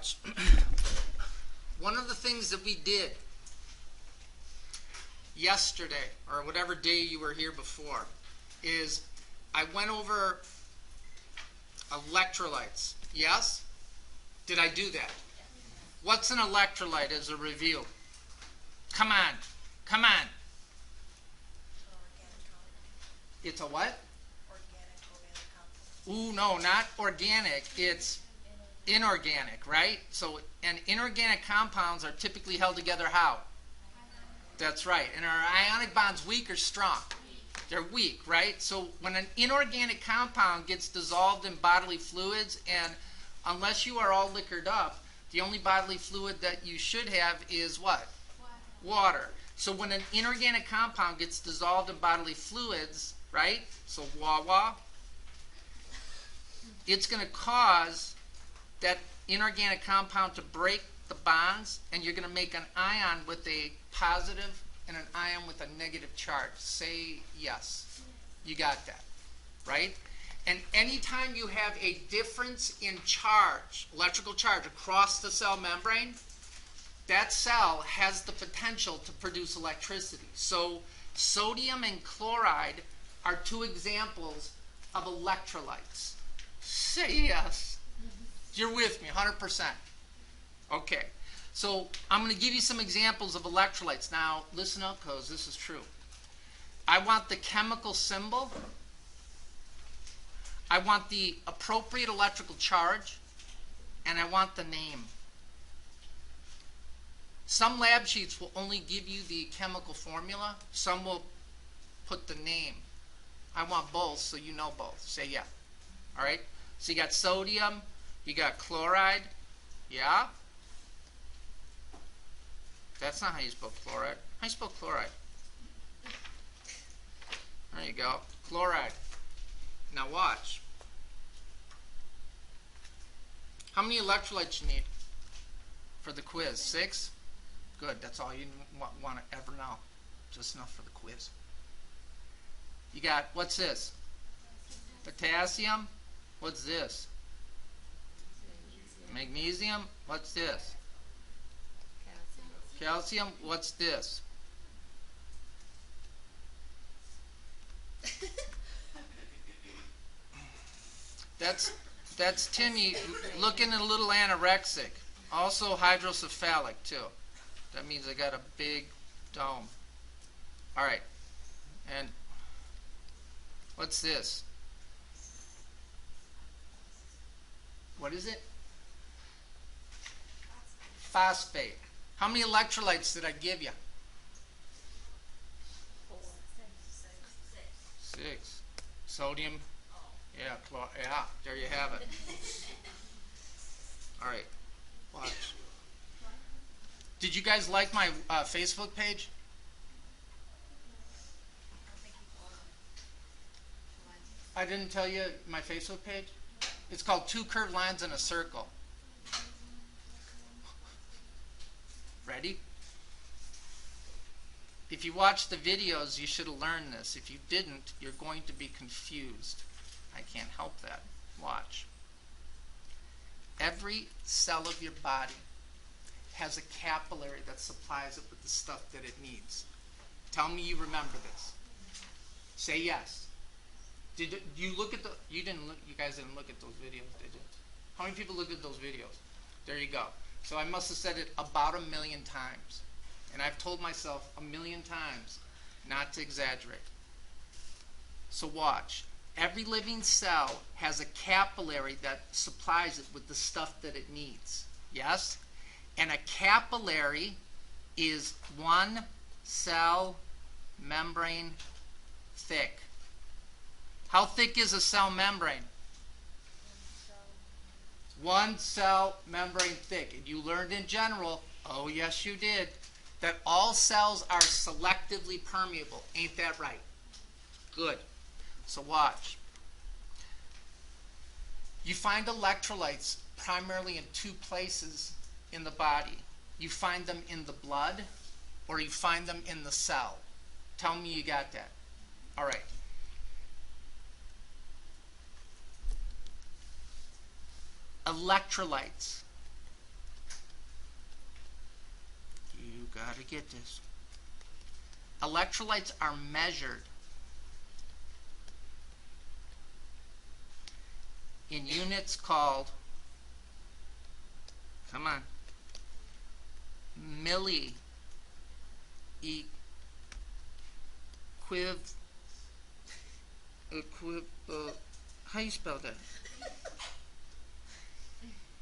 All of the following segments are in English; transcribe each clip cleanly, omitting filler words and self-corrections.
watch. One of the things that we did yesterday, or whatever day you were here before, is I went over electrolytes. Yes? Did I do that? What's an electrolyte as a review? Come on. Come on. It's a what? Ooh, no, not organic. It's inorganic, right? So, and inorganic compounds are typically held together how? That's right. And are ionic bonds weak or strong? They're weak, right? So when an inorganic compound gets dissolved in bodily fluids, and unless you are all liquored up, the only bodily fluid that you should have is what? Water. So when an inorganic compound gets dissolved in bodily fluids, right? So wah-wah, it's going to cause that inorganic compound to break the bonds, and you're going to make an ion with a positive and an ion with a negative charge. Say yes. You got that, right? And anytime you have a difference in charge, electrical charge, across the cell membrane, that cell has the potential to produce electricity. So sodium and chloride are two examples of electrolytes. Say yes. You're with me, 100%. Okay. So I'm going to give you some examples of electrolytes. Now, listen up, because this is true. I want the chemical symbol. I want the appropriate electrical charge. And I want the name. Some lab sheets will only give you the chemical formula. Some will put the name. I want both, so you know both. Say yeah. All right? So you got sodium. You got chloride. Yeah? That's not how you spell chloride. How you spell chloride? There you go. Chloride. Now watch. How many electrolytes you need for the quiz? 6? Good. That's all you want to ever know. Just enough for the quiz. You got, what's this? Potassium. What's this? Magnesium. What's this? Calcium. What's this? That's Timmy looking a little anorexic. Also hydrocephalic too. That means I got a big dome. All right. And what's this? What is it? Phosphate. How many electrolytes did I give you? 6. Sodium. Yeah, yeah, there you have it. All right, watch. Did you guys like my Facebook page? I didn't tell you my Facebook page? It's called Two Curved Lines in a Circle. Ready? If you watch the videos, you should have learned this. If you didn't, you're going to be confused. I can't help that. Watch. Every cell of your body has a capillary that supplies it with the stuff that it needs. Tell me you remember this. Say yes. Did you look at the? You didn't look. You guys didn't look at those videos, did you? How many people looked at those videos? There you go. So I must have said it about 1,000,000 times. And I've told myself 1,000,000 times not to exaggerate. So watch. Every living cell has a capillary that supplies it with the stuff that it needs. Yes? And a capillary is one cell membrane thick. How thick is a cell membrane? One cell membrane thick. And you learned in general, oh yes you did, that all cells are selectively permeable. Ain't that right? Good. So watch. You find electrolytes primarily in 2 places in the body. You find them in the blood, or you find them in the cell. Tell me you got that. All right. Electrolytes gotta get this. Electrolytes are measured in units called, come on, how you spell that?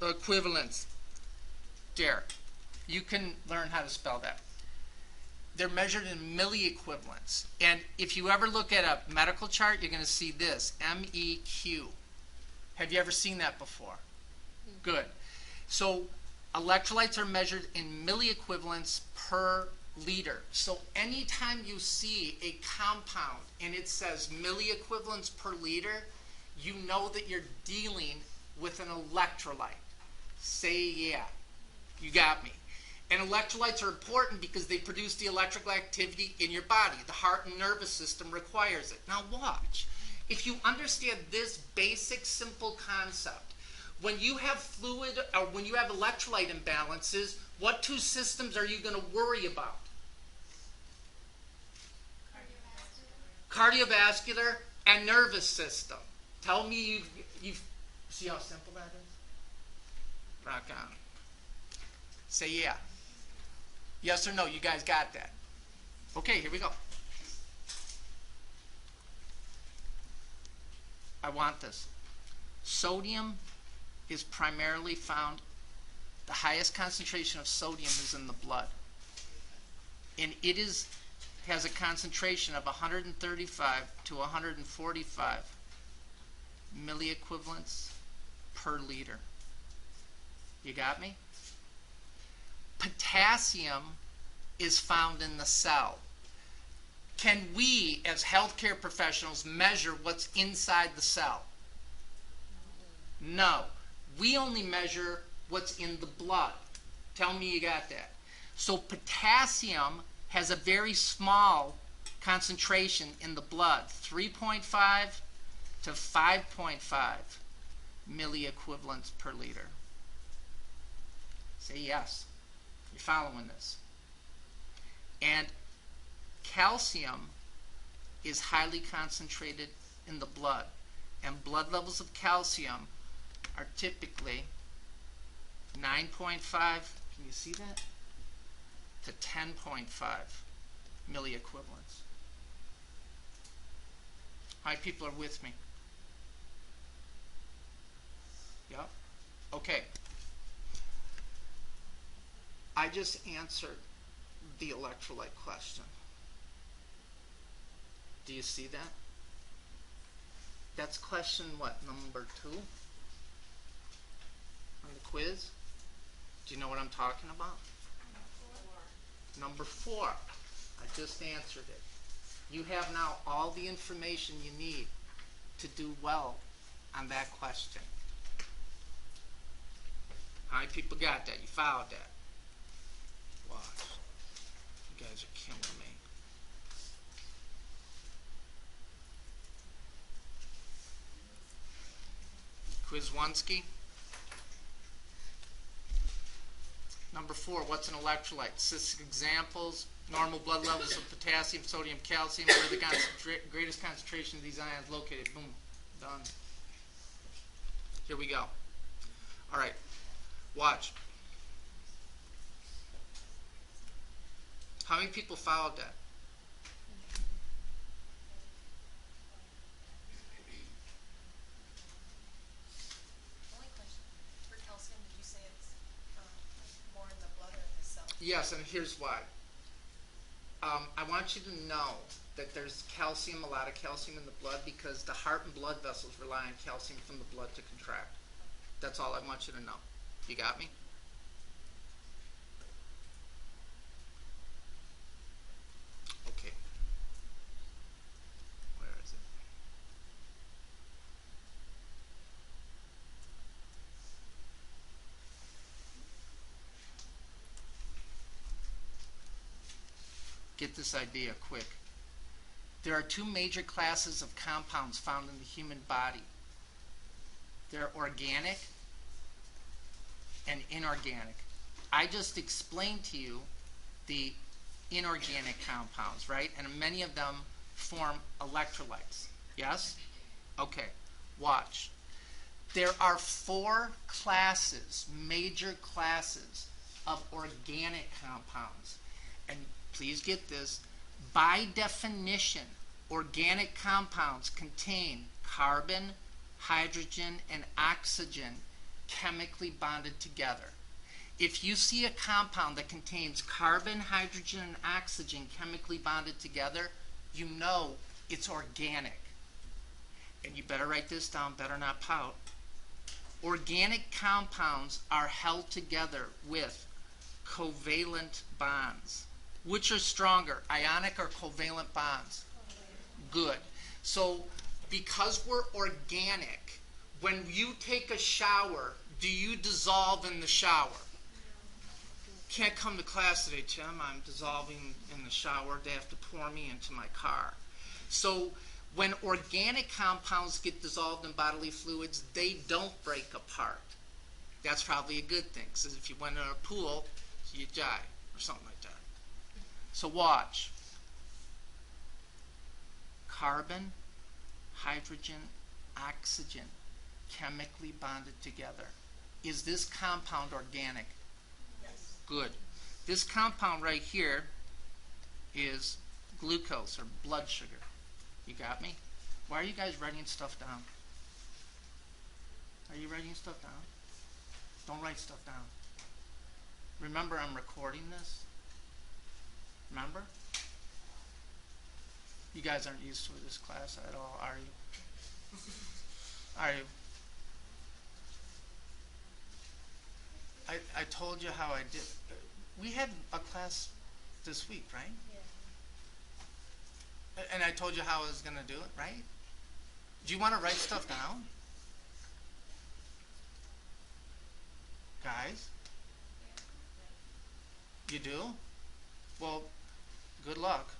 Equivalence. Derek, you can learn how to spell that. They're measured in milliequivalents. And if you ever look at a medical chart, you're going to see this, MEQ. Have you ever seen that before? Good. So electrolytes are measured in milliequivalents per liter. So anytime you see a compound and it says milliequivalents per liter, you know that you're dealing with an electrolyte. Say yeah. You got me. And electrolytes are important because they produce the electrical activity in your body. The heart and nervous system requires it. Now watch. If you understand this basic, simple concept, when you have fluid or when you have electrolyte imbalances, what two systems are you going to worry about? Cardiovascular and nervous system. Tell me you've see how simple that is? Rock on. Say yeah. Yes or no, you guys got that. Okay, here we go. I want this. Sodium is primarily found, the highest concentration of sodium is in the blood. And it has a concentration of 135 to 145 milliequivalents per liter. You got me? Potassium is found in the cell. Can we, as healthcare professionals, measure what's inside the cell? No. We only measure what's in the blood. Tell me you got that. So potassium has a very small concentration in the blood, 3.5 to 5.5 milliequivalents per liter. Say yes. You're following this. And calcium is highly concentrated in the blood. And blood levels of calcium are typically 9.5, can you see that? To 10.5 milliequivalents. How many people are with me? Yep. Okay. I just answered the electrolyte question. Do you see that? That's question what, number 2 on the quiz? Do you know what I'm talking about? Number 4. I just answered it. You have now all the information you need to do well on that question. How many people got that? You followed that? Watch. You guys are killing me. Quizwanski. Number 4, what's an electrolyte? Specific examples, normal blood levels of potassium, sodium, calcium, where the greatest concentration of these ions located. Boom. Done. Here we go. All right. Watch. How many people followed that? Yes, and here's why. I want you to know that there's calcium, a lot of calcium in the blood, because the heart and blood vessels rely on calcium from the blood to contract. That's all I want you to know. You got me? Okay. Where is it? Get this idea quick. There are 2 major classes of compounds found in the human body. They're organic and inorganic. I just explained to you the inorganic compounds, right? And many of them form electrolytes. Yes? Okay, watch. There are 4 classes, major classes of organic compounds. And please get this, by definition, organic compounds contain carbon, hydrogen, and oxygen chemically bonded together. If you see a compound that contains carbon, hydrogen, and oxygen chemically bonded together, you know it's organic. And you better write this down, better not pout. Organic compounds are held together with covalent bonds. Which are stronger, ionic or covalent bonds? Good. So because we're organic, when you take a shower, do you dissolve in the shower? Can't come to class today, Tim. I'm dissolving in the shower. They have to pour me into my car. So when organic compounds get dissolved in bodily fluids, they don't break apart. That's probably a good thing, because if you went in a pool, you die, or something like that. So watch. Carbon, hydrogen, oxygen, chemically bonded together. Is this compound organic? Yes. Good. This compound right here is glucose, or blood sugar. You got me? Why are you guys writing stuff down? Are you writing stuff down? Don't write stuff down. Remember, I'm recording this. Remember? You guys aren't used to this class at all, are you? Are you? I told you how I did. We had a class this week, right? Yeah. And I told you how I was going to do it, right? Do you want to write stuff down? Guys? You do? Well, good luck.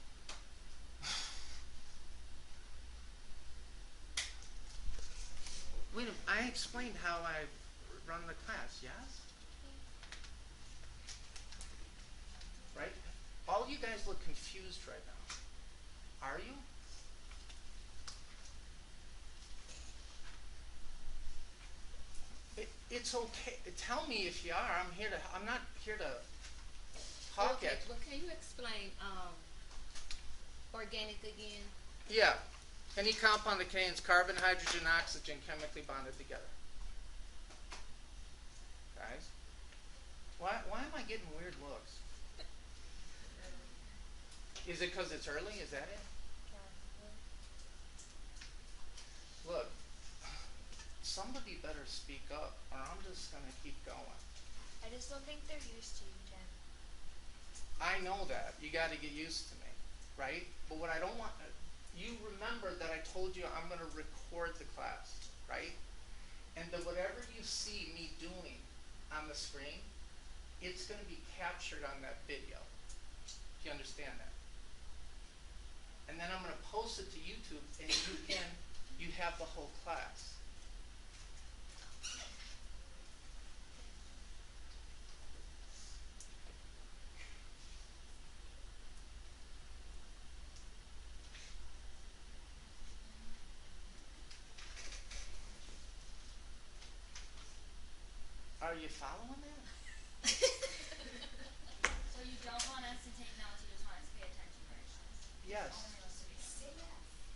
Wait a minute, I explained how I run the class, yes? Right? All you guys look confused right now. Are you? It's okay. Tell me if you are. I'm not here to talk Okay, at. well, can you explain organic again? Yeah. Any compound that contains carbon, hydrogen, oxygen chemically bonded together. Guys? Why am I getting weird looks? Is it because it's early? Is that it? Look, somebody better speak up or I'm just going to keep going. I just don't think they're used to you, Jen. I know that. You got to get used to me, right? But what I don't want, you remember that I told you I'm going to record the class, right? And that whatever you see me doing on the screen, it's going to be captured on that video. Do you understand that? And then I'm going to post it to YouTube, and you have the whole class. Are you following that? So you don't want us to take notes, you just want us to pay attention for instance. Yes.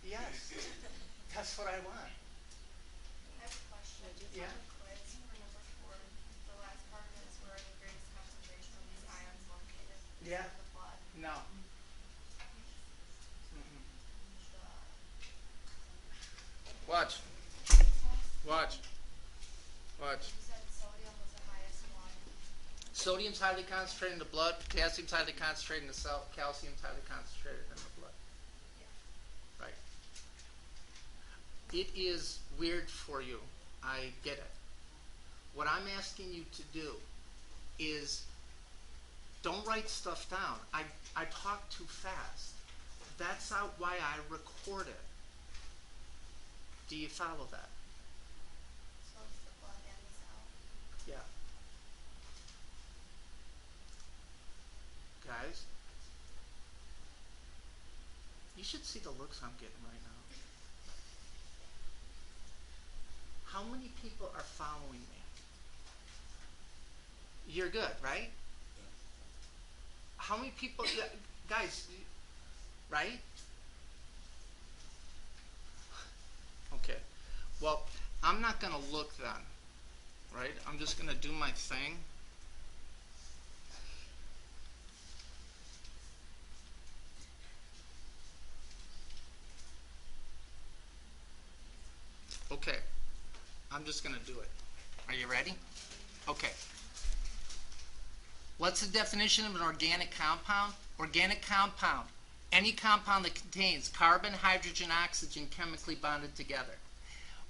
Yes. That's what I want. I have a question. Yeah. On the quiz for number 4, the last part is where the greatest concentration of these ions located Yeah. in the blood. No. Watch. Watch. Watch. You said sodium was the highest one. Sodium's highly concentrated in the blood, potassium's highly concentrated in the cell, calcium's highly concentrated in the blood. Right. It is weird for you. I get it. What I'm asking you to do is don't write stuff down. I talk too fast. That's why I record it. Do you follow that? So it's the blood and the cell. Yeah. Guys? You should see the looks I'm getting right now. How many people are following me? You're good, right? How many people, guys, right? Okay. Well, I'm not going to look then, right? I'm just going to do my thing. Okay. I'm just going to do it. Are you ready? Okay. What's the definition of an organic compound? Organic compound. Any compound that contains carbon, hydrogen, oxygen chemically bonded together.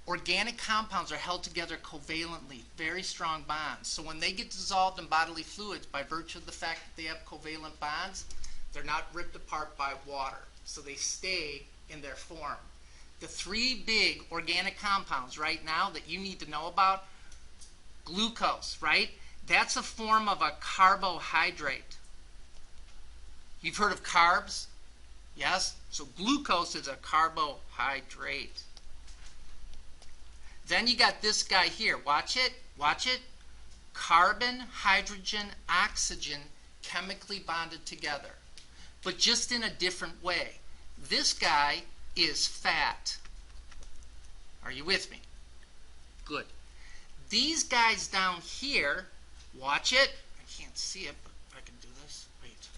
Organic compounds are held together covalently, very strong bonds. So when they get dissolved in bodily fluids, by virtue of the fact that they have covalent bonds, they're not ripped apart by water. So they stay in their form. The three big organic compounds right now that you need to know about, glucose, right? That's a form of a carbohydrate. You've heard of carbs? Yes? So glucose is a carbohydrate. Then you got this guy here. Watch it. Watch it. Carbon, hydrogen, oxygen chemically bonded together. But just in a different way. This guy is fat. Are you with me? Good. These guys down here, watch it. I can't see it, but I can do this. Wait.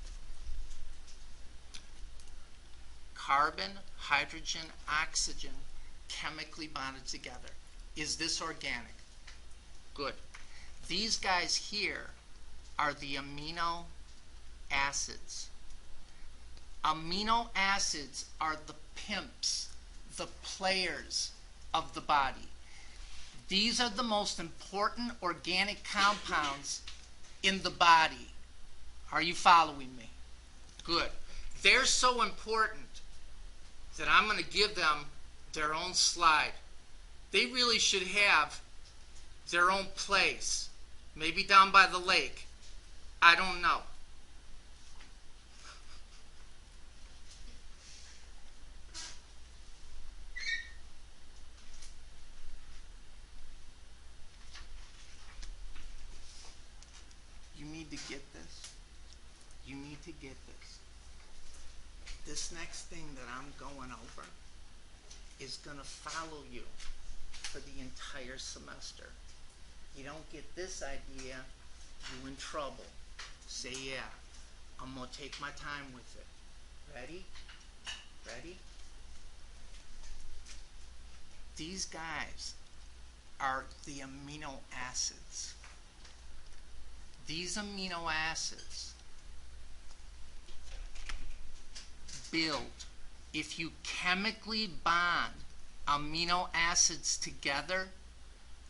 Carbon, hydrogen, oxygen chemically bonded together. Is this organic? Good. These guys here are the amino acids. Amino acids are the pimps, the players of the body. These are the most important organic compounds in the body. Are you following me? Good. They're so important that I'm going to give them their own slide. They really should have their own place. Maybe down by the lake. I don't know. You need to get this. You need to get this. This next thing that I'm going over is going to follow you for the entire semester. You don't get this idea, you in trouble. Say, yeah, I'm going to take my time with it. Ready? Ready? These guys are the amino acids. These amino acids build, if you chemically bond amino acids together,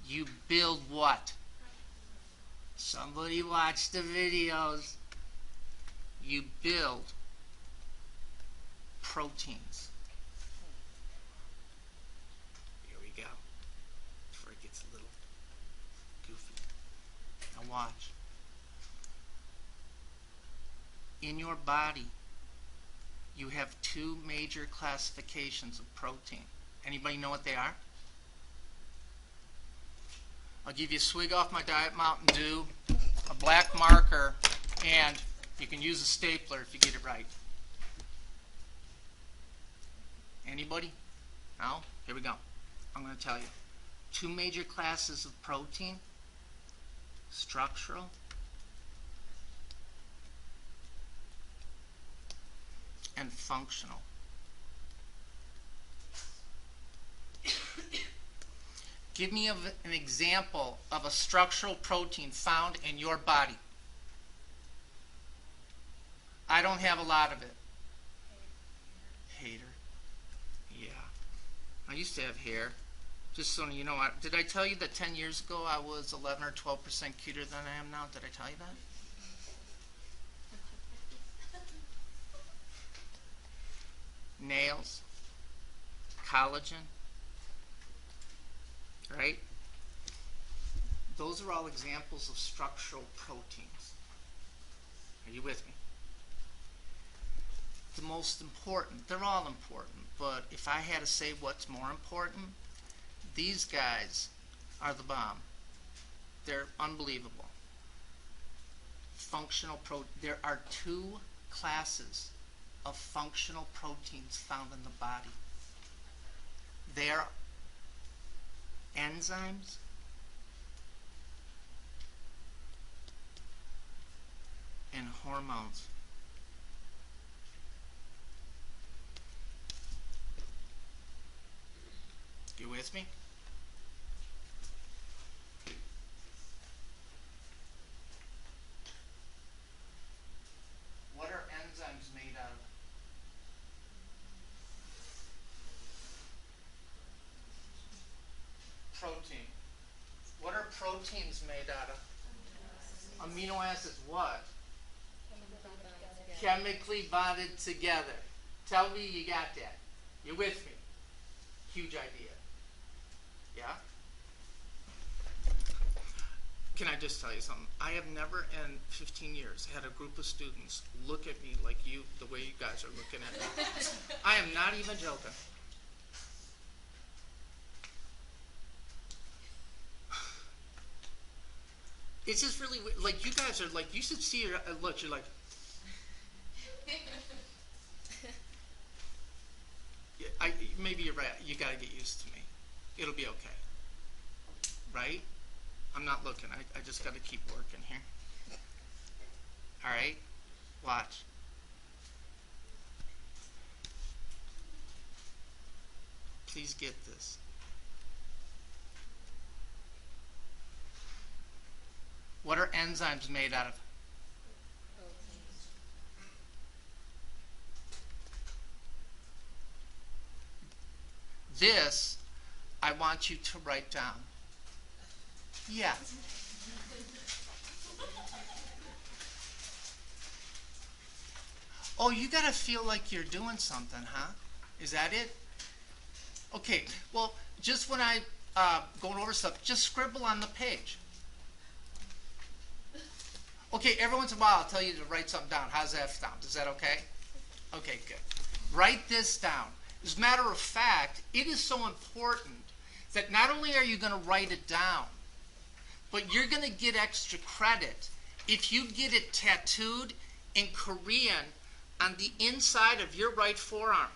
you build what? Somebody watch the videos. You build proteins. Here we go. Before it gets a little goofy. Now watch. In your body, you have two major classifications of protein. Anybody know what they are? I'll give you a swig off my Diet Mountain Dew, a black marker, and you can use a stapler if you get it right. Anybody? No? Here we go. I'm going to tell you. Two major classes of protein: structural and functional. Give me an example of a structural protein found in your body. I don't have a lot of it. Hater. Yeah. I used to have hair. Just so you know, did I tell you that 10 years ago I was 11 or 12% cuter than I am now? Did I tell you that? Nails. Collagen. Right? Those are all examples of structural proteins. Are you with me? the most important. They're all important, but if I had to say what's more important, these guys are the bomb. They're unbelievable. There are 2 classes of functional proteins found in the body. They are enzymes and hormones. You with me? What are enzymes made out of? Protein. What are proteins made out of? Amino acids. What? Chemically bonded together. Tell me you got that. You with me? Huge idea. Yeah? Can I just tell you something? I have never in 15 years had a group of students look at me like you, the way you guys are looking at me. I am not even joking. It's just really, like, you guys are like, you should see your look, you're like, maybe you're right, you got to get used to me. It'll be okay. Right? I'm not looking, I just got to keep working here. All right? Watch. Please get this. What are enzymes made out of? This, I want you to write down. Yeah. Oh, you gotta feel like you're doing something, huh? Is that it? Okay, well, just when I going over stuff, just scribble on the page. Okay, every once in a while I'll tell you to write something down. How's that sound? Is that okay? Okay, good. Write this down. As a matter of fact, it is so important that not only are you going to write it down, but you're going to get extra credit if you get it tattooed in Korean on the inside of your right forearm.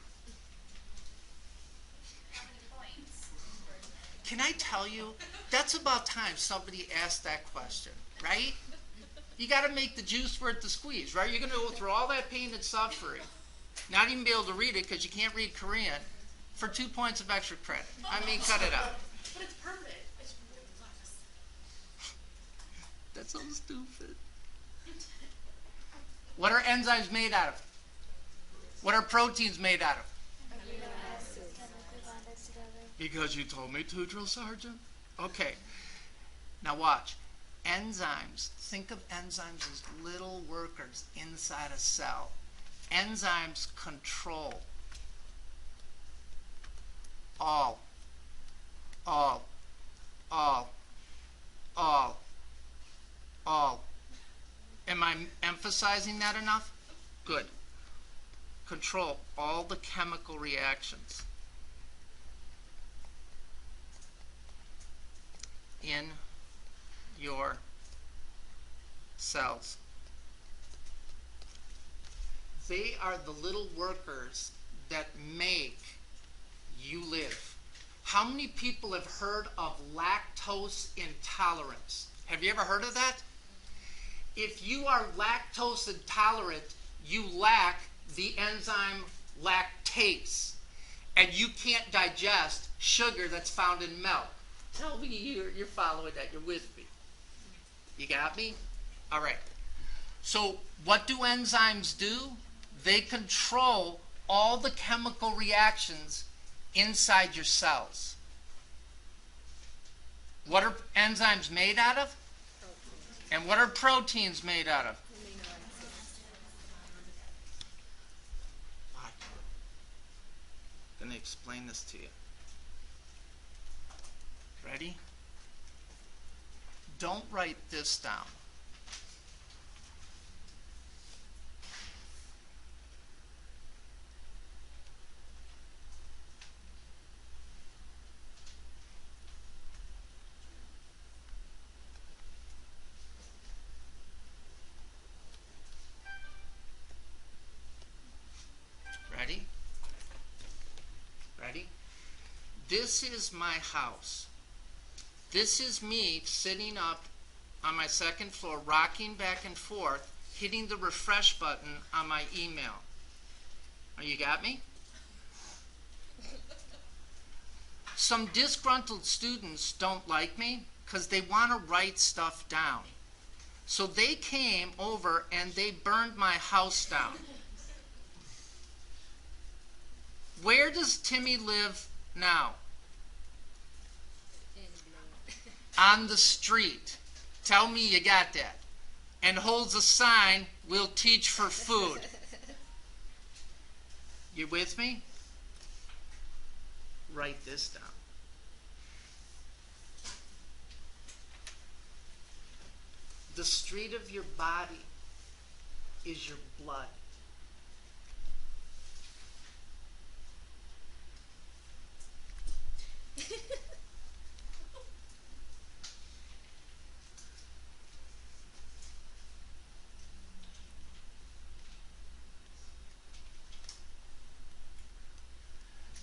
How many points? Can I tell you, that's about time somebody asked that question, right? You got to make the juice worth the squeeze, right? You're going to go through all that pain and suffering, not even be able to read it because you can't read Korean, for 2 points of extra credit. I mean, cut it out. But it's permanent. It's really class. That's so stupid. What are enzymes made out of? What are proteins made out of? Amino acids chemically bonded together. Because you told me to, drill sergeant. Okay. Now watch. Enzymes. Think of enzymes as little workers inside a cell. Enzymes control all. Am I emphasizing that enough? Good. Control all the chemical reactions in your cells. They are the little workers that make you live. How many people have heard of lactose intolerance? Have you ever heard of that? If you are lactose intolerant, you lack the enzyme lactase, and you can't digest sugar that's found in milk. Tell me you're following that, you're with me. You got me? All right. So what do enzymes do? They control all the chemical reactions inside your cells. What are enzymes made out of? And what are proteins made out of? I'm going to explain this to you. Ready? Don't write this down. This is my house. This is me sitting up on my second floor, rocking back and forth, hitting the refresh button on my email. Oh, you got me? Some disgruntled students don't like me because they want to write stuff down. So they came over and they burned my house down. Where does Timmy live now? On the street. Tell me you got that. And holds a sign, "We'll teach for food." You with me? Write this down. The street of your body is your blood.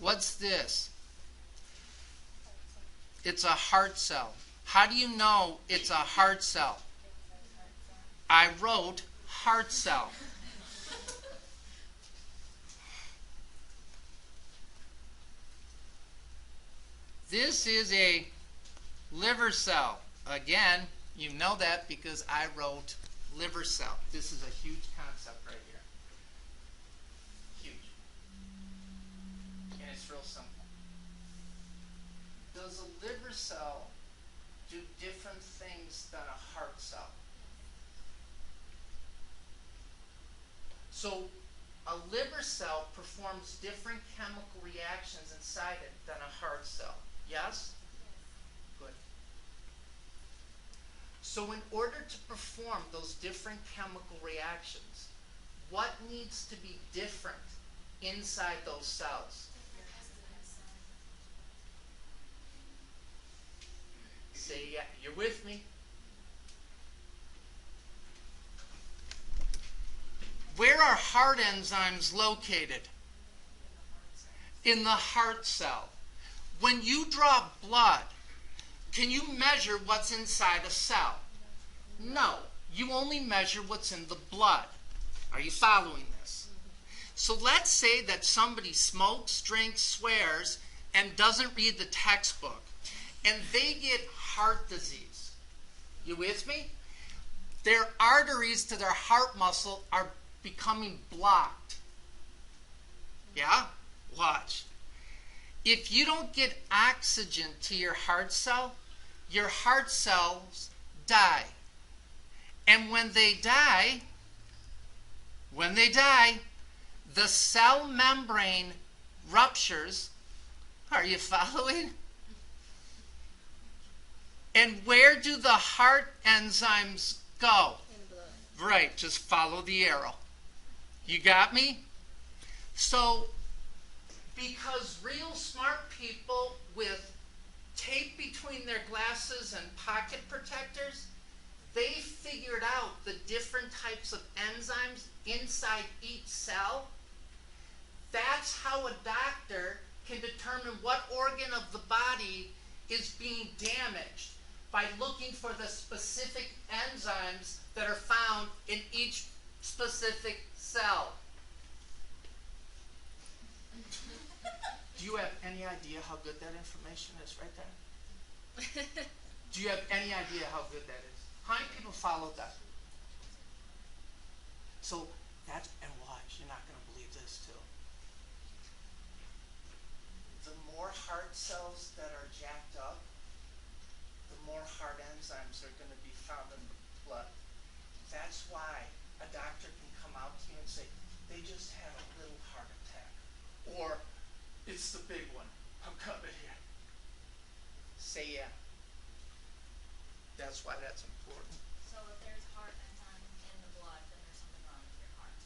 What's this? It's a heart cell. How do you know it's a heart cell? I wrote heart cell. This is a liver cell. Again, you know that because I wrote liver cell. This is a huge concept right here. Huge. And it's real simple. Does a liver cell do different things than a heart cell? So a liver cell performs different chemical reactions inside it than a heart cell. Yes? Good. So in order to perform those different chemical reactions, what needs to be different inside those cells? Say yeah. You're with me? Where are heart enzymes located? In the heart cell. When you draw blood, can you measure what's inside a cell? No. You only measure what's in the blood. Are you following this? So let's say that somebody smokes, drinks, swears, and doesn't read the textbook, and they get heart disease. You with me? Their arteries to their heart muscle are becoming blocked. Yeah? Watch. If you don't get oxygen to your heart cells die. And when they die, the cell membrane ruptures. Are you following? And where do the heart enzymes go? In blood. Right, just follow the arrow. You got me? So, because real smart people with tape between their glasses and pocket protectors, they figured out the different types of enzymes inside each cell. That's how a doctor can determine what organ of the body is being damaged by looking for the specific enzymes that are found in each specific cell. Do you have any idea how good that information is right there? Do you have any idea how good that is? How many people followed that? So that's, and watch, you're not going to believe this too. The more heart cells that are jacked up, the more heart enzymes are going to be found in the blood. That's why a doctor can come out to you and say, they just had a little heart attack. Or, it's the big one. I'm coming here. Say yeah. That's why that's important. So if there's heart enzyme in the blood, then there's something wrong with your heart.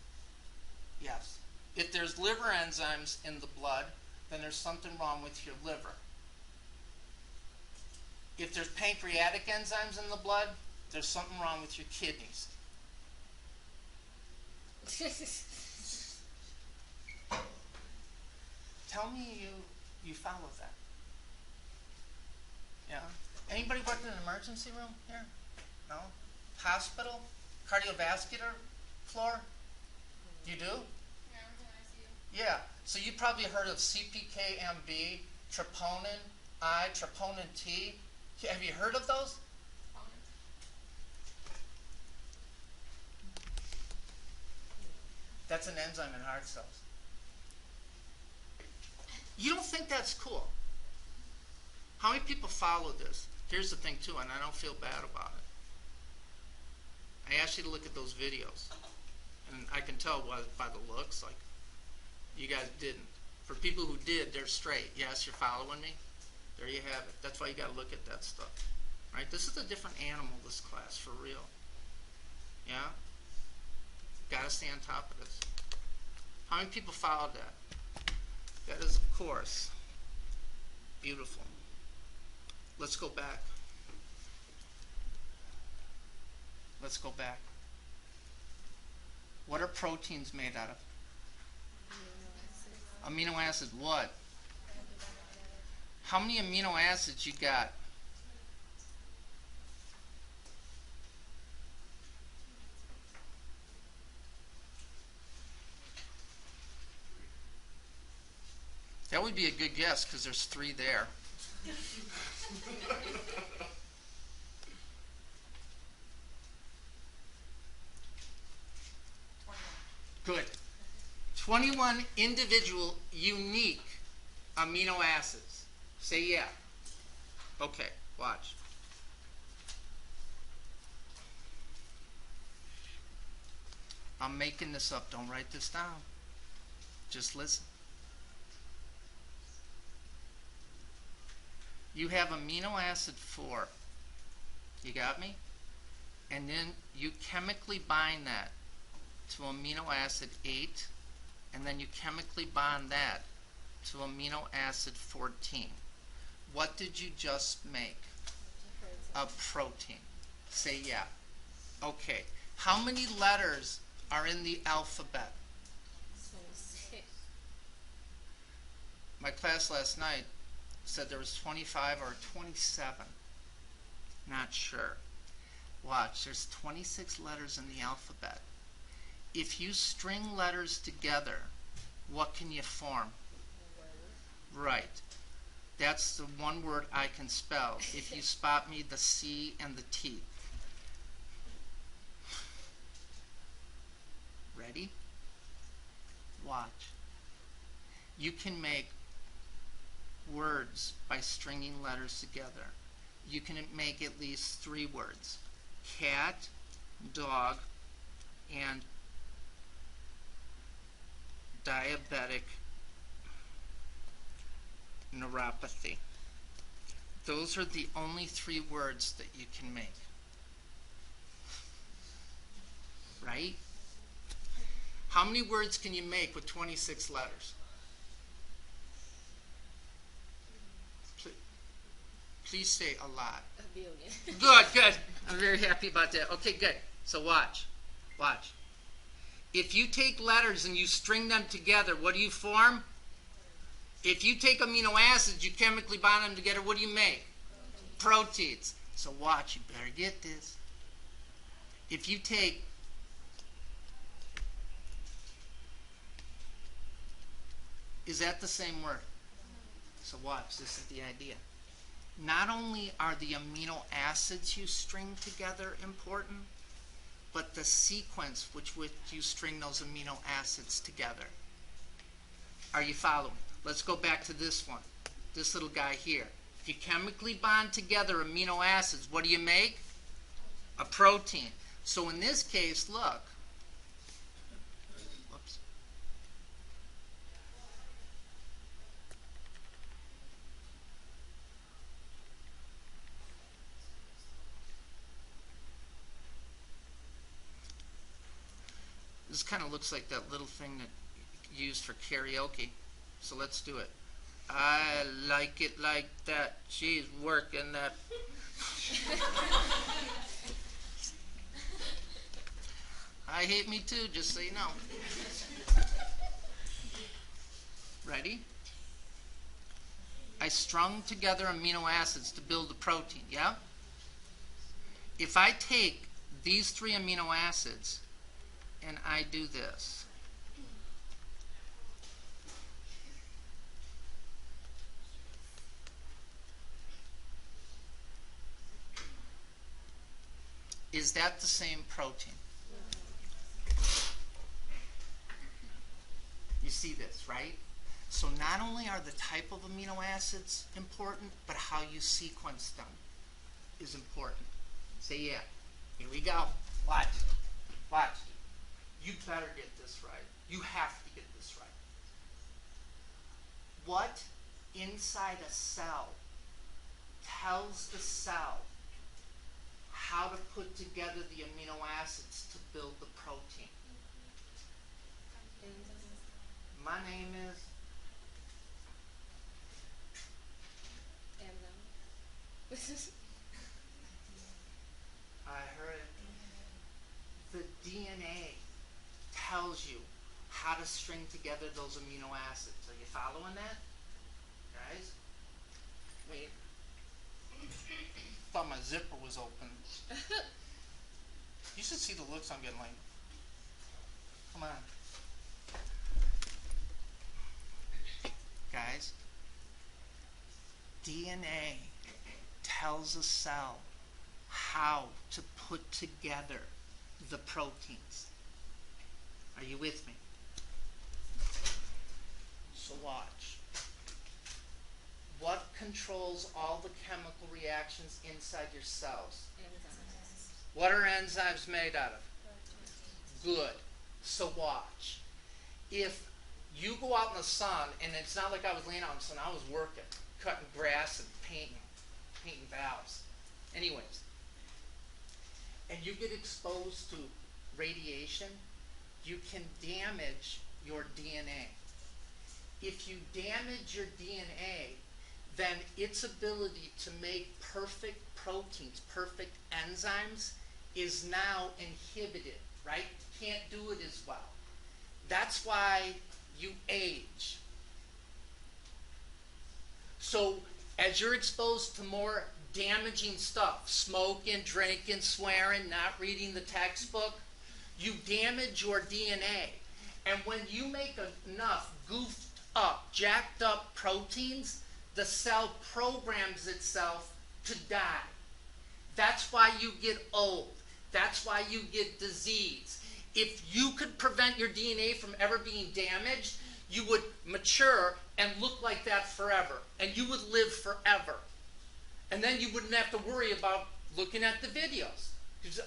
Yes. If there's liver enzymes in the blood, then there's something wrong with your liver. If there's pancreatic enzymes in the blood, there's something wrong with your kidneys. Tell me you follow that. Yeah. Anybody working in an emergency room here? No? Hospital? Cardiovascular floor? You do? Yeah, I was in ICU. Yeah. So you probably heard of CPKMB, troponin I, troponin T. Have you heard of those? That's an enzyme in heart cells. You don't think that's cool? How many people follow this? Here's the thing too, and I don't feel bad about it. I asked you to look at those videos, and I can tell by the looks, like, you guys didn't. For people who did, they're straight. Yes, you're following me? There you have it. That's why you got to look at that stuff. Right? This is a different animal, this class, for real. Yeah? Got to stay on top of this. How many people followed that? That is, of course, beautiful. Let's go back. Let's go back. What are proteins made out of? Amino acids. What? How many amino acids you got? That would be a good guess because there's 3 there. Good. 21 individual unique amino acids. Say yeah. Okay, watch. I'm making this up. Don't write this down. Just listen. You have amino acid 4. You got me? And then you chemically bind that to amino acid 8, and then you chemically bond that to amino acid 14. What did you just make? A protein. Say yeah. Okay. How many letters are in the alphabet? My class last night said there was 25 or 27. Not sure. Watch, there's 26 letters in the alphabet. If you string letters together, what can you form? Right. That's the one word I can spell. If you spot me the C and the T. Ready? Watch. You can make words by stringing letters together. You can make at least 3 words. Cat, dog, and diabetic neuropathy. Those are the only 3 words that you can make. Right? How many words can you make with 26 letters? Please say a lot. A billion. Good, good. I'm very happy about that. Okay, good. So watch. Watch. If you take letters and you string them together, what do you form? If you take amino acids, you chemically bond them together, what do you make? Proteins. So watch, you better get this. If you take is that the same word? So watch, this is the idea. Not only are the amino acids you string together important, but the sequence which you string those amino acids together. Are you following? Let's go back to this one, this little guy here. If you chemically bond together amino acids, what do you make? A protein. So in this case, look. Whoops. This kind of looks like that little thing that you used for karaoke. So let's do it. I like it like that. She's working that. I hate me too, just so you know. Ready? I strung together amino acids to build a protein, yeah? If I take these 3 amino acids and I do this, is that the same protein? You see this, right? So not only are the type of amino acids important, but how you sequence them is important. Say yeah. Here we go. Watch. Watch. You better get this right. You have to get this right. What inside a cell tells the cell how to put together the amino acids to build the protein? My name is I heard it. The DNA tells you how to string together those amino acids. Are you following that? Guys? Wait. Thought my zipper was open. You should see the looks I'm getting like. Come on. Guys, DNA tells a cell how to put together the proteins. Are you with me? So watch. What controls all the chemical reactions inside your cells? Enzymes. What are enzymes made out of? Good. So watch. If you go out in the sun, and it's not like I was laying out in the sun, I was working, cutting grass and painting valves. Anyways, and you get exposed to radiation, you can damage your DNA. If you damage your DNA, then its ability to make perfect proteins, perfect enzymes, is now inhibited, right? Can't do it as well. That's why you age. So as you're exposed to more damaging stuff, smoking, drinking, swearing, not reading the textbook, you damage your DNA. And when you make enough goofed up, jacked up proteins, the cell programs itself to die. That's why you get old. That's why you get disease. If you could prevent your DNA from ever being damaged, you would mature and look like that forever. And you would live forever. And then you wouldn't have to worry about looking at the videos.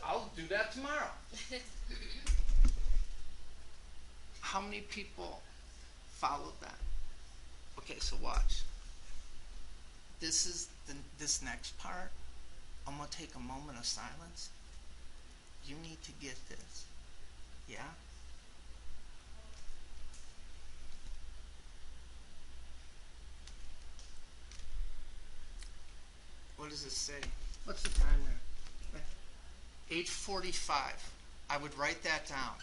I'll do that tomorrow. How many people followed that? Okay, so watch. This is this next part. I'm going to take a moment of silence. You need to get this. Yeah? What does it say? What's the time there? 8:45. I would write that down.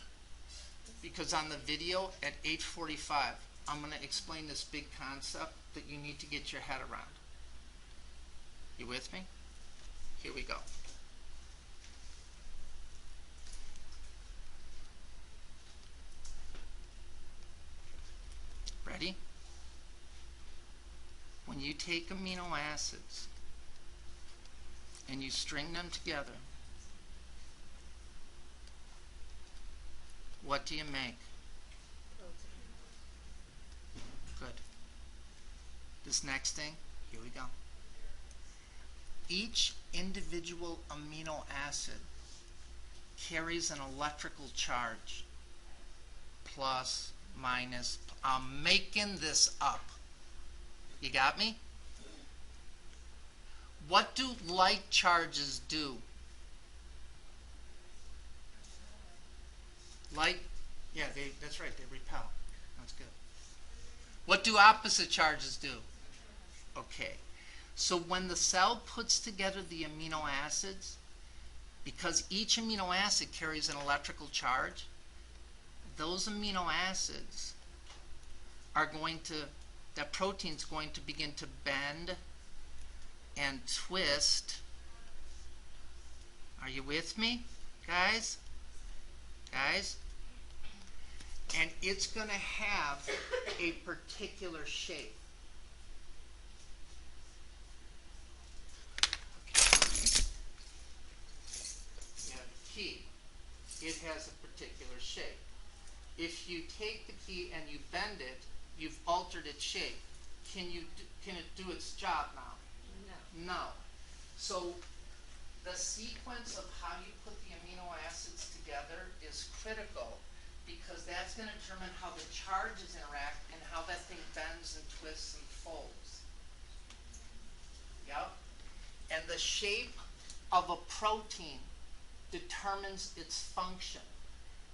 Because on the video at 8:45, I'm going to explain this big concept that you need to get your head around. You with me? Here we go. Ready? When you take amino acids and you string them together, what do you make? Good. This next thing, here we go. Each individual amino acid carries an electrical charge. Plus, minus. I'm making this up. You got me? What do like charges do? Like, yeah, that's right, they repel. That's good. What do opposite charges do? Okay. So when the cell puts together the amino acids, because each amino acid carries an electrical charge, those amino acids are going to that protein's going to begin to bend and twist. Are you with me, guys? Guys? And it's going to have a particular shape. You have a key. It has a particular shape. If you take the key and you bend it, you've altered its shape. Can it do its job now? No. So the sequence of how you put the amino acids together is critical, because that's going to determine how the charges interact and how that thing bends and twists and folds. Yep. And the shape of a protein determines its function.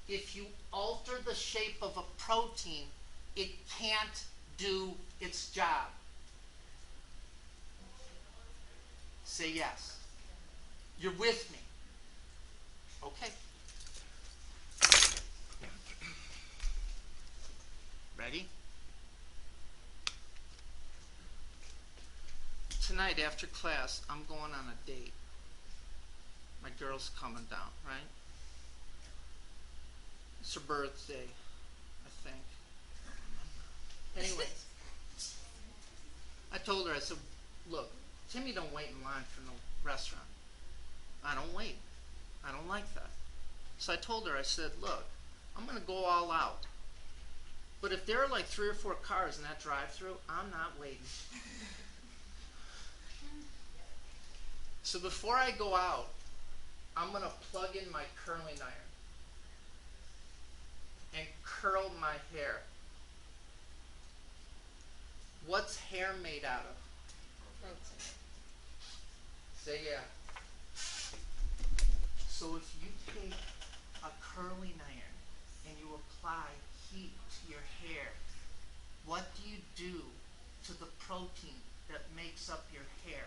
If you alter the shape of a protein, it can't do its job. Say yes. You're with me. Okay. Ready? Tonight after class, I'm going on a date. My girl's coming down, right? It's her birthday, I think. Anyway, I told her, I said, look, Timmy don't wait in line for no restaurant. I don't wait. I don't like that. So I told her, I said, look, I'm going to go all out. But if there are like 3 or 4 cars in that drive-thru, I'm not waiting. So before I go out, I'm going to plug in my curling iron and curl my hair. What's hair made out of? Protein. Say yeah. So if you take a curling iron and you apply heat to your hair, what do you do to the protein that makes up your hair?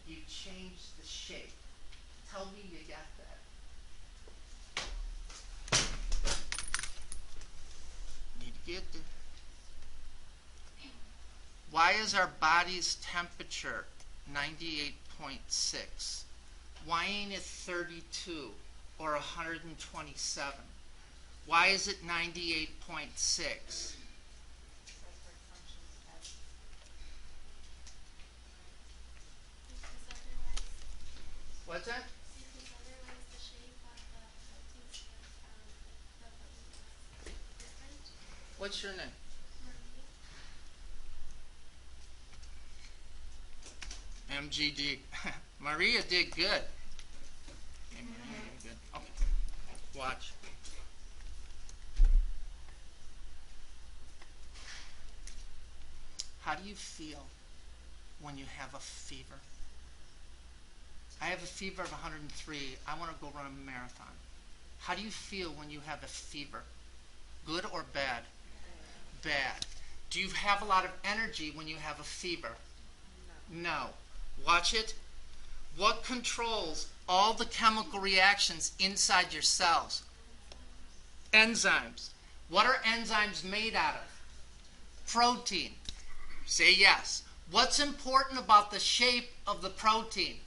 You change the shape. Tell me you got that. Need to get there. Why is our body's temperature 98.6? Why ain't it 32 or 127? Why is it 98.6? What's that? Because otherwise the shape of the proteins is different. What's your name? MGD. Maria did good. Okay, Maria did good. Okay. Watch. How do you feel when you have a fever? I have a fever of 103. I want to go run a marathon. How do you feel when you have a fever? Good or bad? Bad. Do you have a lot of energy when you have a fever? No. Watch it. What controls all the chemical reactions inside your cells? Enzymes. What are enzymes made out of? Protein. Say yes. What's important about the shape of the protein?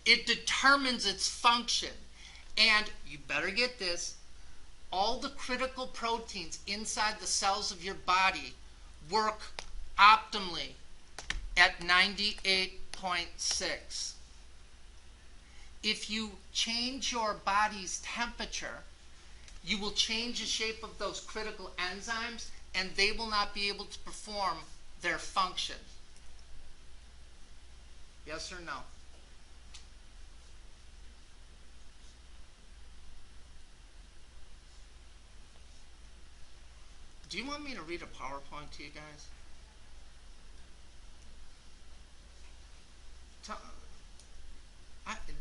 It determines its function. And you better get this, all the critical proteins inside the cells of your body work optimally at 98.6. If you change your body's temperature, you will change the shape of those critical enzymes, and they will not be able to perform their function. Yes or no? Do you want me to read a PowerPoint to you guys?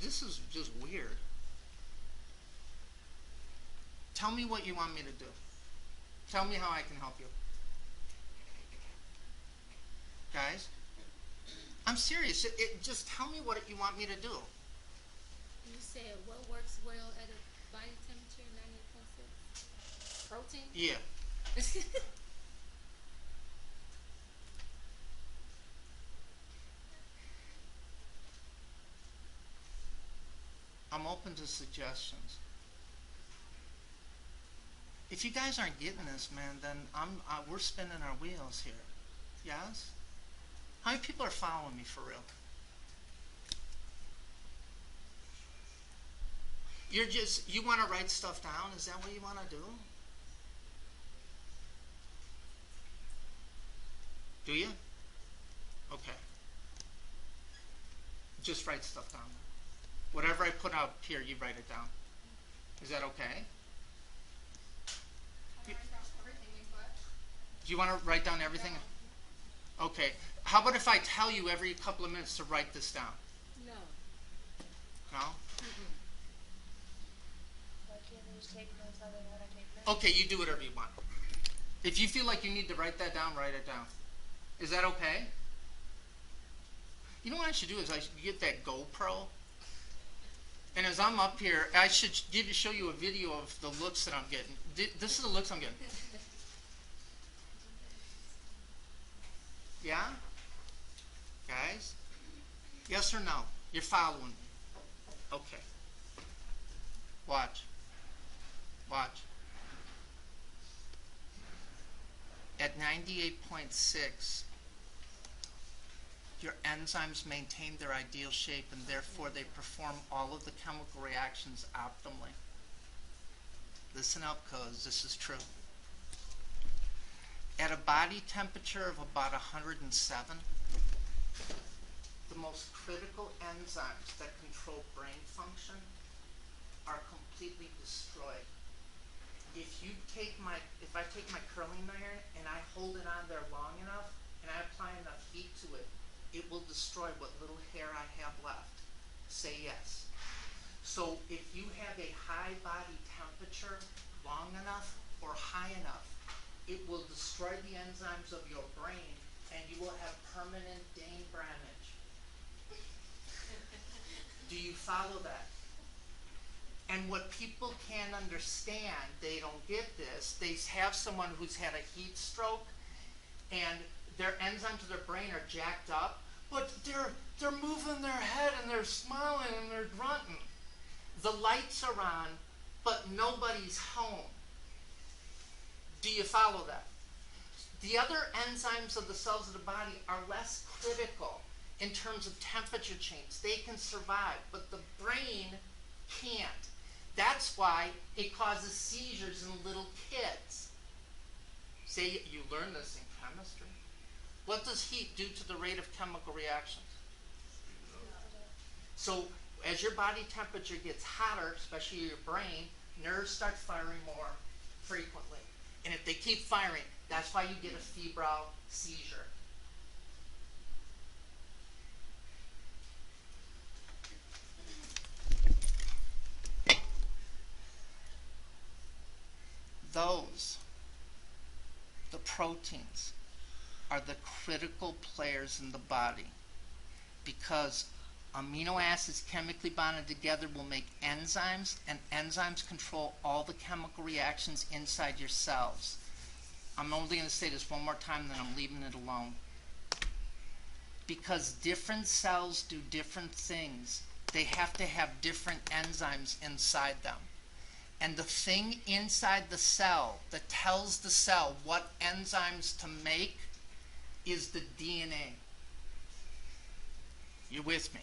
This is just weird. Tell me what you want me to do. Tell me how I can help you. Guys? I'm serious. Just tell me what you want me to do. You said what works well at a body temperature, 98.6? Protein? Yeah. I'm open to suggestions. If you guys aren't getting this, man, then we're spinning our wheels here. Yes? How many people are following me for real? You want to write stuff down? Is that what you want to do? Do you? Okay. Just write stuff down. Whatever I put out here, you write it down. Is that okay? I write down everything you put. Do you want to write down everything? Okay. How about if I tell you every couple of minutes to write this down? No. No? Why can't they just take notes how they want to take notes? Okay, you do whatever you want. If you feel like you need to write that down, write it down. Is that okay? You know what I should do is I should get that GoPro. And as I'm up here, I should show you a video of the looks that I'm getting. This is the looks I'm getting. Yeah? Guys? Yes or no? You're following me. Okay. Watch. Watch. At 98.6, your enzymes maintain their ideal shape and therefore they perform all of the chemical reactions optimally. Listen up, cuz this is true. At a body temperature of about 107, the most critical enzymes that control brain function are completely destroyed. If I take my curling iron and I hold it on there long enough and I apply enough heat to it, it will destroy what little hair I have left. Say yes. So if you have a high body temperature long enough or high enough, it will destroy the enzymes of your brain and you will have permanent brain damage. Do you follow that? And what people can't understand, they don't get this, they have someone who's had a heat stroke and their enzymes of their brain are jacked up, but they're moving their head and they're smiling and they're grunting. The lights are on, but nobody's home. Do you follow that? The other enzymes of the cells of the body are less critical in terms of temperature change. They can survive, but the brain can't. That's why it causes seizures in little kids. Say you learn this in chemistry. What does heat do to the rate of chemical reactions? So as your body temperature gets hotter, especially your brain, nerves start firing more frequently. And if they keep firing, that's why you get a febrile seizure. The proteins, are the critical players in the body because amino acids chemically bonded together will make enzymes, and enzymes control all the chemical reactions inside your cells. I'm only going to say this one more time, then I'm leaving it alone. Because different cells do different things, they have to have different enzymes inside them. And the thing inside the cell that tells the cell what enzymes to make is the DNA. You with me?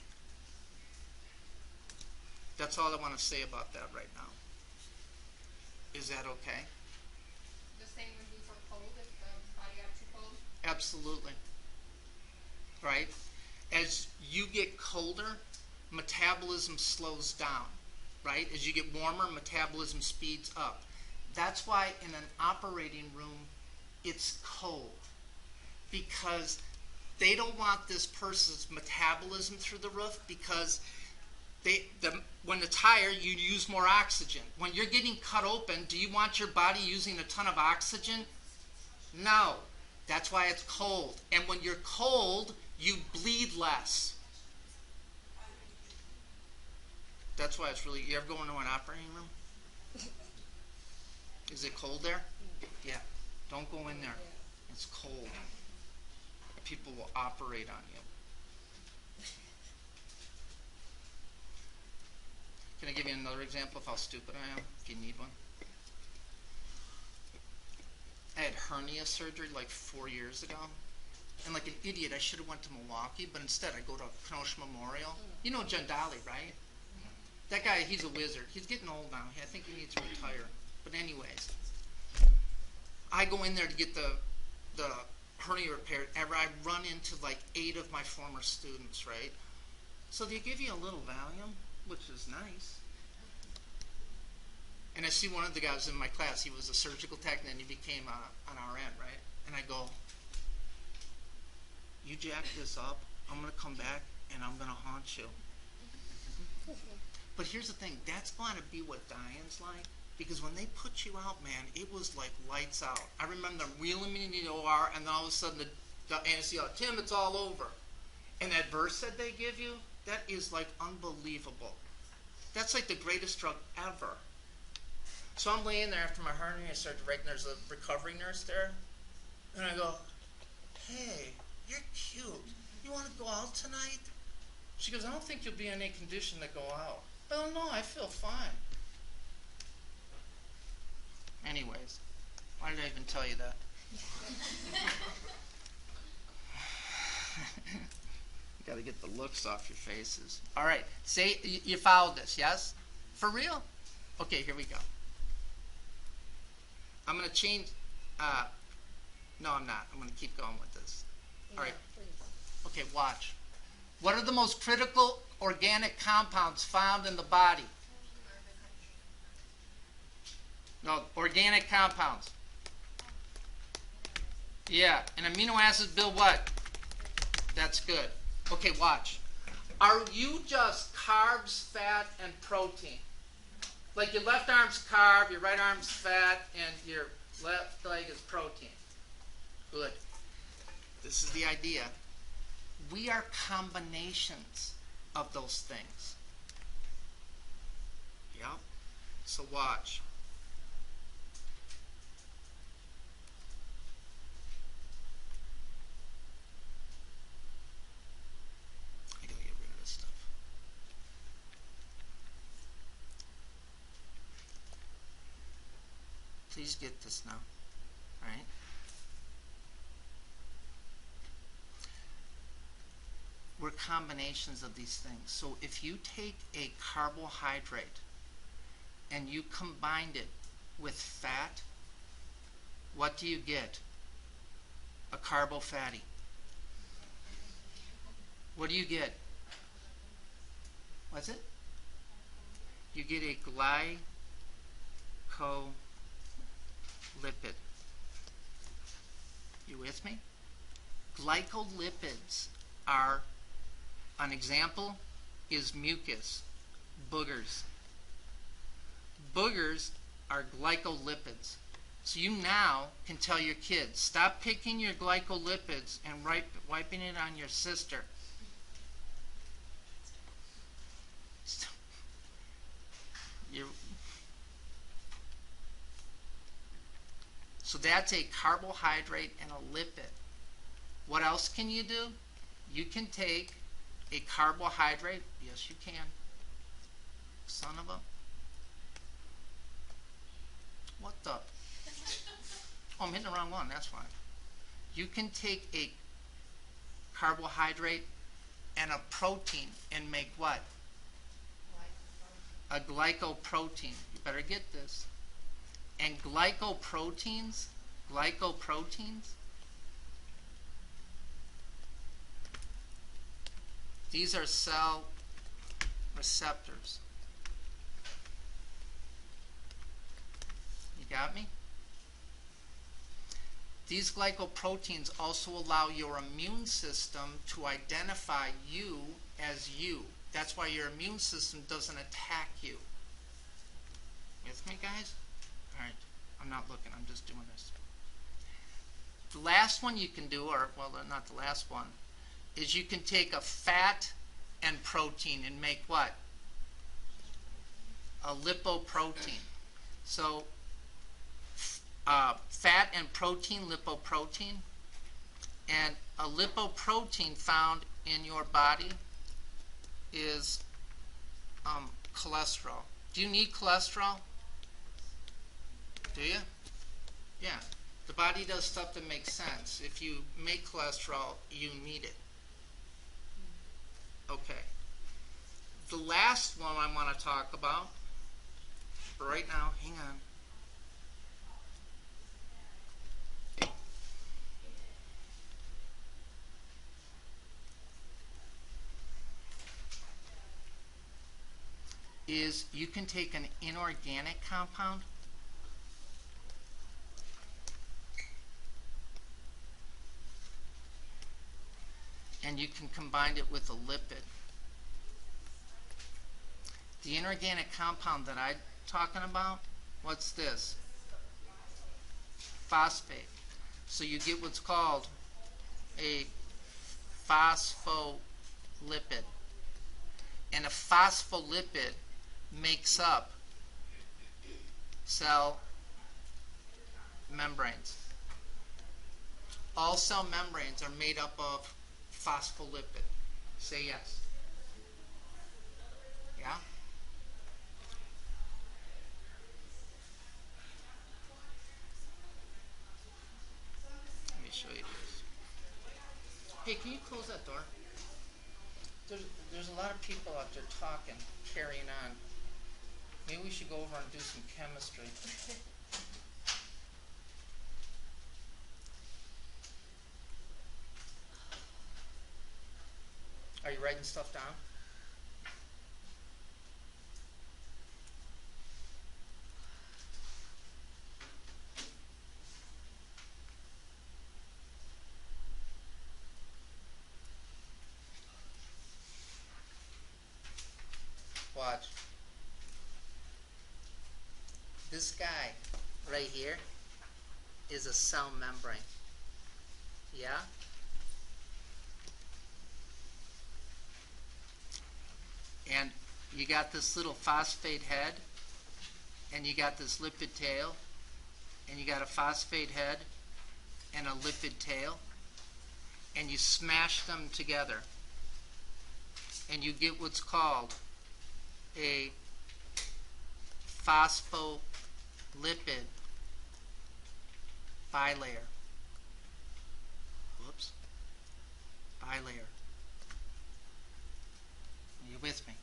That's all I want to say about that right now. Is that okay? The same would be for cold if the body got too cold? Absolutely. Right? As you get colder, metabolism slows down. Right? As you get warmer, metabolism speeds up. That's why in an operating room, it's cold. Because they don't want this person's metabolism through the roof because when it's higher, you use more oxygen. When you're getting cut open, do you want your body using a ton of oxygen? No. That's why it's cold. And when you're cold, you bleed less. That's why it's really, you ever go into an operating room? Is it cold there? Yeah. Don't go in there. It's cold. People will operate on you. Can Can I give you another example of how stupid I am, if you need one? I had hernia surgery like 4 years ago. And like an idiot, I should have went to Milwaukee, but instead I go to Kenosha Memorial. You know John Dolly, right? That guy, he's a wizard. He's getting old now. I think he needs to retire. But anyways, I go in there to get the hernia repaired, and I run into like 8 of my former students, right? So they give you a little Valium, which is nice. And I see one of the guys in my class. He was a surgical technician, and he became an RN, right? And I go, you jack this up, I'm going to come back, and I'm going to haunt you. But here's the thing, that's going to be what dying's like, because when they put you out, man, it was like lights out. I remember them wheeling me in the OR, and then all of a sudden the anesthesiologist, Tim, it's all over. And that verse that they give you, that is like unbelievable. That's like the greatest drug ever. So I'm laying there after my hernia surgery, right, and there's a recovery nurse there, and I go, hey, you're cute. You want to go out tonight? She goes, I don't think you'll be in any condition to go out. Oh, no, I feel fine. Anyways, why did I even tell you that? You got to get the looks off your faces. All right, say you followed this, yes? For real? Okay, here we go. I'm going to change. No, I'm not. I'm going to keep going with this. All right. Okay, watch. What are the most critical organic compounds found in the body? No, organic compounds. Yeah, and amino acids build what? That's good. Okay, watch. Are you just carbs, fat, and protein? Like your left arm's carb, your right arm's fat, and your left leg is protein. Good. This is the idea. We are combinations of those things. Yep. So watch. I gotta get rid of this stuff. Please get this now. All right? We're combinations of these things. So if you take a carbohydrate and you combine it with fat, what do you get? A carbofatty. What do you get? What's it? You get a glycolipid. You with me? Glycolipids are, an example is mucus, boogers. Boogers are glycolipids. So you now can tell your kids, stop picking your glycolipids and wiping it on your sister. So that's a carbohydrate and a lipid. What else can you do? You can take a carbohydrate. Yes, you can. Son of a... What the... Oh, I'm hitting the wrong one. That's fine. You can take a carbohydrate and a protein and make what? A glycoprotein. You better get this. And glycoproteins, these are cell receptors. You got me? These glycoproteins also allow your immune system to identify you as you. That's why your immune system doesn't attack you. With me, guys? All right. I'm not looking. I'm just doing this. The last one you can do, or, well, not the last one, is you can take a fat and protein and make what? A lipoprotein. So, fat and protein, lipoprotein. And a lipoprotein found in your body is cholesterol. Do you need cholesterol? Do you? Yeah. The body does stuff that makes sense. If you make cholesterol, you need it. Okay. The last one I want to talk about, right now, hang on. Is you can take an inorganic compound and you can combine it with a lipid. The inorganic compound that I'm talking about, what's this? Phosphate. So you get what's called a phospholipid. And a phospholipid makes up cell membranes. All cell membranes are made up of phospholipid. Say yes. Yeah? Let me show you this. Hey, can you close that door? There's a lot of people out there talking, carrying on. Maybe we should go over and do some chemistry. Are you writing stuff down? Watch. This guy right here is a cell membrane. Yeah? And you got this little phosphate head, and you got this lipid tail, and you got a phosphate head and a lipid tail, and you smash them together, and you get what's called a phospholipid bilayer. Whoops. Bilayer. Are you with me?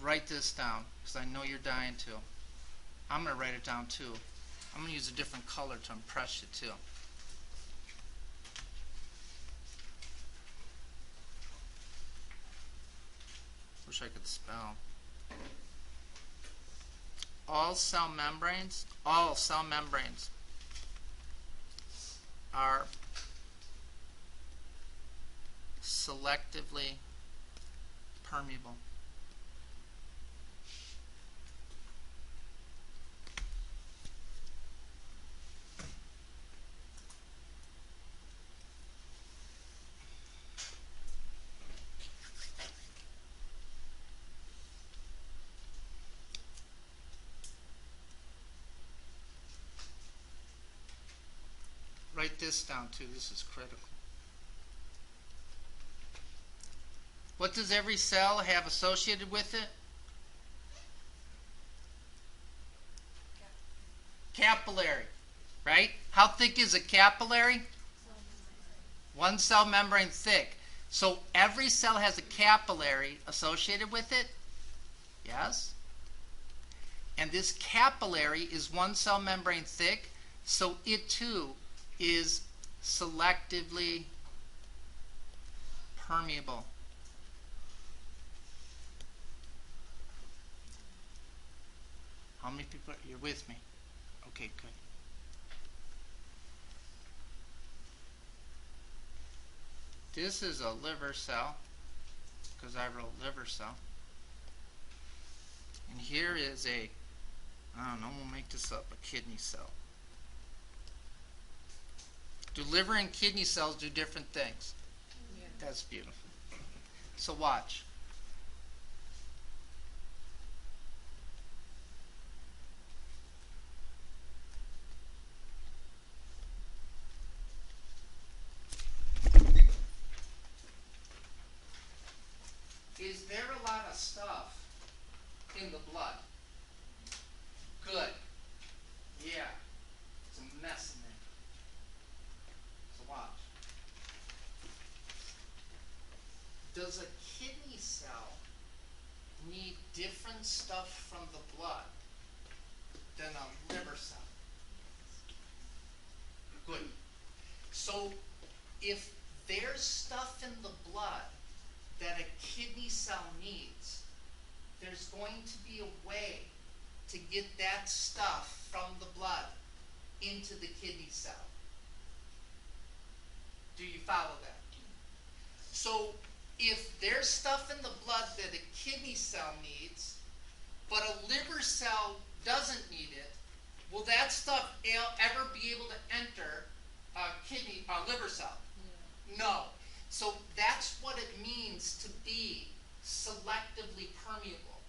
Write this down, because I know you're dying to. I'm going to write it down too. I'm going to use a different color to impress you too. Wish I could spell. All cell membranes are selectively permeable. Write this down too, this is critical. What does every cell have associated with it? Capillary, right? How thick is a capillary? One cell membrane thick. So every cell has a capillary associated with it? Yes? And this capillary is one cell membrane thick, so it too is selectively permeable. How many people are you with me? Okay, good. This is a liver cell, because I wrote liver cell. And here is a, I don't know, we'll make this up, a kidney cell. Do liver and kidney cells do different things? Yeah. That's beautiful. So watch. Is there lot of stuff in the blood. Good. Yeah. It's a mess in there. So watch. Does a kidney cell need different stuff from the blood than a liver cell? Good. So if there's stuff in the blood that a kidney cell needs, there's going to be a way to get that stuff from the blood into the kidney cell. Do you follow that? So if there's stuff in the blood that a kidney cell needs, but a liver cell doesn't need it, will that stuff ever be able to enter a liver cell? No. So that's what it means to be selectively permeable.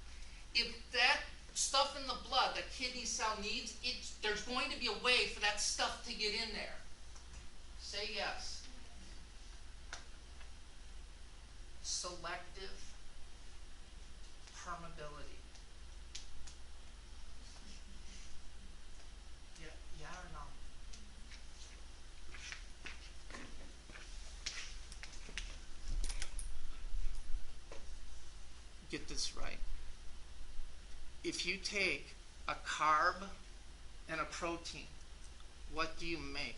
If that stuff in the blood that kidney cell needs, there's going to be a way for that stuff to get in there. Say yes. Selective permeability. Yeah or no? Get this right. If you take a carb and a protein, what do you make?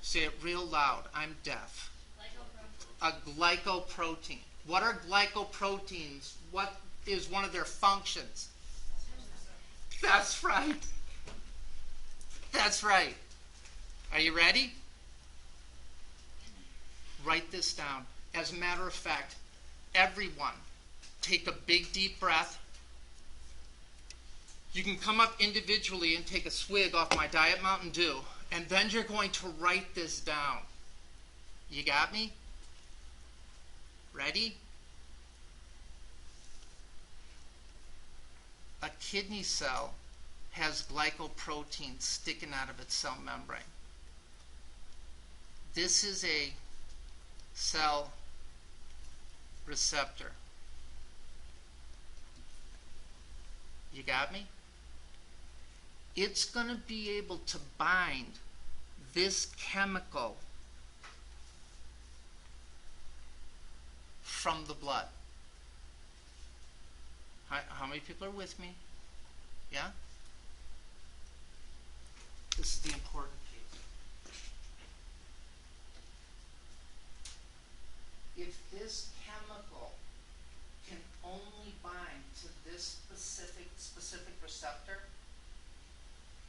Say it real loud. I'm deaf. A glycoprotein. What are glycoproteins? What is one of their functions? That's right. That's right. Are you ready? Write this down. As a matter of fact, everyone, take a big deep breath. You can come up individually and take a swig off my Diet Mountain Dew, and then you're going to write this down. You got me? Ready? A kidney cell has glycoproteins sticking out of its cell membrane. This is a cell receptor. You got me? It's going to be able to bind this chemical from the blood. How many people are with me? Yeah? This is the important piece. If this chemical can only bind to this specific receptor,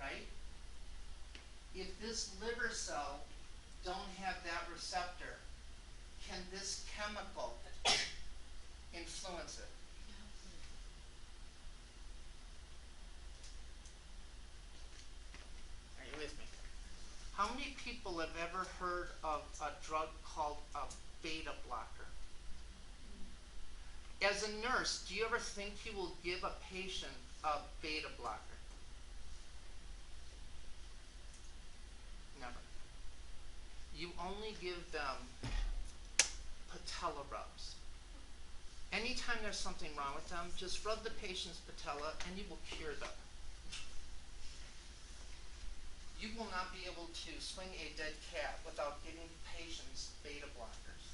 right? If this liver cell don't have that receptor, can this chemical influence it? Are you with me? How many people have ever heard of a drug called a beta blocker? As a nurse, do you ever think you will give a patient a beta blocker? Never. You only give them patella rubs. Anytime there's something wrong with them, just rub the patient's patella and you will cure them. You will not be able to swing a dead cat without giving patients beta blockers.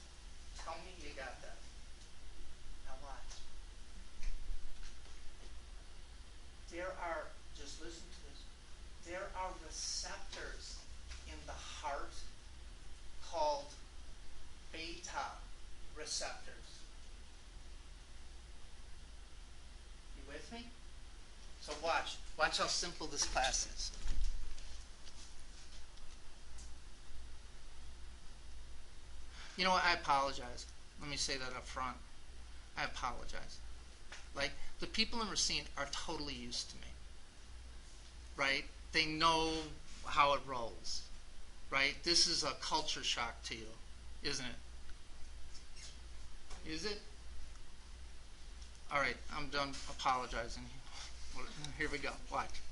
Tell me you got that. Now watch. There are, just listen to this, there are receptors in the heart called beta receptors. You with me? So watch how simple this class is. You know what, I apologize. Let me say that up front. I apologize. Like, the people in Racine are totally used to me. Right? They know how it rolls. Right? This is a culture shock to you, isn't it? Is it? All right, I'm done apologizing. Here we go. Watch.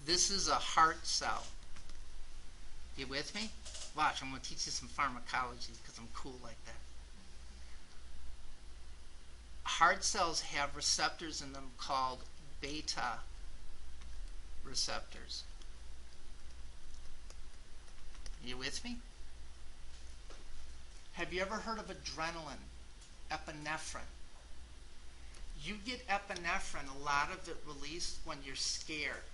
This is a heart cell. You with me? Watch, I'm going to teach you some pharmacology because I'm cool like that. Heart cells have receptors in them called beta receptors. You with me? Have you ever heard of adrenaline, epinephrine? You get epinephrine, a lot of it released when you're scared.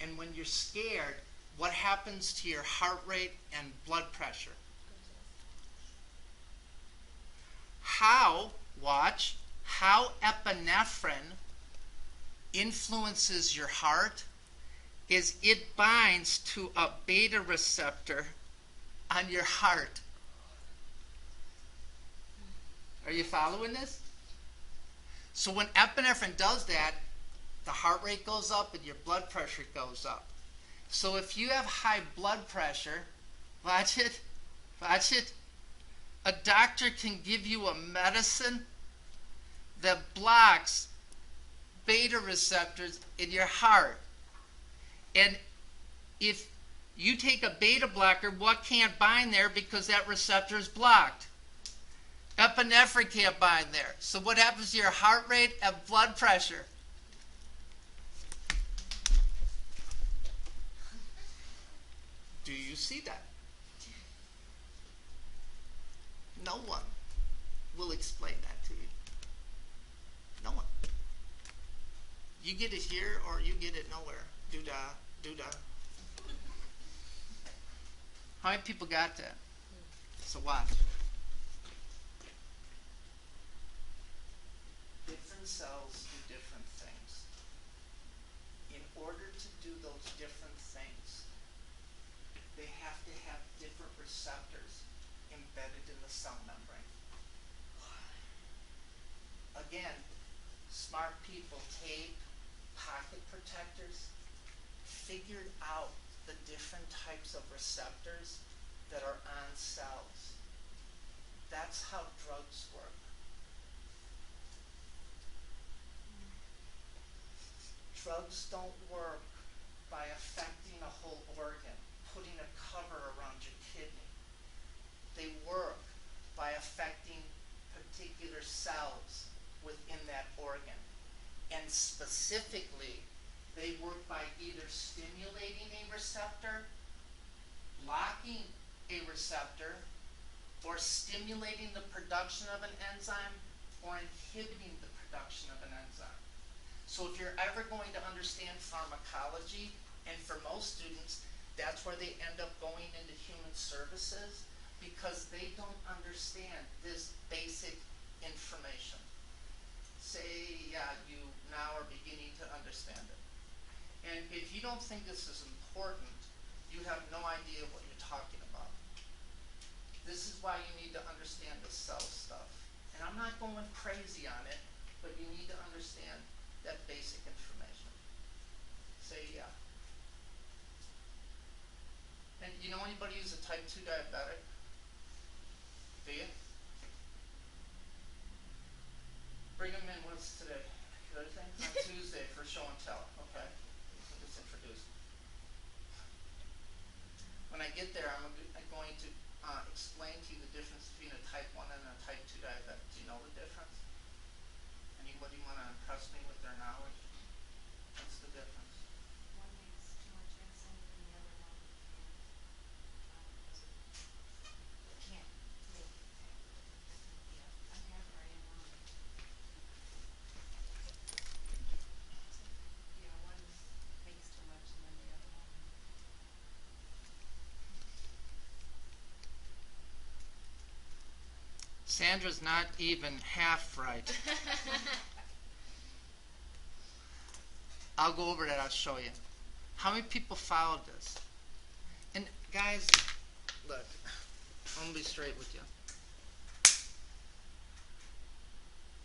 And when you're scared, what happens to your heart rate and blood pressure? How epinephrine influences your heart is it binds to a beta receptor on your heart. Are you following this? So when epinephrine does that, the heart rate goes up and your blood pressure goes up. So if you have high blood pressure, watch it, a doctor can give you a medicine that blocks beta receptors in your heart. And if you take a beta blocker, what can't bind there because that receptor is blocked? Epinephrine can't bind there. So what happens to your heart rate and blood pressure? Do you see that? No one will explain that to you. No one. You get it here or you get it nowhere. Doo-dah, doo-dah. How many people got that? So watch. Different cells do different things. In order to do those different things, they have to have different receptors embedded in the cell membrane. Again, smart people tape, pocket protectors, figured out the different types of receptors that are on cells. That's how drugs work. Drugs don't work by affecting a whole organ, putting a cover around your kidney. They work by affecting particular cells within that organ. And specifically, they work by either stimulating a receptor, blocking a receptor, or stimulating the production of an enzyme, or inhibiting the production of an enzyme. So if you're ever going to understand pharmacology, and for most students, that's where they end up going into human services, because they don't understand this basic information. Say, yeah, you now are beginning to understand it. And if you don't think this is important, you have no idea what you're talking about. This is why you need to understand the cell stuff. And I'm not going crazy on it, but you need to understand that basic information. Say yeah. And you know anybody who's a type 2 diabetic? Do you? Bring them in. What's today? Thursday? On Tuesday for show and tell. Okay. We'll get introduced. When I get there, I'm going to explain to you the difference between a type 1 and a type 2 diabetic. Do you know the difference? Anybody want to impress me with their knowledge? What's the difference? One makes too much insulin and the other one can't make, yeah, I have right in mind. Yeah, one makes too much and then the other one. Sandra's not even half right. I'll go over that. I'll show you. How many people followed this? And guys, look, I'm going to be straight with you.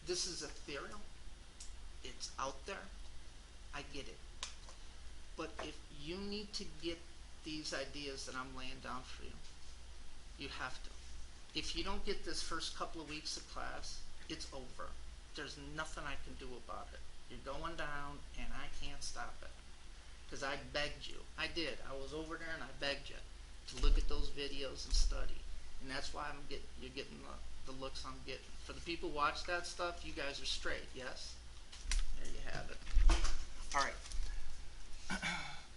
This is ethereal. It's out there. I get it. But if you need to get these ideas that I'm laying down for you, you have to. If you don't get this first couple of weeks of class, it's over. There's nothing I can do about it. You're going down, and I can't stop it. Because I begged you. I did. I was over there, and I begged you to look at those videos and study. And that's why you're getting the looks I'm getting. For the people who watch that stuff, you guys are straight, yes? There you have it. All right.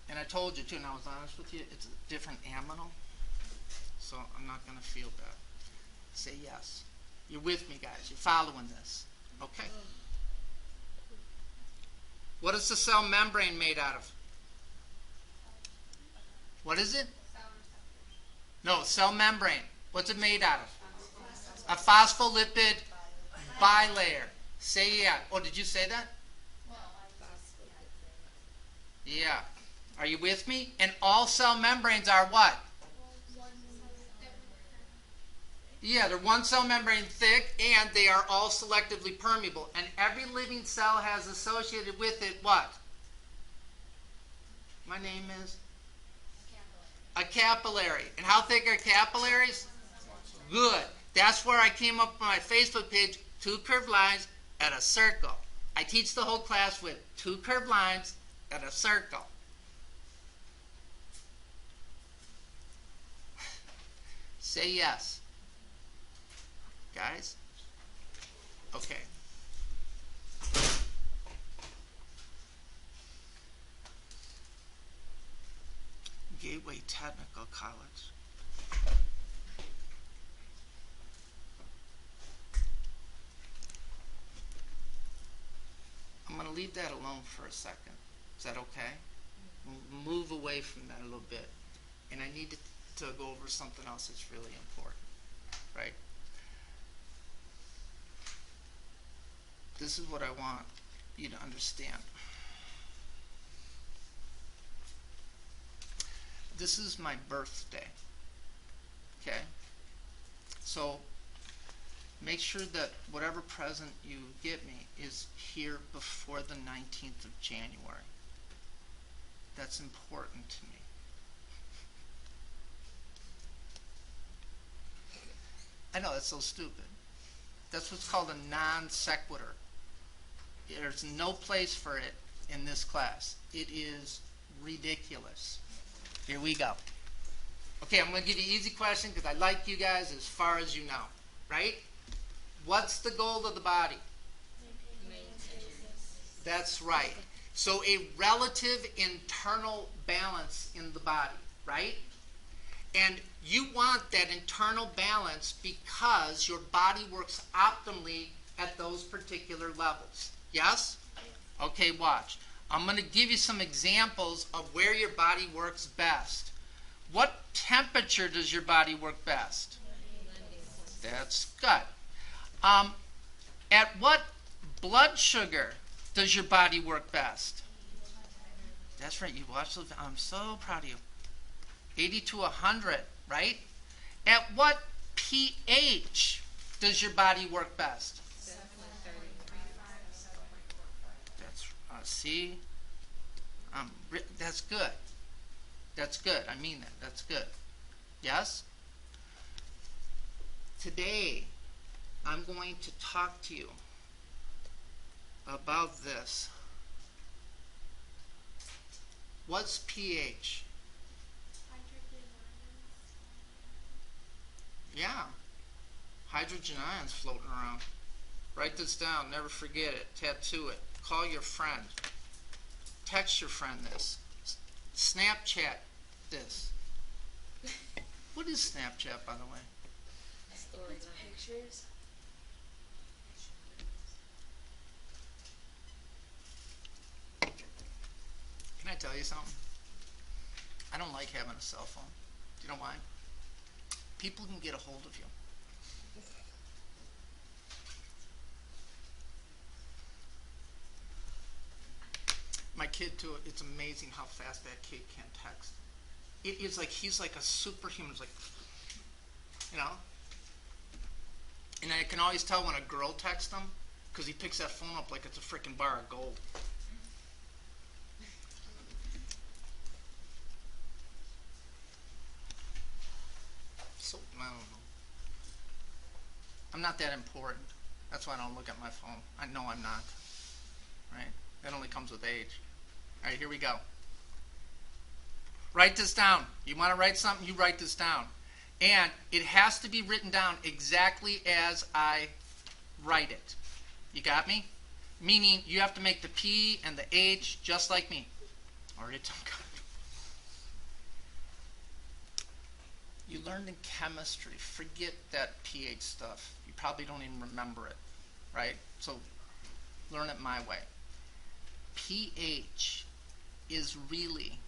And I told you too, and I was honest with you, it's a different aminal, so I'm not going to feel bad. Say yes. You're with me, guys. You're following this. Okay. What is the cell membrane made out of? What is it? No, cell membrane. What's it made out of? A phospholipid bilayer. Say yeah. Oh, did you say that? Yeah. Are you with me? And all cell membranes are what? Yeah, they're one cell membrane thick, and they are all selectively permeable. And every living cell has associated with it what? My name is? A capillary. And how thick are capillaries? Good. That's where I came up on my Facebook page, 2 curved lines at a circle. I teach the whole class with 2 curved lines at a circle. Say yes. Guys? Okay. Gateway Technical College. I'm going to leave that alone for a second. Is that okay? We'll move away from that a little bit. And I need to go over something else that's really important. Right? This is what I want you to understand. This is my birthday. Okay? So make sure that whatever present you get me is here before the 19th of January. That's important to me. I know, that's so stupid. That's what's called a non sequitur. There's no place for it in this class. It is ridiculous. Here we go. Okay, I'm going to give you an easy question because I like you guys as far as you know. Right? What's the goal of the body? That's right. So a relative internal balance in the body, right? And you want that internal balance because your body works optimally at those particular levels. Yes? Okay, watch. I'm going to give you some examples of where your body works best. What temperature does your body work best? That's good. At what blood sugar does your body work best? That's right. You watched those. I'm so proud of you. 80 to 100, right? At what pH does your body work best? 7.35. That's see, that's good. That's good. I mean that. That's good. Yes. Today, I'm going to talk to you about this. What's pH? Yeah. Hydrogen ions floating around. Write this down. Never forget it. Tattoo it. Call your friend. Text your friend this. Snapchat this. What is Snapchat, by the way? Stories, pictures. Can I tell you something? I don't like having a cell phone. Do you know why? People can get a hold of you. My kid too, it's amazing how fast that kid can text. It is like he's like a superhuman. It's like, you know? And I can always tell when a girl texts him because he picks that phone up like it's a freaking bar of gold. So, I don't know. I'm not that important. That's why I don't look at my phone. I know I'm not. Right? That only comes with age. All right, here we go. Write this down. You want to write something? You write this down. And it has to be written down exactly as I write it. You got me? Meaning you have to make the P and the H just like me. Or you don't got me. You learned in chemistry. Forget that pH stuff. You probably don't even remember it. Right? So learn it my way. pH is really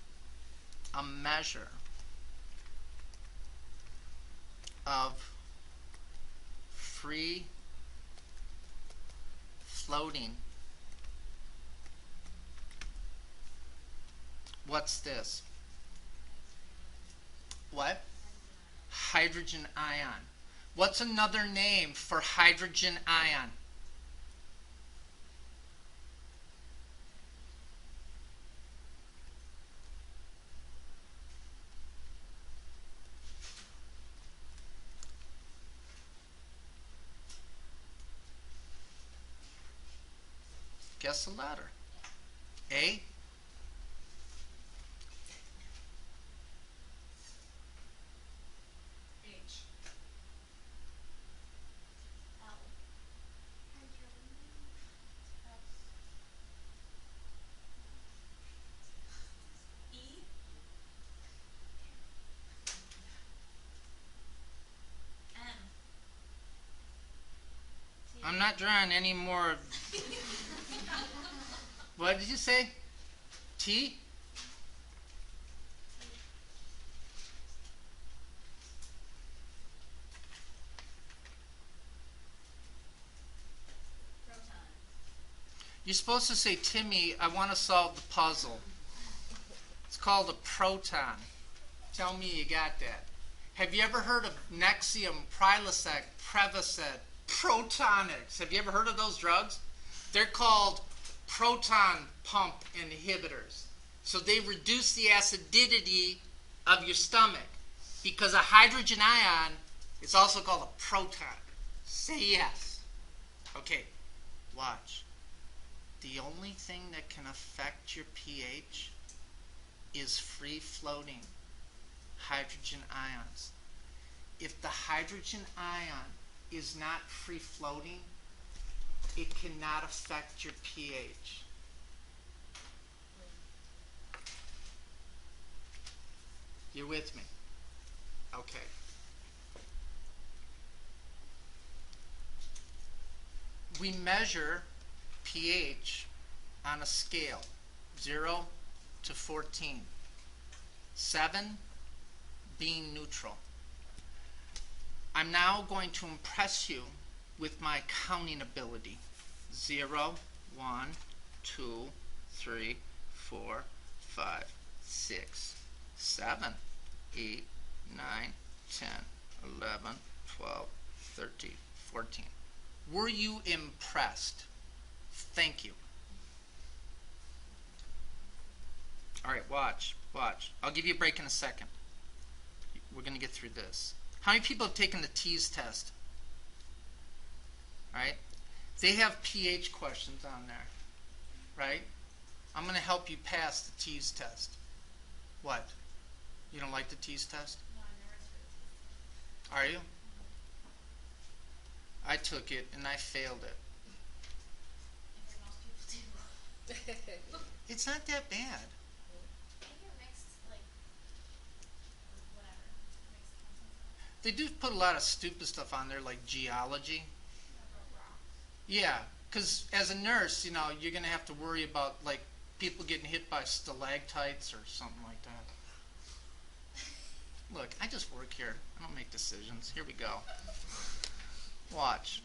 a measure of free floating. What's this? What? Hydrogen ion. What's another name for hydrogen ion? Guess the letter. A? H. L. E. M. I'm not drawing any more. What did you say? T? Proton. You're supposed to say, Timmy, I want to solve the puzzle. It's called a proton. Tell me you got that. Have you ever heard of Nexium, Prilosec, Prevacid, Protonix? Have you ever heard of those drugs? They're called proton pump inhibitors. So they reduce the acidity of your stomach. Because a hydrogen ion is also called a proton. Say yes. Okay, watch. The only thing that can affect your pH is free-floating hydrogen ions. If the hydrogen ion is not free-floating, it cannot affect your pH. You're with me? Okay. We measure pH on a scale, 0 to 14. 7 being neutral. I'm now going to impress you with my counting ability. 0, 1, 2, 3, 4, 5, 6, 7, 8, 9, 10, 11, 12, 13, 14. Were you impressed? Thank you. All right, watch. I'll give you a break in a second. We're going to get through this. How many people have taken the TEAS test? Right? They have pH questions on there. Right? I'm going to help you pass the TEAS test. What? You don't like the TEAS test? No, I never took it. Are you? I took it and I failed it. I think most people do. It's not that bad. I think it mixed, like, whatever. Mixed content. They do put a lot of stupid stuff on there, like geology. Yeah, because as a nurse, you know, you're going to have to worry about, like, people getting hit by stalactites or something like that. Look, I just work here. I don't make decisions. Here we go. Watch.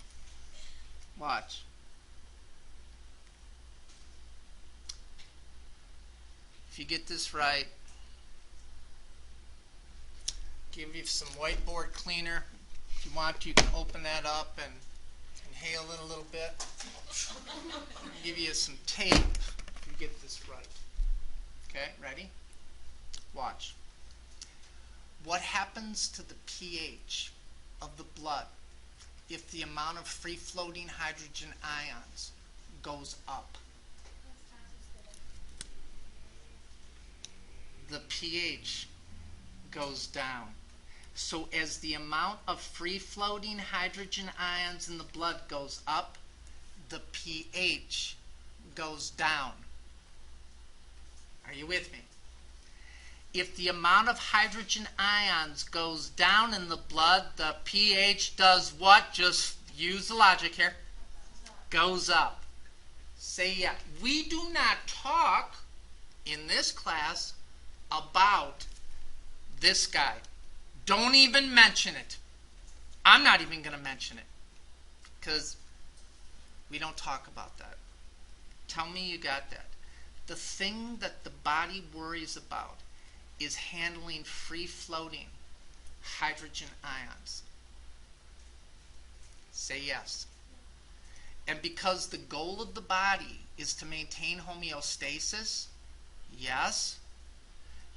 If you get this right, give you some whiteboard cleaner. If you want to, you can open that up and inhale it a little bit. Give you some tape if you get this right. Okay, ready? Watch. What happens to the pH of the blood if the amount of free-floating hydrogen ions goes up? the pH goes down. So as the amount of free-floating hydrogen ions in the blood goes up, the pH goes down. Are you with me? If the amount of hydrogen ions goes down in the blood, the pH does what? Just use the logic here. Goes up. Say yeah. We do not talk in this class about this guy. Don't even mention it. I'm not even going to mention it because we don't talk about that. Tell me you got that. The thing that the body worries about is handling free-floating hydrogen ions. Say yes. And because the goal of the body is to maintain homeostasis, yes,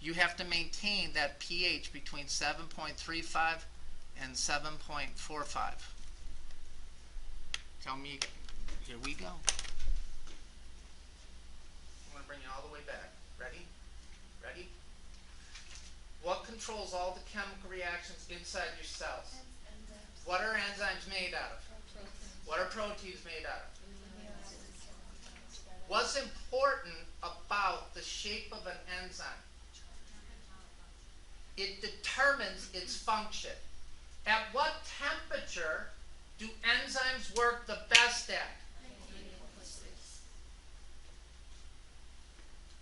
you have to maintain that pH between 7.35 and 7.45. Tell me, here we go. I'm going to bring you all the way back. Ready? Ready? What controls all the chemical reactions inside your cells? What are enzymes made out of? What are proteins made out of? What's important about the shape of an enzyme? It determines its function. At what temperature do enzymes work the best at?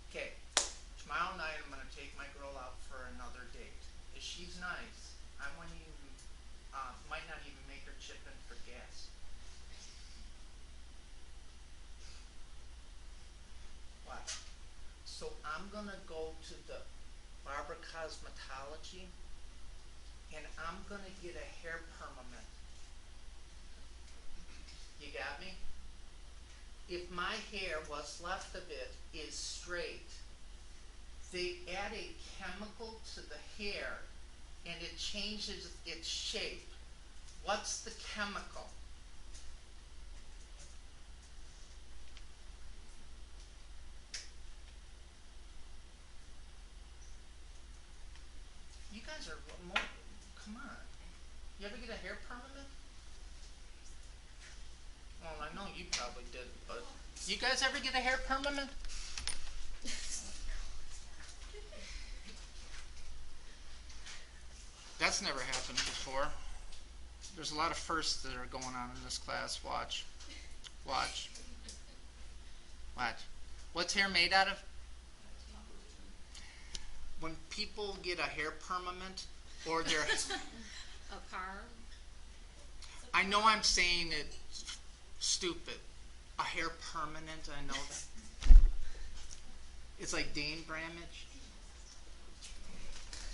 Okay, tomorrow night I'm going to take my girl out for another date. If she's nice, I want you, might not even make her chip in for gas. What? So I'm going to go to the Barbara Cosmetology and I'm going to get a hair permanent. You got me? If my hair, what's left of it, is straight, they add a chemical to the hair and it changes its shape. What's the chemical? You guys are more, come on. You ever get a hair permanent? Well, I know you probably did, but you guys ever get a hair permanent? That's never happened before. There's a lot of firsts that are going on in this class. Watch. Watch. Watch. What's hair made out of? When people get a hair permanent or they're... A car. I know I'm saying it stupid. A hair permanent, I know that. It's like Dane Bramage.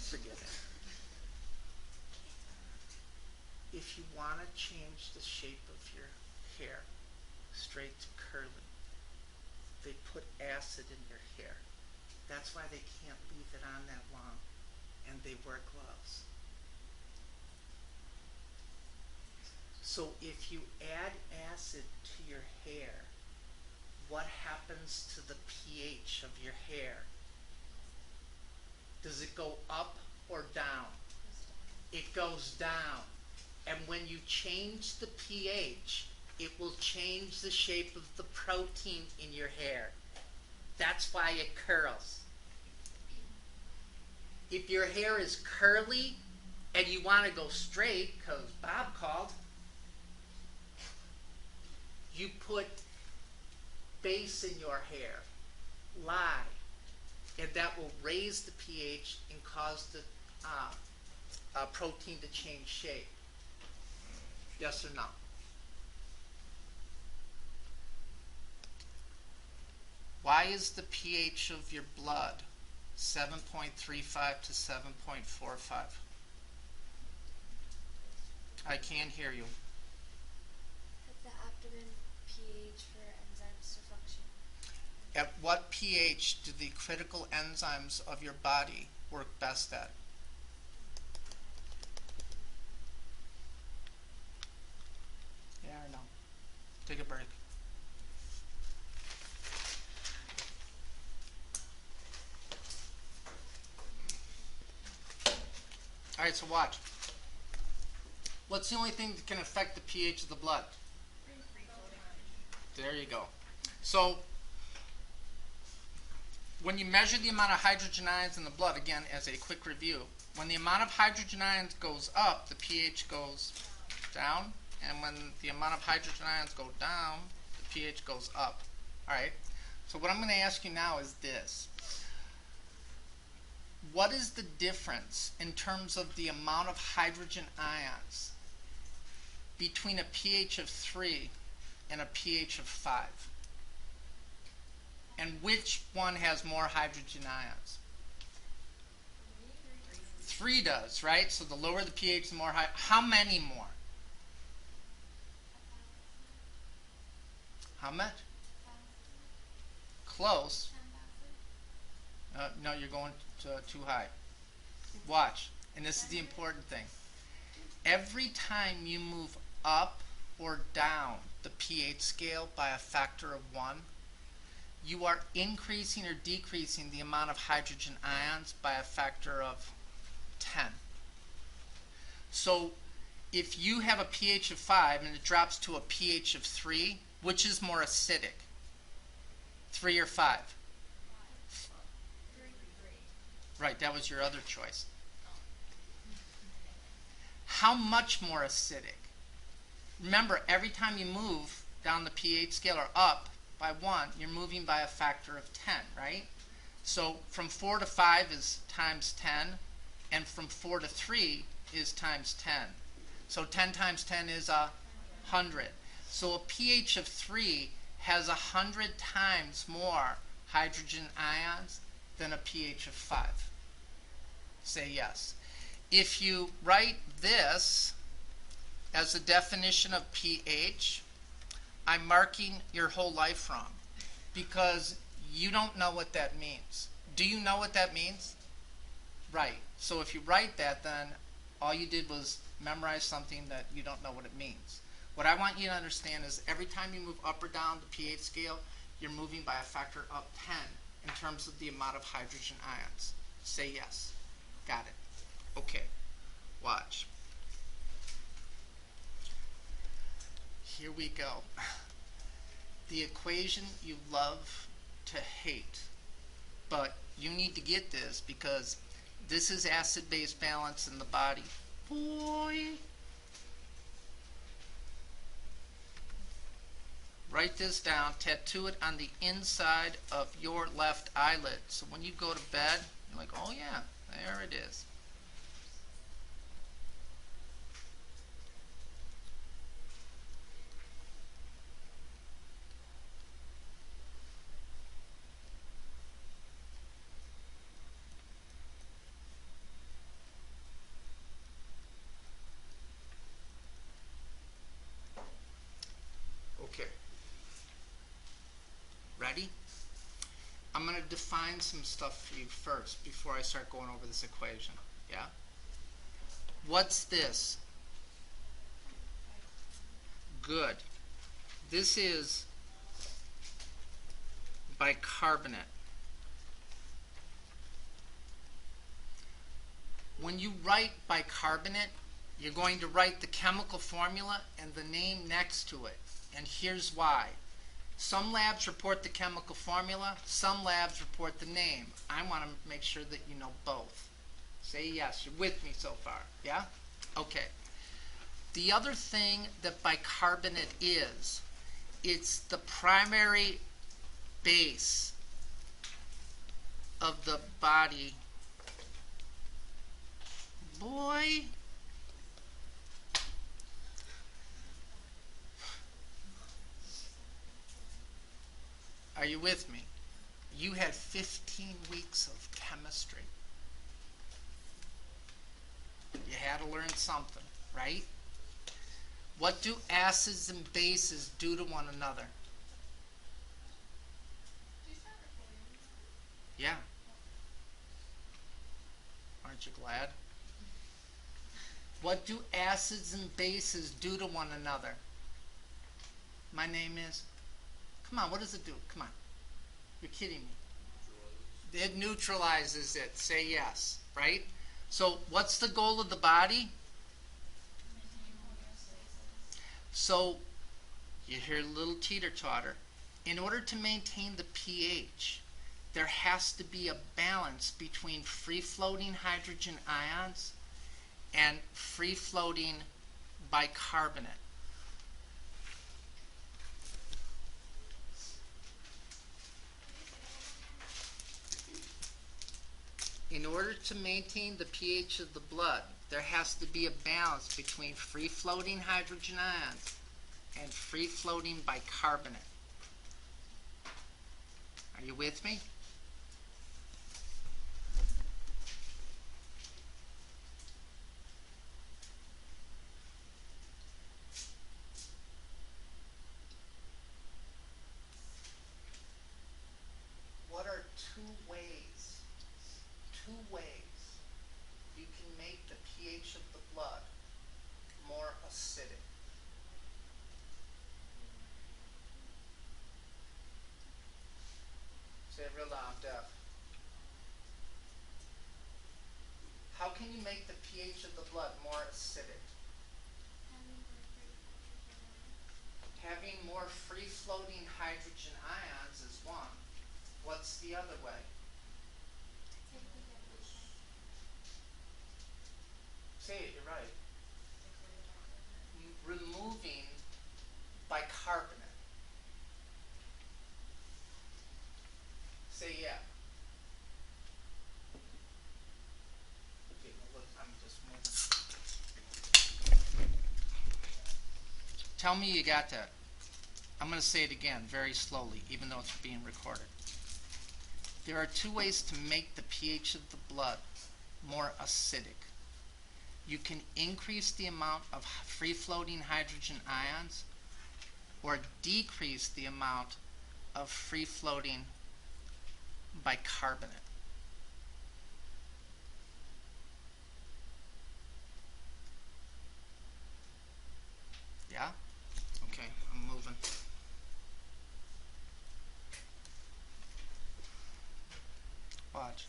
Forget it. If you want to change the shape of your hair straight to curly, they put acid in your hair. That's why they can't leave it on that long, and they wear gloves. So if you add acid to your hair, what happens to the pH of your hair? Does it go up or down? It goes down. And when you change the pH, it will change the shape of the protein in your hair. That's why it curls. If your hair is curly and you want to go straight, because Bob called, you put base in your hair, lye, and that will raise the pH and cause the protein to change shape. Yes or no? Why is the pH of your blood 7.35 to 7.45? I can't hear you. The abdomen pH for enzymes to function. At what pH do the critical enzymes of your body work best at? Yeah or no? Take a break. Alright, so watch. What's the only thing that can affect the pH of the blood? There you go. So, when you measure the amount of hydrogen ions in the blood, again, as a quick review, when the amount of hydrogen ions goes up, the pH goes down, and when the amount of hydrogen ions go down, the pH goes up. Alright, so what I'm going to ask you now is this. What is the difference in terms of the amount of hydrogen ions between a pH of 3 and a pH of 5? And which one has more hydrogen ions? 3 does, right? So the lower the pH, the more high. How many more? How much? Close. No, you're going too high. Watch. And this is the important thing. Every time you move up or down the pH scale by a factor of 1, you are increasing or decreasing the amount of hydrogen ions by a factor of 10. So if you have a pH of 5 and it drops to a pH of 3, which is more acidic? 3 or 5? Right, that was your other choice. How much more acidic? Remember, every time you move down the pH scale or up by 1, you're moving by a factor of 10, right? So from 4 to 5 is times 10, and from 4 to 3 is times 10. So 10 times 10 is 100. So a pH of 3 has 100 times more hydrogen ions than a pH of 5. Say yes. If you write this as a definition of pH, I'm marking your whole life wrong because you don't know what that means. Do you know what that means? Right. So if you write that, then all you did was memorize something that you don't know what it means. What I want you to understand is every time you move up or down the pH scale, you're moving by a factor of 10 in terms of the amount of hydrogen ions. Say yes. Got it. Okay. Watch. Here we go. The equation you love to hate. But you need to get this because this is acid-base balance in the body. Boy. Write this down. Tattoo it on the inside of your left eyelid. So when you go to bed, you're like, oh yeah, there it is. Okay. Ready? I'm going to define some stuff for you first before I start going over this equation. Yeah? What's this? Good. This is bicarbonate. When you write bicarbonate, you're going to write the chemical formula and the name next to it. And here's why. Some labs report the chemical formula, some labs report the name. I want to make sure that you know both. Say yes, you're with me so far, yeah? Okay. The other thing that bicarbonate is, it's the primary base of the body. Boy. Are you with me? You had 15 weeks of chemistry. You had to learn something, right? What do acids and bases do to one another? Yeah. Aren't you glad? What do acids and bases do to one another? My name is? Come on, what does it do? Come on. You're kidding me. It neutralizes it. Say yes, right? So what's the goal of the body? So you hear a little teeter-totter. In order to maintain the pH, there has to be a balance between free-floating hydrogen ions and free-floating bicarbonate. In order to maintain the pH of the blood, there has to be a balance between free-floating hydrogen ions and free-floating bicarbonate. Are you with me? What are two ways you can make the pH of the blood more acidic? Say it real loud, deaf. How can you make the pH of the blood more acidic? Having more free-floating hydrogen ions is one. What's the other way? Say it, you're right. Removing bicarbonate. Say yeah. Okay, well, look, I'm just moving. Tell me you got that. I'm going to say it again very slowly, even though it's being recorded. There are two ways to make the pH of the blood more acidic. You can increase the amount of free-floating hydrogen ions or decrease the amount of free-floating bicarbonate. Yeah? Okay, I'm moving. Watch.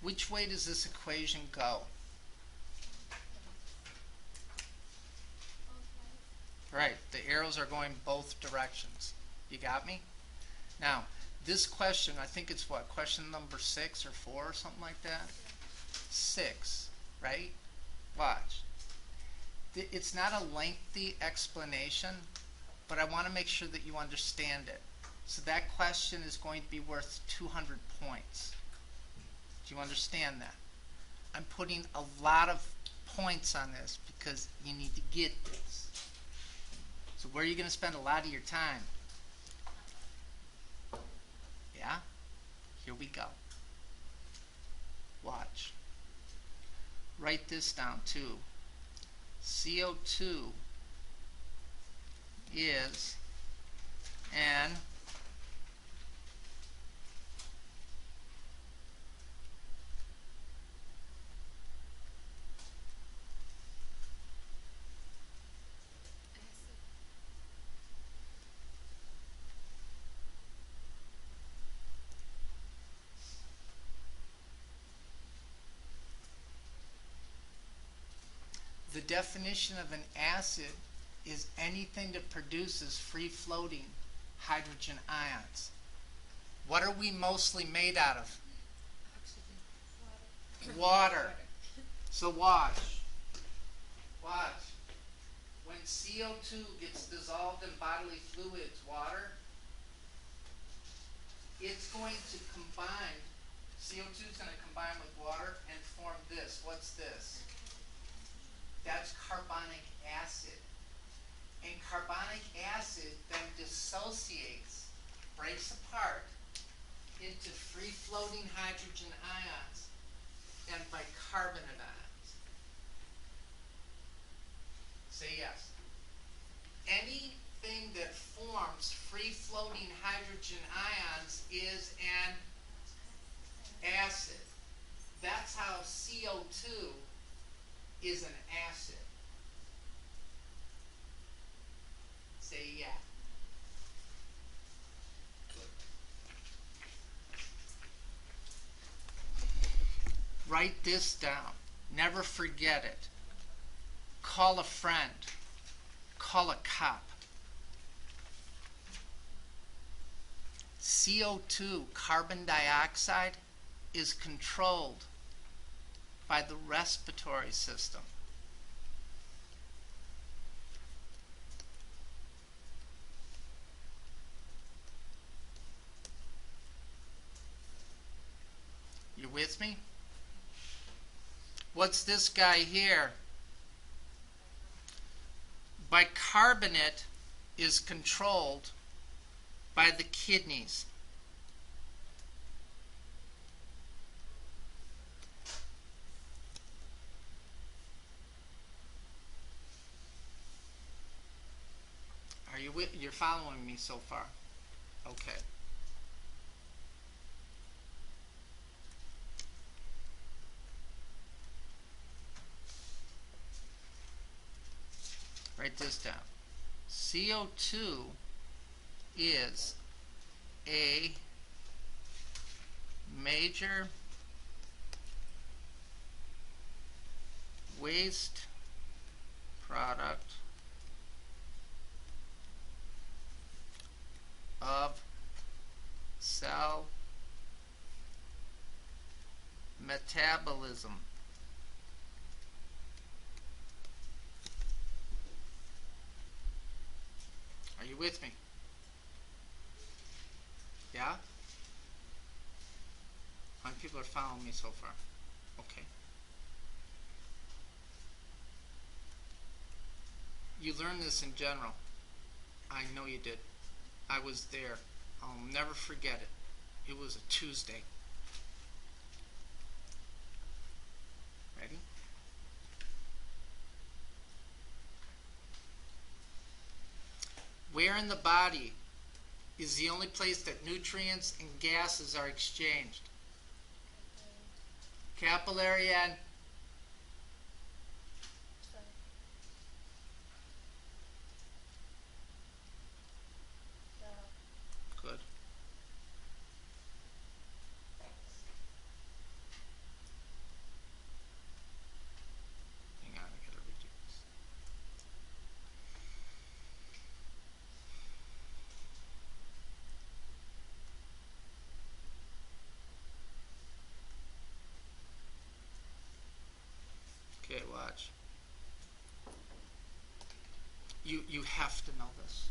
Which way does this equation go? Right, the arrows are going both directions. You got me? Now, this question, I think it's what, question number 6 or 4 or something like that? 6, right? Watch. It's not a lengthy explanation, but I want to make sure that you understand it. So that question is going to be worth 200 points. Do you understand that? I'm putting a lot of points on this because you need to get this. So where are you going to spend a lot of your time? Yeah? Here we go. Watch. Write this down too. CO2 is an The definition of an acid is anything that produces free-floating hydrogen ions. What are we mostly made out of? Water. So watch. Watch. When CO2 gets dissolved in bodily fluids, water, it's going to combine, CO2 is going to combine with water and form this. What's this? That's carbonic acid. And carbonic acid then dissociates, breaks apart into free-floating hydrogen ions and bicarbonate ions. Say yes. Anything that forms free-floating hydrogen ions is an Write this down. Never forget it. Call a friend. Call a cop. CO2, carbon dioxide, is controlled by the respiratory system. You with me? What's this guy here? Bicarbonate is controlled by the kidneys. You're following me so far? Okay. Write this down. CO2 is a major waste product of cell metabolism. Are you with me? Yeah? How many people are following me so far? Okay. You learned this in general. I know you did. I was there. I'll never forget it. It was a Tuesday. Ready? Where in the body is the only place that nutrients and gases are exchanged? Capillary and good. Hang on, I gotta redo this. Okay, watch. You have to know this.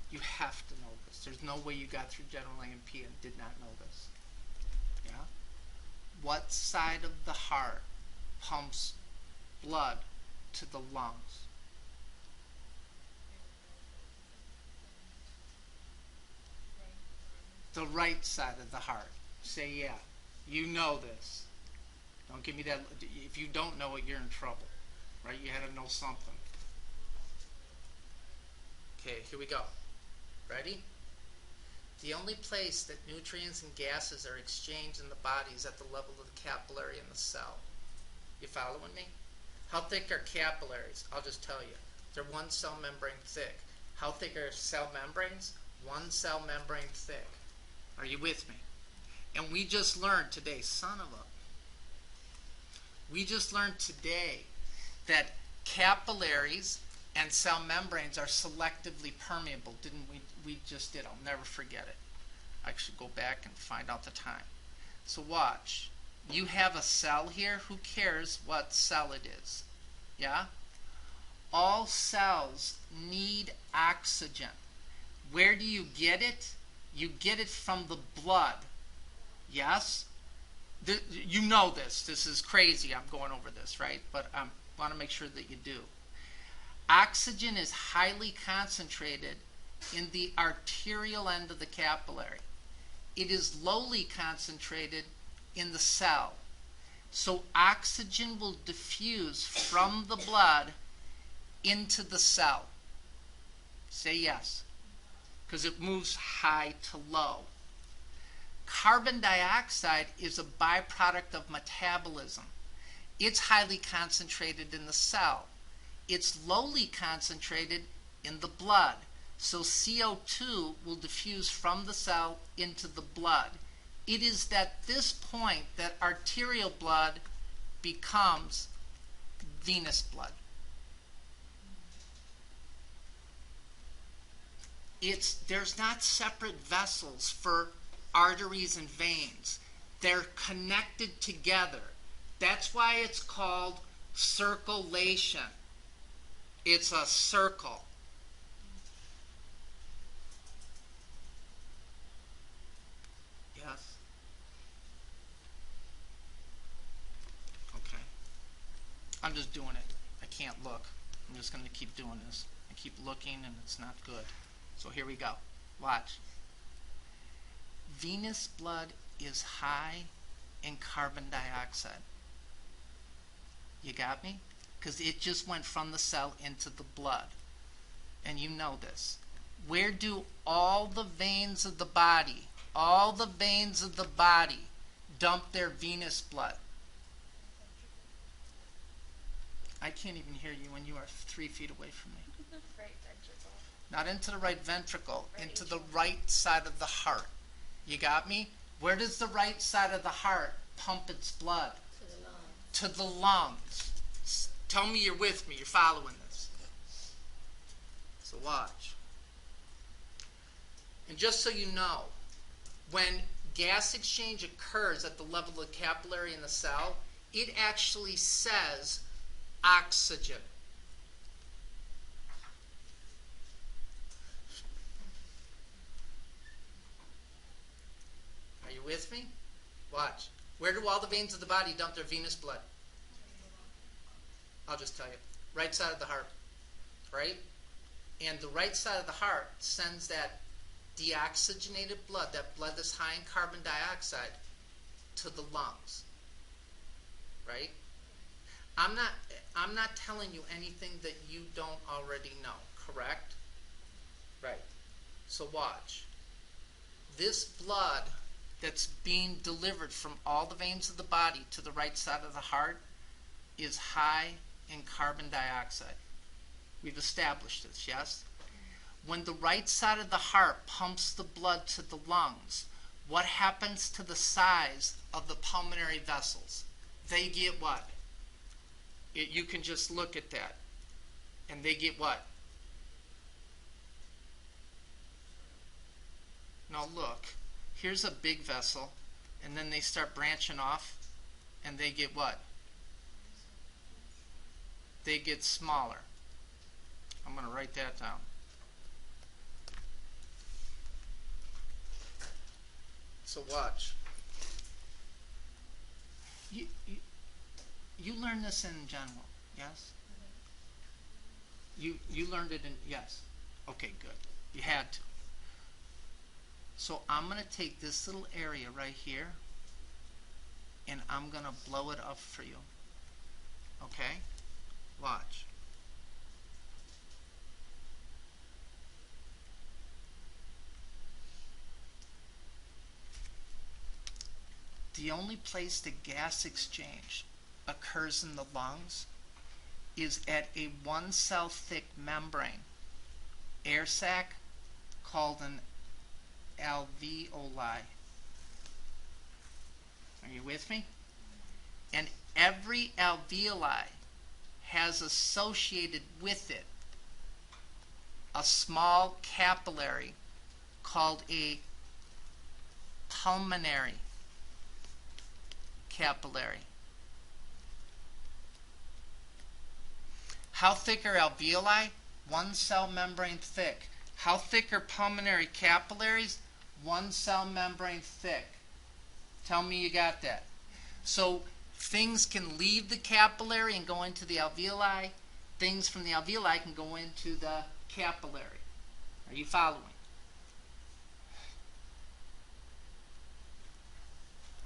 You have to know this. There's no way you got through general A&P and did not know this. Yeah? What side of the heart pumps blood to the lungs? The right side of the heart. Say yeah. You know this. Don't give me that. If you don't know it, you're in trouble. Right? You had to know something. Okay, here we go. Ready? The only place that nutrients and gases are exchanged in the body is at the level of the capillary in the cell. You following me? How thick are capillaries? I'll just tell you. They're one cell membrane thick. How thick are cell membranes? One cell membrane thick. Are you with me? And we just learned today, son of a... We just learned today that capillaries and cell membranes are selectively permeable, didn't we? We just did. I'll never forget it. I should go back and find out the time. So watch. You have a cell here. Who cares what cell it is? Yeah? All cells need oxygen. Where do you get it? You get it from the blood. Yes? You know this. This is crazy. I'm going over this, right? But I want to make sure that you do. Oxygen is highly concentrated in the arterial end of the capillary. It is lowly concentrated in the cell. So oxygen will diffuse from the blood into the cell. Say yes, because it moves high to low. Carbon dioxide is a byproduct of metabolism. It's highly concentrated in the cell. It's lowly concentrated in the blood. So CO2 will diffuse from the cell into the blood. It is at this point that arterial blood becomes venous blood. There's not separate vessels for arteries and veins. They're connected together. That's why it's called circulation. It's a circle. Yes? Okay. I'm just doing it. I can't look. I'm just going to keep doing this. I keep looking and it's not good. So here we go. Watch. Venous blood is high in carbon dioxide. You got me? Because it just went from the cell into the blood. And you know this. Where do all the veins of the body dump their venous blood? I can't even hear you when you are 3 feet away from me. Right ventricle. Not into the right ventricle, Right into the atrium. right side of the heart. You got me? Where does the right side of the heart pump its blood? To the lungs. To the lungs. Tell me you're with me, you're following this. So watch. And just so you know, when gas exchange occurs at the level of the capillary in the cell, it actually says oxygen. Are you with me? Watch. Where do all the veins of the body dump their venous blood? I'll just tell you. Right side of the heart. Right? And the right side of the heart sends that deoxygenated blood, that blood that's high in carbon dioxide, to the lungs. Right? I'm not telling you anything that you don't already know, correct? Right. So watch. This blood that's being delivered from all the veins of the body to the right side of the heart is high in carbon dioxide. We've established this, yes? When the right side of the heart pumps the blood to the lungs, what happens to the size of the pulmonary vessels? They get what? You can just look at that. And they get what? Now look, here's a big vessel, and then they start branching off, and they get what? They get smaller. I'm going to write that down. So watch. You learned this in general, yes? You learned it in, yes. Okay, good. You had to. So I'm going to take this little area right here, and I'm going to blow it up for you. Okay? Watch. The only place the gas exchange occurs in the lungs is at a 1-cell thick membrane, air sac, called an alveoli. Are you with me? And every alveoli has associated with it a small capillary called a pulmonary capillary. How thick are alveoli? 1-cell membrane thick. How thick are pulmonary capillaries? 1-cell membrane thick. Tell me you got that. So things can leave the capillary and go into the alveoli. Things from the alveoli can go into the capillary. Are you following?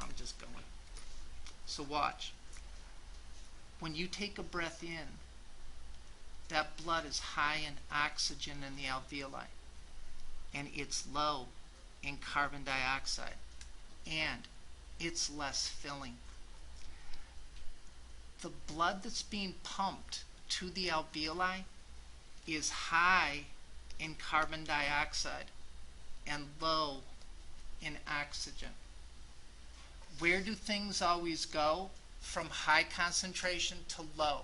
I'm just going. So watch. When you take a breath in, that blood is high in oxygen in the alveoli, and it's low in carbon dioxide, and it's less filling. The blood that's being pumped to the alveoli is high in carbon dioxide and low in oxygen. Where do things always go? from high concentration to low.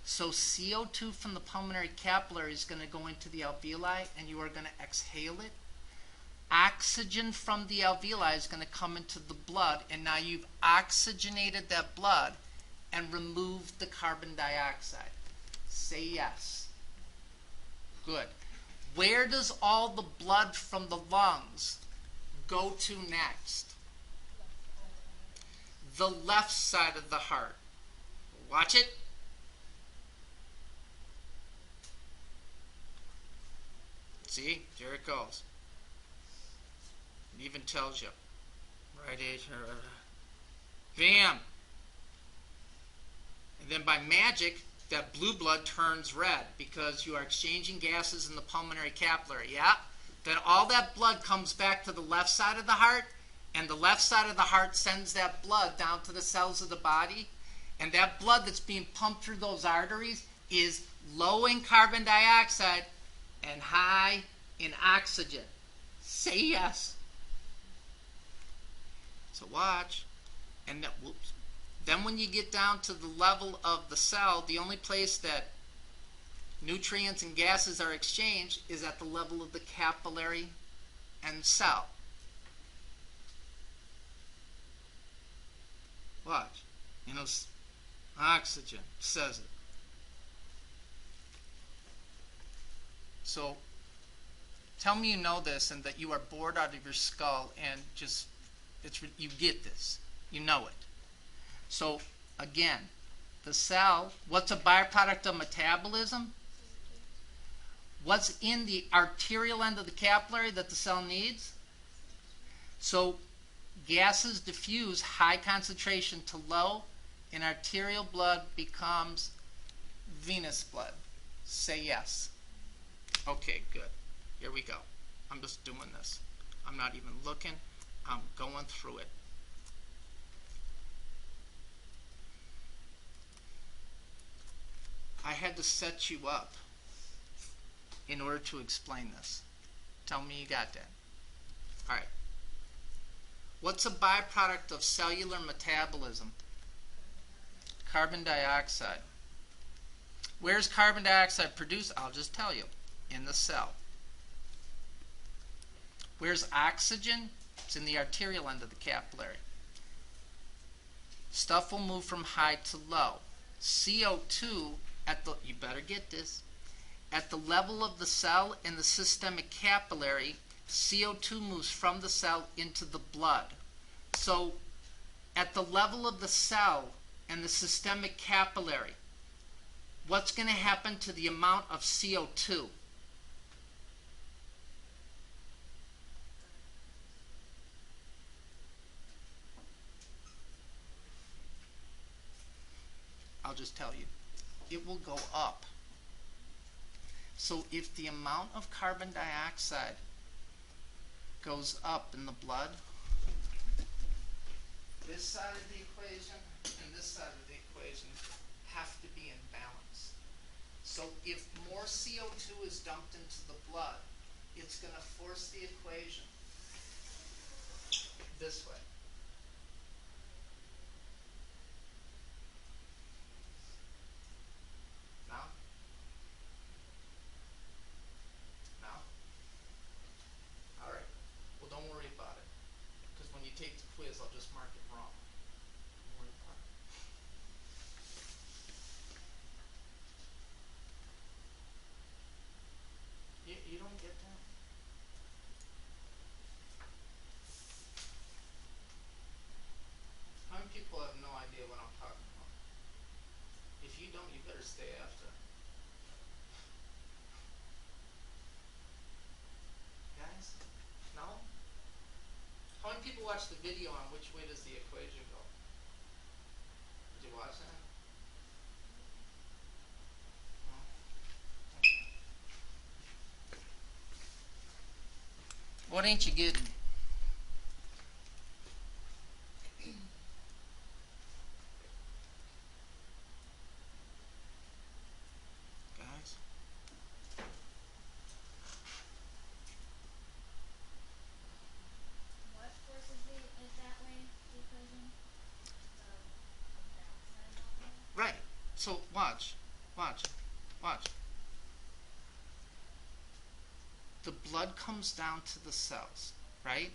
So CO2 from the pulmonary capillary is going to go into the alveoli, and you are going to exhale it. Oxygen from the alveoli is going to come into the blood, and now you've oxygenated that blood and removed the carbon dioxide. Say yes. Good. Where does all the blood from the lungs go to next? The left side of the heart. Watch it. See, there it goes. It even tells you. Right here. Bam! And then by magic, that blue blood turns red because you are exchanging gases in the pulmonary capillary. Yeah? Then all that blood comes back to the left side of the heart, and the left side of the heart sends that blood down to the cells of the body. And that blood that's being pumped through those arteries is low in carbon dioxide and high in oxygen. Say yes. So watch. And whoops. Then when you get down to the level of the cell, the only place that nutrients and gases are exchanged is at the level of the capillary and cell. Watch. You know, oxygen says it. So tell me you know this and that you are bored out of your skull and just you get this. You know it. So again, the cell, what's a byproduct of metabolism? What's in the arterial end of the capillary that the cell needs? So gases diffuse high concentration to low, and arterial blood becomes venous blood. Say yes. Okay, good. Here we go. I'm just doing this. I'm not even looking. I'm going through it. I had to set you up in order to explain this. Tell me you got that. All right. What's a byproduct of cellular metabolism? Carbon dioxide. Where's carbon dioxide produced? I'll just tell you. In the cell. Where's oxygen? It's in the arterial end of the capillary. Stuff will move from high to low. CO2 you better get this, at the level of the cell in the systemic capillary, CO2 moves from the cell into the blood. So at the level of the cell and the systemic capillary, what's going to happen to the amount of CO2? I'll just tell you. It will go up. So if the amount of carbon dioxide goes up in the blood, this side of the equation and this side of the equation have to be in balance. So if more CO2 is dumped into the blood, it's going to force the equation this way. Now? Now? All right. Well, don't worry about it. Because when you take the quiz, I'll just mark it wrong. Don't worry about it. You don't get that? How many people have no idea what I'm talking about? If you don't, you better stay after. Guys? No? How many people watch the video on which way does the equation go? Did you watch that? No? Okay. What ain't you getting? Guys? What forces it that way, the equation? So watch, watch, watch. The blood comes down to the cells, right?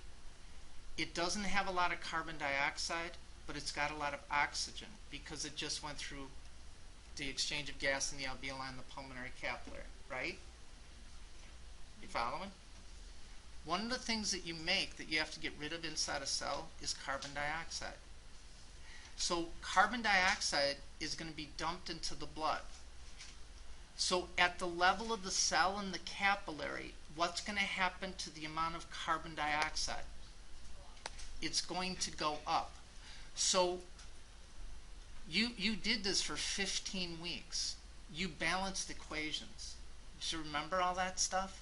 It doesn't have a lot of carbon dioxide, but it's got a lot of oxygen because it just went through the exchange of gas in the alveoli and the pulmonary capillary, right? You following? One of the things that you make that you have to get rid of inside a cell is carbon dioxide. So carbon dioxide is going to be dumped into the blood. So at the level of the cell and the capillary, what's going to happen to the amount of carbon dioxide? It's going to go up. So you did this for 15 weeks. You balanced equations. You remember all that stuff?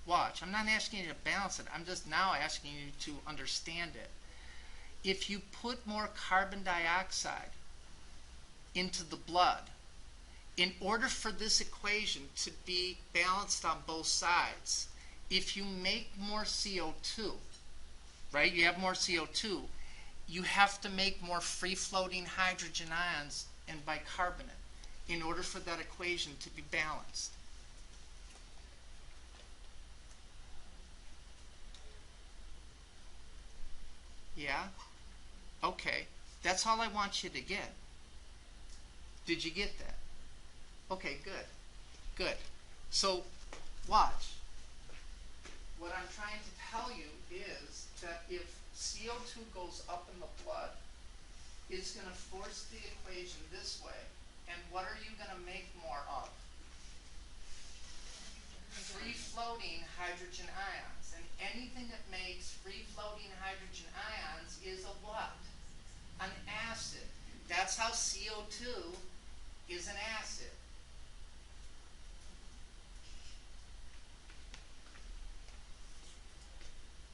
Watch. I'm not asking you to balance it. I'm just now asking you to understand it. If you put more carbon dioxide into the blood, in order for this equation to be balanced on both sides, if you make more CO2, right, you have more CO2, you have to make more free-floating hydrogen ions and bicarbonate in order for that equation to be balanced. Yeah? Okay. That's all I want you to get. Did you get that? Okay, good. Good. So, watch. What I'm trying to tell you is that if CO2 goes up in the blood, it's going to force the equation this way. And what are you going to make more of? Free-floating hydrogen ions. And anything that makes free-floating hydrogen ions is a what? An acid. That's how CO2 is an acid.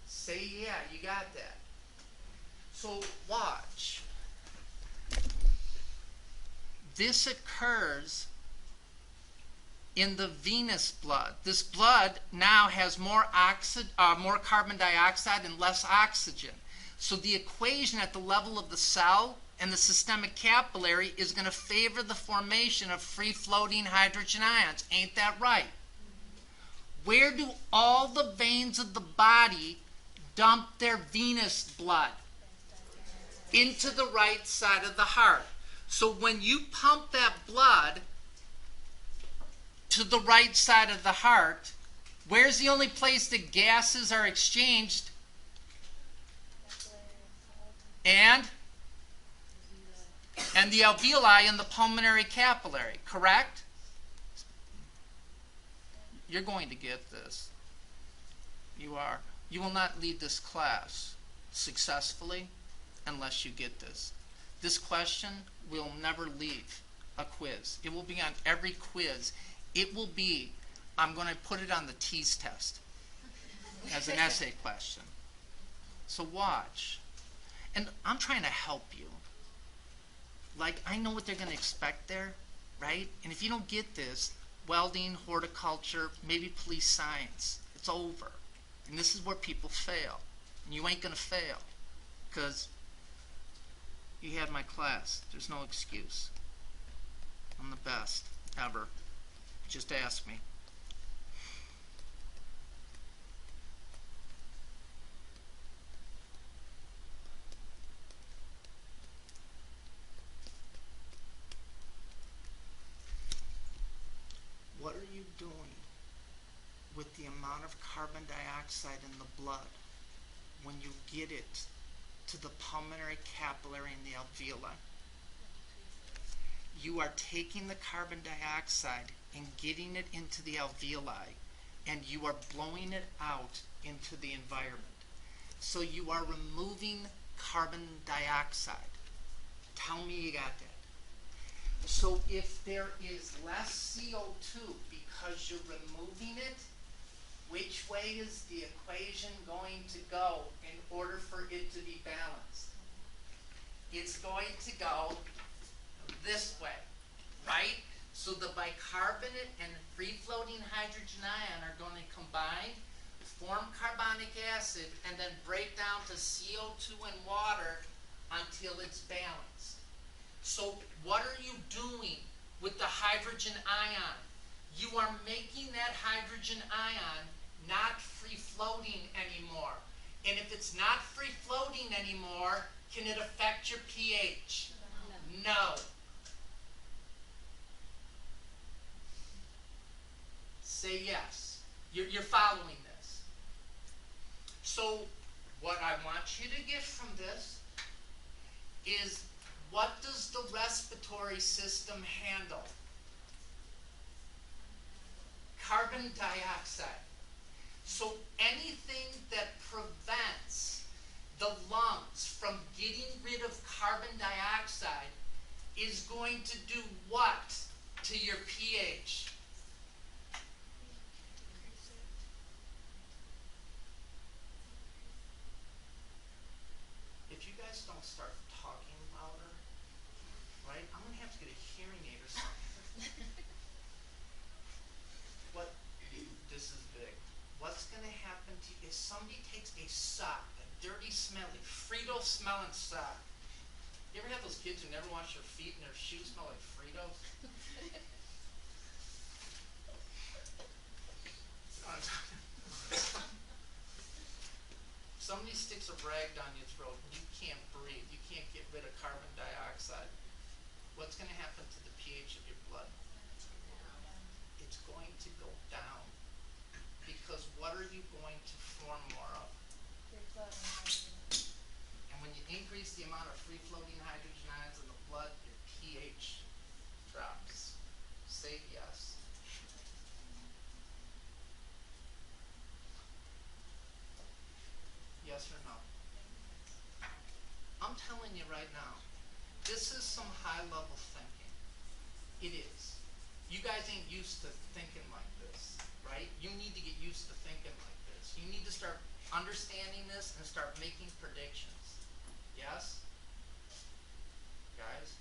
Say yeah, you got that. So watch. This occurs in the venous blood. This blood now has more carbon dioxide and less oxygen. So the equation at the level of the cell and the systemic capillary is going to favor the formation of free-floating hydrogen ions. Ain't that right? Where do all the veins of the body dump their venous blood? Into the right side of the heart. So when you pump that blood to the right side of the heart, where's the only place that gases are exchanged? And the alveoli and the pulmonary capillary, correct? You're going to get this. You are. You will not lead this class successfully unless you get this. This question will never leave a quiz. It will be on every quiz. It will be, I'm going to put it on the TEAS test as an essay question. So watch. And I'm trying to help you. Like, I know what they're going to expect there, right? And if you don't get this, welding, horticulture, maybe police science, it's over. And this is where people fail. And you ain't going to fail because you had my class. There's no excuse. I'm the best ever. Just ask me. What are you doing with the amount of carbon dioxide in the blood when you get it to the pulmonary capillary and the alveoli? You are taking the carbon dioxide and getting it into the alveoli, and you are blowing it out into the environment. So you are removing carbon dioxide. Tell me you got that. So if there is less CO2 because you're removing it, which way is the equation going to go in order for it to be balanced? It's going to go this way, right? So the bicarbonate and free-floating hydrogen ion are going to combine, form carbonic acid, and then break down to CO2 and water until it's balanced. So what are you doing with the hydrogen ion. You are making that hydrogen ion not free floating anymore. And if it's not free floating anymore, can it affect your pH? No. Say yes. You're following this. So what I want you to get from this is, what does the respiratory system handle? Carbon dioxide. So anything that prevents the lungs from getting rid of carbon dioxide is going to do what to your pH? If you guys don't start talking louder, right, I'm going to have to get a hearing aid or something. This is big. What's going to happen to you if somebody takes a sock, a dirty, smelly, Frito smelling sock? You ever have those kids who never wash their feet and their shoes smell like Fritos? You know what I'm talking about? Somebody sticks a rag down your throat and you can't breathe. You can't get rid of carbon dioxide. What's going to happen to the pH of your blood? It's going to go down. Because what are you going to form more of? And when you increase the amount of free-floating hydrogen ions in the blood, your pH drops. Say yes. Yes or no? I'm telling you right now, this is some high-level thinking. It is. You guys ain't used to thinking like this, right? You need to get used to thinking like this. You need to start understanding this and start making predictions. Yes? Guys?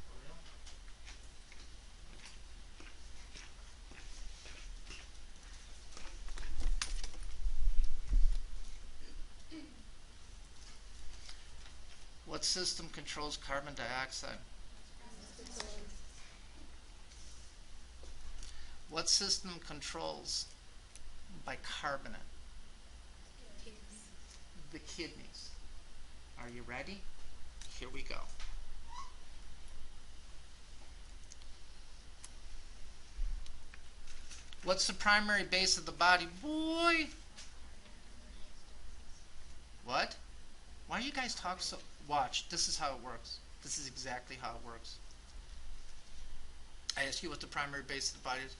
For real? What system controls carbon dioxide? What system controls bicarbonate? The kidneys. Are you ready? Here we go. What's the primary base of the body? Boy! What? Why do you guys talk so... Watch, this is how it works. This is exactly how it works. I ask you what the primary base of the body is.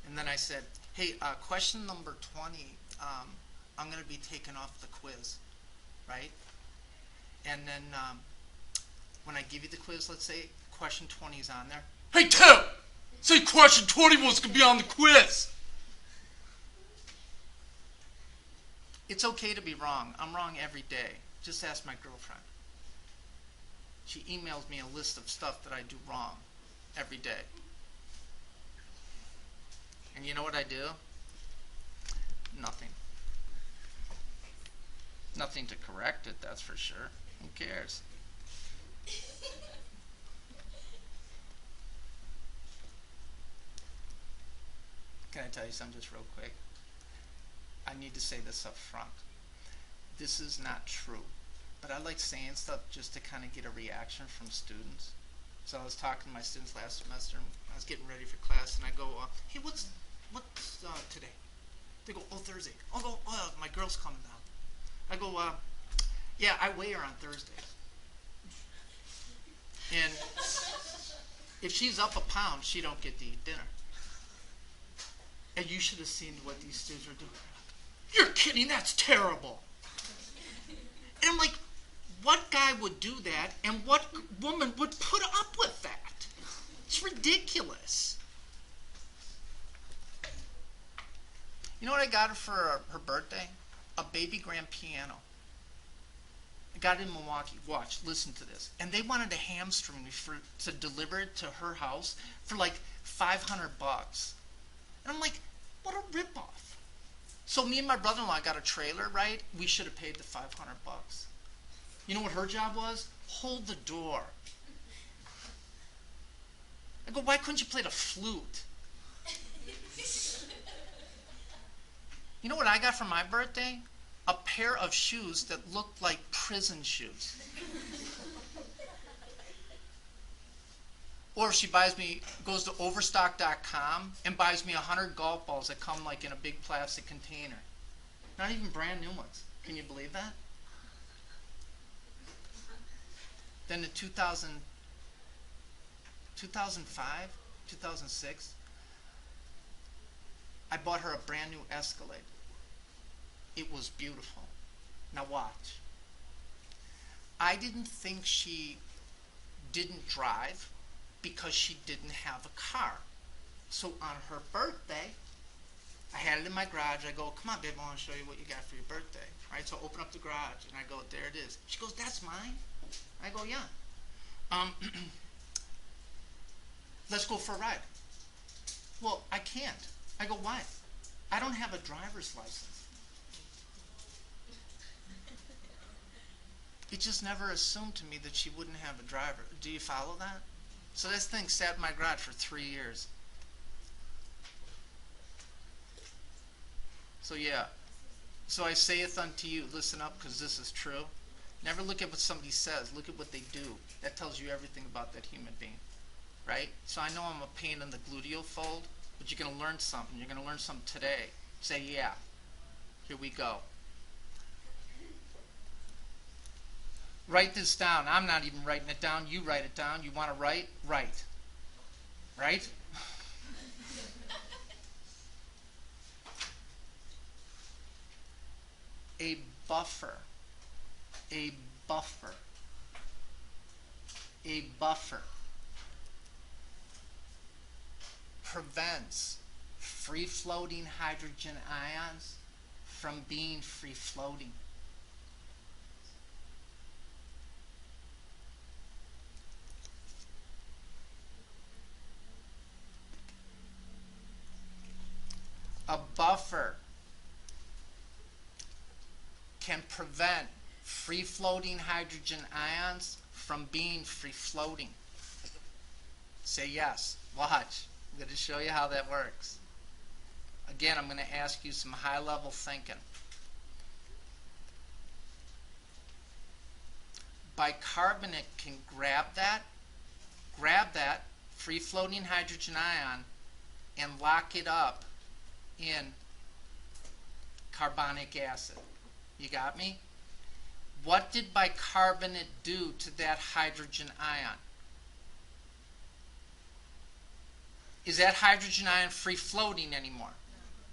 And then I said, hey, question number 20, I'm going to be taking off the quiz, right? And then when I give you the quiz, let's say question 20 is on there. Hey, Tim! Say question 20 was going to be on the quiz! It's okay to be wrong. I'm wrong every day. Just ask my girlfriend. She emails me a list of stuff that I do wrong every day. And you know what I do? Nothing. Nothing to correct it, that's for sure. Who cares? Can I tell you something just real quick? I need to say this up front. This is not true. But I like saying stuff just to kind of get a reaction from students. So I was talking to my students last semester, and I was getting ready for class, and I go, hey, what's today? They go, oh, Thursday. I'll go, oh, my girl's coming down. I go, yeah, I weigh her on Thursdays. And if she's up a pound, she don't get to eat dinner. And you should have seen what these students are doing. You're kidding, that's terrible. And I'm like, what guy would do that, and what woman would put up with that? It's ridiculous. You know what I got her for her birthday? A baby grand piano. I got it in Milwaukee. Watch, listen to this. And they wanted to hamstring me to deliver it to her house for like $500. And I'm like, What a ripoff. So me and my brother-in-law got a trailer, right? We should have paid the 500 bucks. You know what her job was? Hold the door. I go, why couldn't you play the flute? You know what I got for my birthday? A pair of shoes that looked like prison shoes. Or if she buys me, goes to overstock.com and buys me 100 golf balls that come like in a big plastic container. Not even brand new ones. Can you believe that? Then in 2005, 2006, I bought her a brand new Escalade. It was beautiful. Now watch. I didn't think she didn't drive because she didn't have a car. So on her birthday, I had it in my garage. I go, come on, babe, I want to show you what you got for your birthday. Right? So I open up the garage, and I go, there it is. She goes, that's mine? I go, yeah. Let's go for a ride. Well, I can't. I go, why? I don't have a driver's license. It just never assumed to me that she wouldn't have a driver. Do you follow that? So this thing sat in my garage for 3 years. So yeah. So I saith unto you, listen up, because this is true. Never look at what somebody says. Look at what they do. That tells you everything about that human being. Right? So I know I'm a pain in the gluteal fold, but you're going to learn something. You're going to learn something today. Say, yeah. Here we go. Write this down. I'm not even writing it down. You write it down. You want to write? Write. Right? A buffer. A buffer. A buffer prevents free-floating hydrogen ions from being free-floating. A buffer can prevent free-floating hydrogen ions from being free-floating. Say yes. Watch. I'm going to show you how that works. Again, I'm going to ask you some high-level thinking. Bicarbonate can grab that free-floating hydrogen ion and lock it up in carbonic acid. You got me? What did bicarbonate do to that hydrogen ion? Is that hydrogen ion free floating anymore?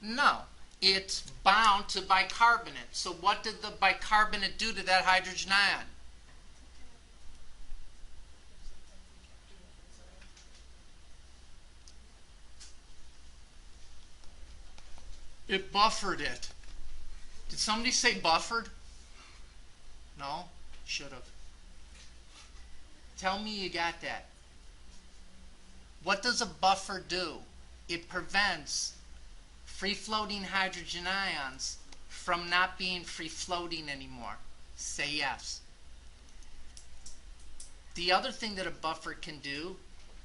No. It's bound to bicarbonate. So what did the bicarbonate do to that hydrogen ion? It buffered it. Did somebody say buffered? No? Should have. Tell me you got that. What does a buffer do? It prevents free-floating hydrogen ions from not being free-floating anymore. Say yes. The other thing that a buffer can do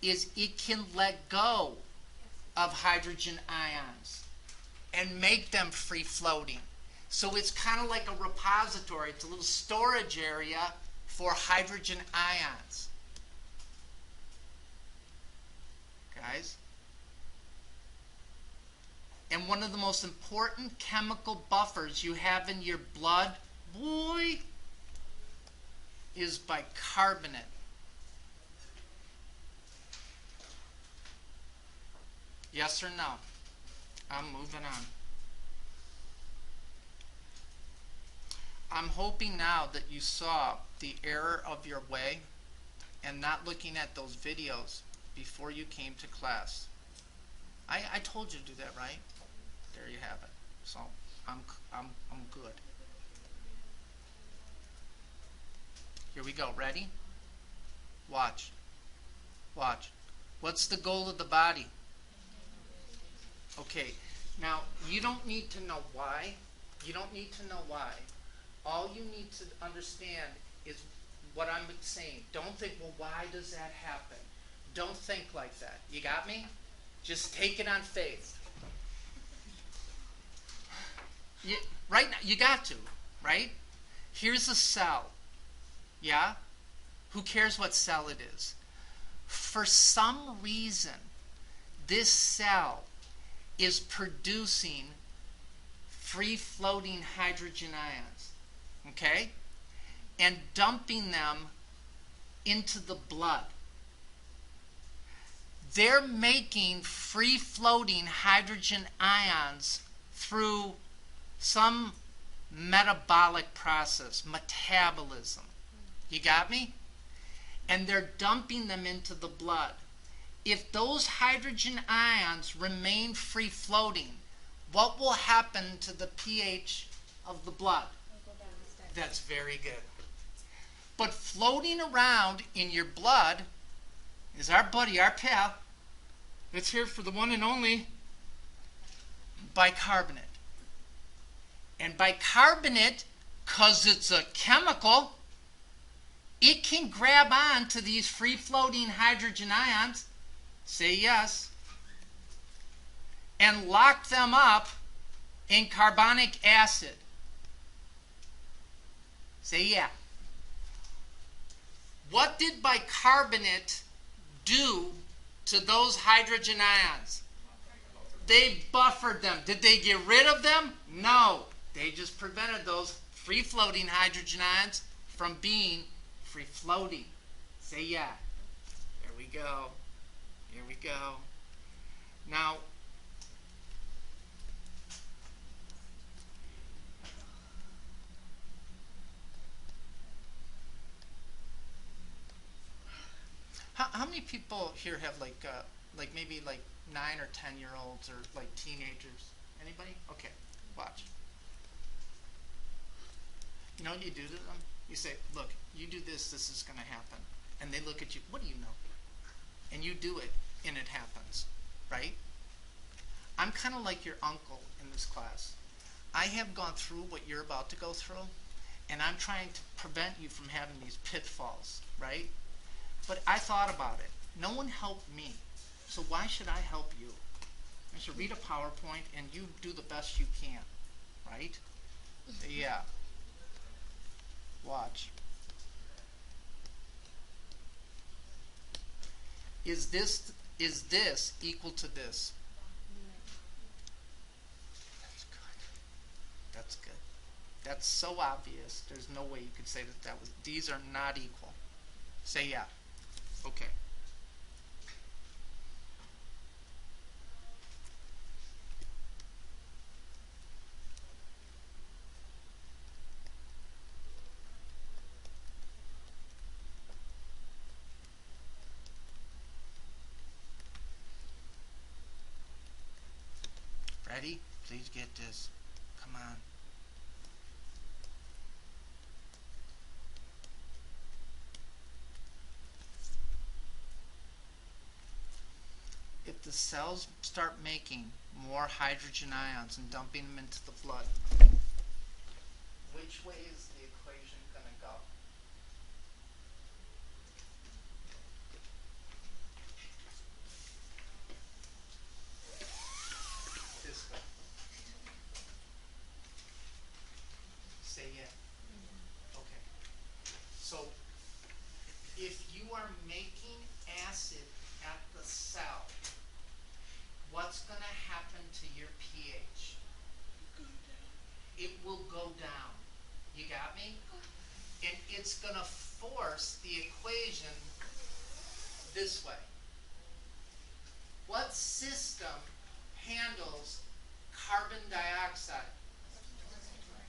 is it can let go of hydrogen ions and make them free-floating. So it's kind of like a repository. It's a little storage area for hydrogen ions. Guys? And one of the most important chemical buffers you have in your blood, boy, is bicarbonate. Yes or no? I'm moving on. I'm hoping now that you saw the error of your way and not looking at those videos before you came to class. I told you to do that, right? There you have it. So I'm good. Here we go. Ready? Watch. Watch. What's the goal of the body? Okay. Now, you don't need to know why. You don't need to know why. All you need to understand is what I'm saying. Don't think, well, why does that happen? Don't think like that. You got me? Just take it on faith. Right now, you got to, right? Here's a cell. Yeah? Who cares what cell it is? For some reason, this cell is producing free-floating hydrogen ions, okay? And dumping them into the blood. They're making free-floating hydrogen ions through some metabolic process, metabolism. You got me? And they're dumping them into the blood. If those hydrogen ions remain free-floating, what will happen to the pH of the blood? That's very good. But floating around in your blood is our buddy, our pal. It's here for the one and only bicarbonate. And bicarbonate, because it's a chemical, it can grab on to these free-floating hydrogen ions, say yes, and lock them up in carbonic acid. Say yeah. What did bicarbonate do to those hydrogen ions? They buffered them. Did they get rid of them? No. They just prevented those free-floating hydrogen ions from being free-floating. Say yeah. There we go. Here we go. Now, how many people here have like maybe like 9 or 10-year-olds or like teenagers? Anybody? Okay, watch. You know what you do to them? You say, look, you do this, this is going to happen. And they look at you, what do you know? And you do it, and it happens, right? I'm kind of like your uncle in this class. I have gone through what you're about to go through, and I'm trying to prevent you from having these pitfalls, right? But I thought about it. No one helped me, so why should I help you? I should read a PowerPoint, and you do the best you can, right? Yeah. Watch. Is this equal to this? That's good. That's good. That's so obvious. There's no way you could say that was. These are not equal. Say yeah. Okay. Ready? Please get this. Come on. If the cells start making more hydrogen ions and dumping them into the blood, which way is the equation going to go? This way. Say yeah. Okay. So, if you are making acid at the cell, what's going to happen to your pH? It will go down. You got me? And it's going to force the equation this way. What system handles carbon dioxide?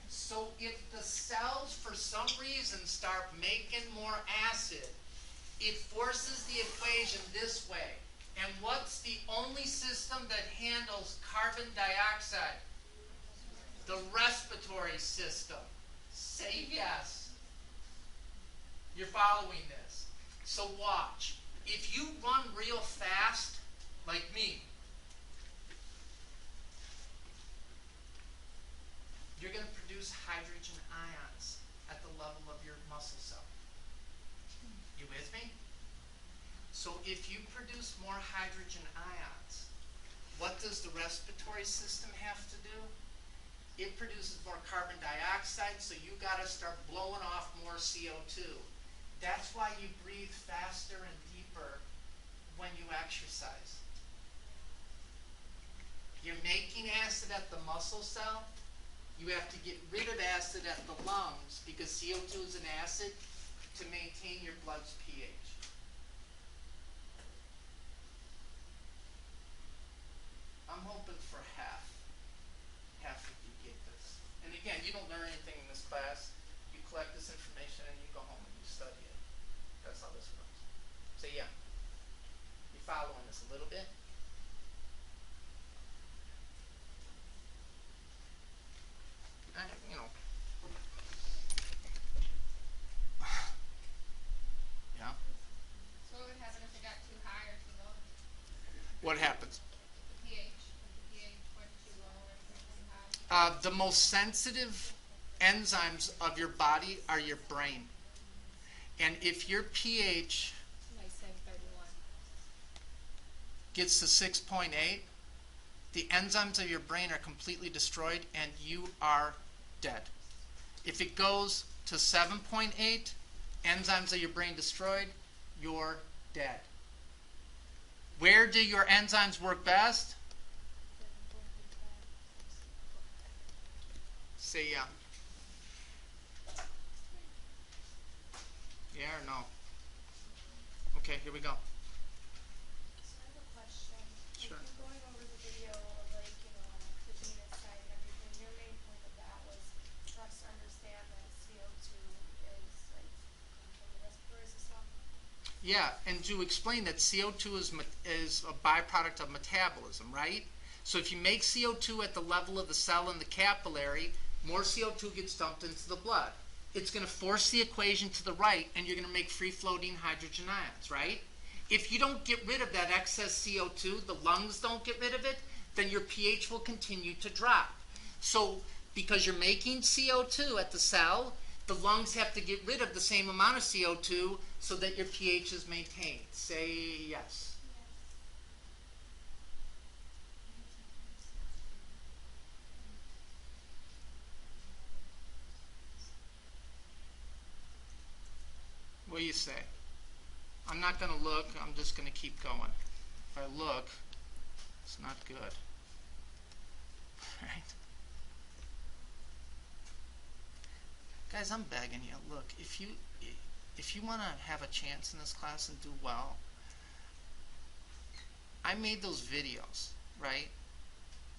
So if the cells for some reason start making more acid, it forces the equation this way. And what's the only system that handles carbon dioxide? The respiratory system. Say yes. You're following this. So watch. If you run real fast, like me, you're going to produce hydrogen ions at the level of your muscle cell. You with me? So if you produce more hydrogen ions, what does the respiratory system have to do? It produces more carbon dioxide, so you got to start blowing off more CO2. That's why you breathe faster and deeper when you exercise. You're making acid at the muscle cell. You have to get rid of acid at the lungs because CO2 is an acid to maintain your blood's pH. I'm hoping for half of you get this. And again, you don't learn anything in this class. You collect this information and you go home and you study it. That's how this works. So yeah, you following this a little bit? You know. Yeah. So what would happen if it got too high or too low? What happens? The pH. If the pH went too low or too high? The most sensitive enzymes of your body are your brain. And if your pH Like say 31. gets to 6.8, the enzymes of your brain are completely destroyed and you are dead. If it goes to 7.8, enzymes of your brain destroyed, you're dead. Where do your enzymes work best? Say yeah. Yeah or no? Okay, here we go. So I have a question. Sure. Like, you're going over the video of, like, the venous side and everything. Your main point of that was for us to understand that CO2 is, like, from the respiratory system. Yeah, and to explain that CO2 is a byproduct of metabolism, right? So if you make CO2 at the level of the cell in the capillary, more CO2 gets dumped into the blood. It's going to force the equation to the right, and you're going to make free-floating hydrogen ions, right? If you don't get rid of that excess CO2, the lungs don't get rid of it, then your pH will continue to drop. So because you're making CO2 at the cell, the lungs have to get rid of the same amount of CO2 so that your pH is maintained. Say yes. What do you say? I'm not going to look. I'm just going to keep going. If I look, it's not good. Right? Guys, I'm begging you. Look, if you want to have a chance in this class and do well, I made those videos, right,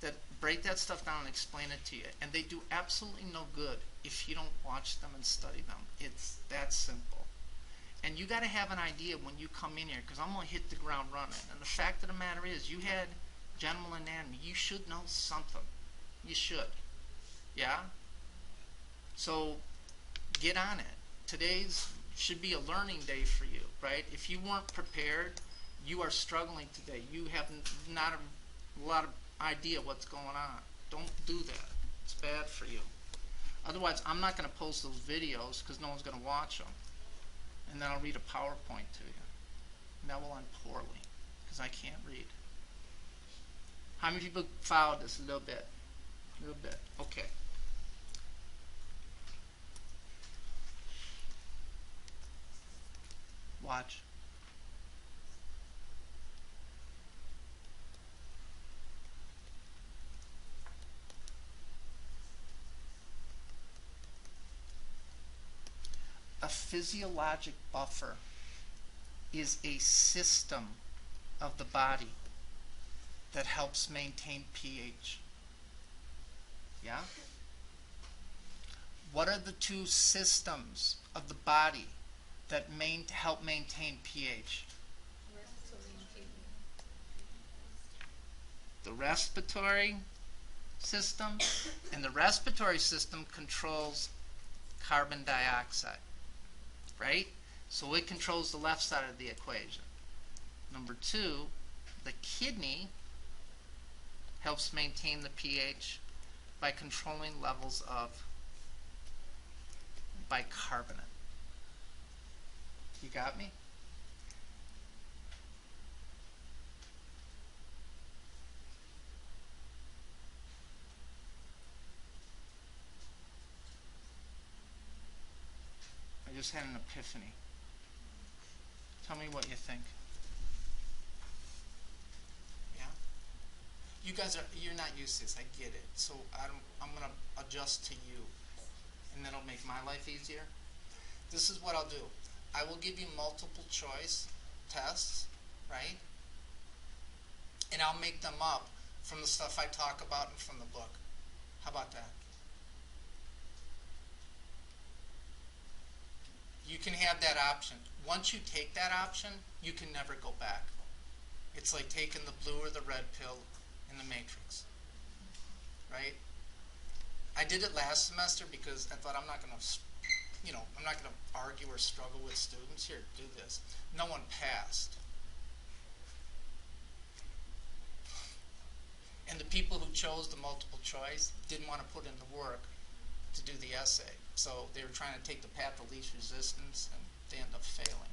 that break that stuff down and explain it to you. And they do absolutely no good if you don't watch them and study them. It's that simple. And you got to have an idea when you come in here, because I'm going to hit the ground running. And the fact of the matter is, you had general anatomy. You should know something. You should. Yeah? So get on it. Today's should be a learning day for you, right? If you weren't prepared, you are struggling today. You have not a lot of idea what's going on. Don't do that. It's bad for you. Otherwise, I'm not going to post those videos because no one's going to watch them. And then I'll read a PowerPoint to you. And that will end poorly because I can't read. How many people followed this? A little bit. A little bit. Okay. Watch. A physiologic buffer is a system of the body that helps maintain pH. Yeah? What are the two systems of the body that help maintain pH? The respiratory system, and the respiratory system controls carbon dioxide, right? So it controls the left side of the equation. Number two, the kidney helps maintain the pH by controlling levels of bicarbonate. You got me? I just had an epiphany. Tell me what you think. Yeah? You guys you're not used to this, I get it. So I'm going to adjust to you. And that'll make my life easier. This is what I'll do. I will give you multiple choice tests, right? And I'll make them up from the stuff I talk about and from the book. How about that? You can have that option. Once you take that option, you can never go back. It's like taking the blue or the red pill in the Matrix, right? I did it last semester because I thought I'm not going to argue or struggle with students. Here, do this. No one passed. And the people who chose the multiple choice didn't want to put in the work to do the essay. So they were trying to take the path of least resistance, and they end up failing.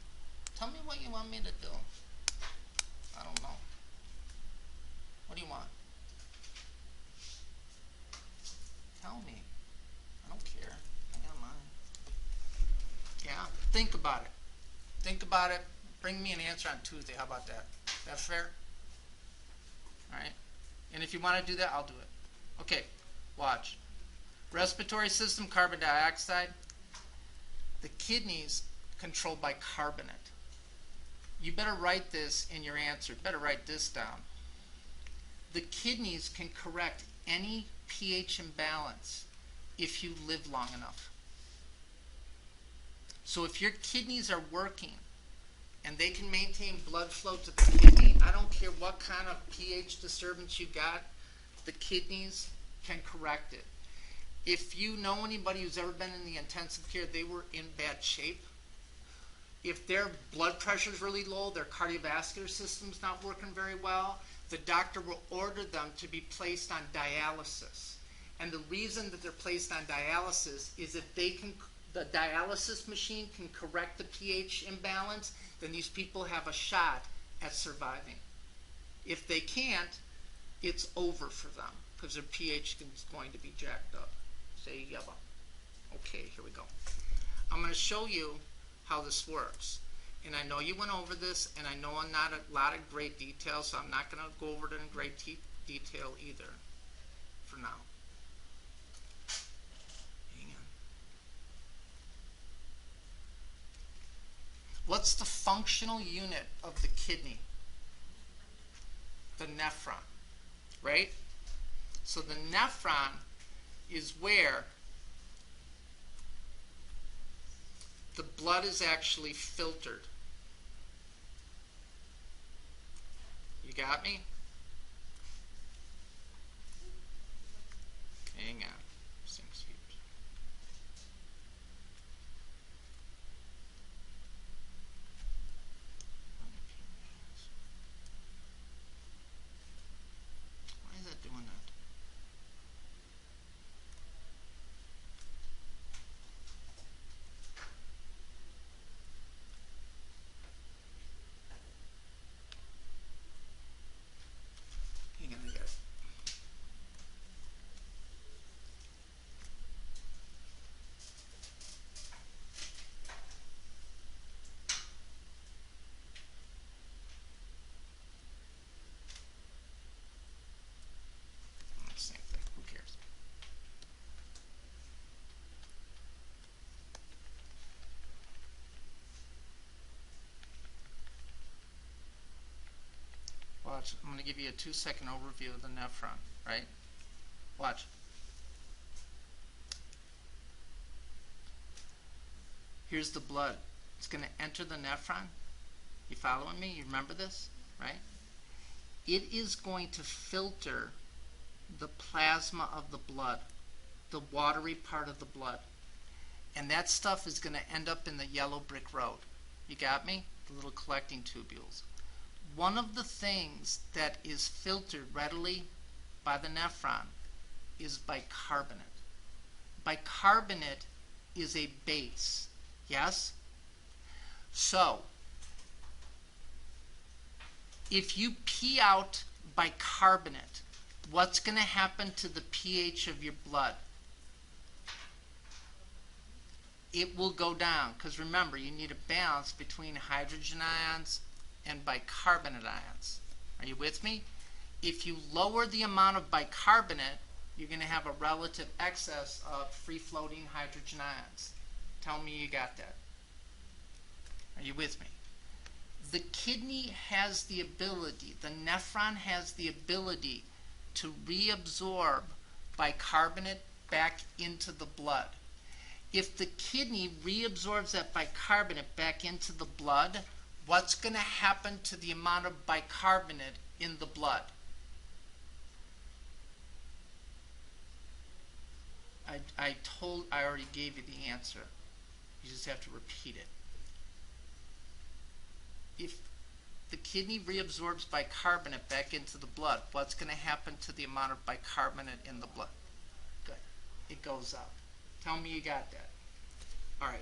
Tell me what you want me to do. I don't know. What do you want? Tell me. I don't care. I got mine. Yeah, think about it. Think about it. Bring me an answer on Tuesday. How about that? That fair? All right. And if you want to do that, I'll do it. Okay, watch. Respiratory system, carbon dioxide. The kidneys controlled by carbonate. You better write this in your answer. You better write this down. The kidneys can correct any pH imbalance if you live long enough. So if your kidneys are working and they can maintain blood flow to the kidney, I don't care what kind of pH disturbance you got, the kidneys can correct it. If you know anybody who's ever been in the intensive care, they were in bad shape. If their blood pressure is really low, their cardiovascular system's not working very well, the doctor will order them to be placed on dialysis. And the reason that they're placed on dialysis is if the dialysis machine can correct the pH imbalance, then these people have a shot at surviving. If they can't, it's over for them because their pH is going to be jacked up. Say yellow. Okay, here we go. I'm going to show you how this works. And I know you went over this, and I know I'm not a lot of great detail, so I'm not going to go over it in great detail either for now. Hang on. What's the functional unit of the kidney? The nephron, right? So the nephron is where the blood is actually filtered. You got me? Hang on. This thing's huge. Why is that doing that? Hang on, I got it. Same thing. Who cares? Watch. I'm going to give you a 2-second overview of the nephron, right? Watch. Here's the blood. It's going to enter the nephron. You following me? You remember this, right? It is going to filter the plasma of the blood, the watery part of the blood. And that stuff is going to end up in the yellow brick road. You got me? The little collecting tubules. One of the things that is filtered readily by the nephron is bicarbonate. Bicarbonate is a base. Yes? So, if you pee out bicarbonate, what's going to happen to the pH of your blood? It will go down, because remember, you need a balance between hydrogen ions and bicarbonate ions. Are you with me? If you lower the amount of bicarbonate, you're going to have a relative excess of free-floating hydrogen ions. Tell me you got that. Are you with me? The kidney has the ability, the nephron has the ability to reabsorb bicarbonate back into the blood. If the kidney reabsorbs that bicarbonate back into the blood, what's going to happen to the amount of bicarbonate in the blood? I already gave you the answer. You just have to repeat it. If the kidney reabsorbs bicarbonate back into the blood, what's going to happen to the amount of bicarbonate in the blood? Good. It goes up. Tell me you got that. All right.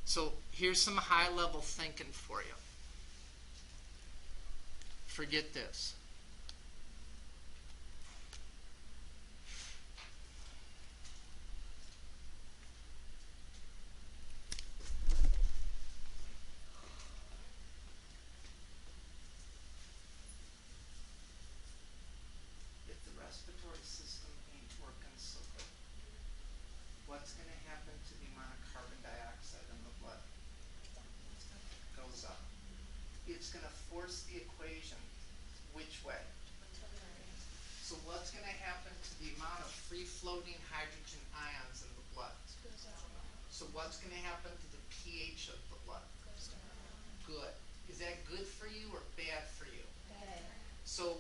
So here's some high-level thinking for you. Forget this. If the respiratory system ain't working so good, what's going to happen to the amount of carbon dioxide in the blood? Goes up. It's going to force the equation which way? So what's going to happen to the amount of free-floating hydrogen ions in the blood? So what's going to happen to the pH of the blood? Good. Is that good for you or bad for you? Bad. So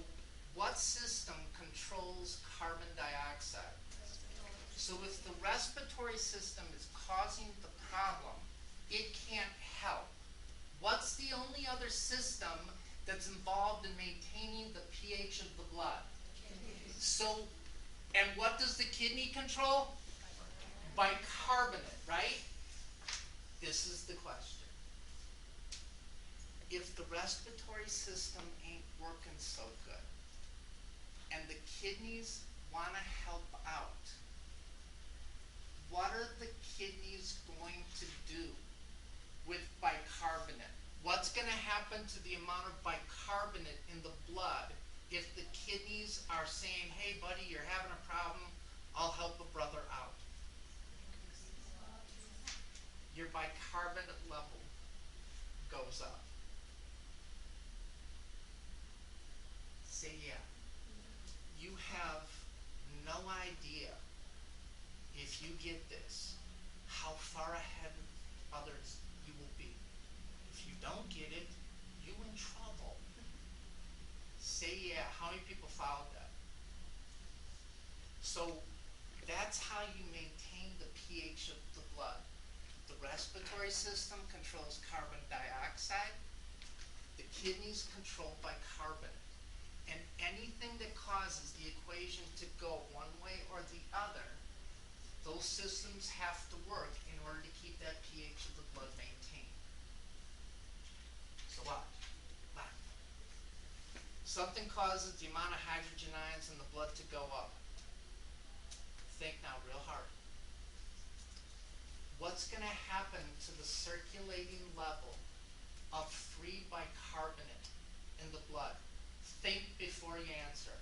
what system controls carbon dioxide? So if the respiratory system is causing the problem, it can't help. What's the only other system that's involved in maintaining the pH of the blood? So, and what does the kidney control? Bicarbonate, right? This is the question. If the respiratory system ain't working so good, and the kidneys want to help out, what are the kidneys going to do with bicarbonate? What's going to happen to the amount of bicarbonate in the blood if the kidneys are saying, hey buddy, you're having a problem, I'll help a brother out? Your bicarbonate level goes up. Say yeah. You have no idea, if you get this, how far ahead of others you will be. If you don't get it, you're in trouble. Say yeah. How many people followed that? So that's how you maintain the pH of the blood. The respiratory system controls carbon dioxide. The kidneys control bicarbonate. And anything that causes the equation to go one way or the other, those systems have to work in order to keep that pH of the blood maintained. So what? Something causes the amount of hydrogen ions in the blood to go up. Think now real hard. What's going to happen to the circulating level of free bicarbonate in the blood? Think before you answer.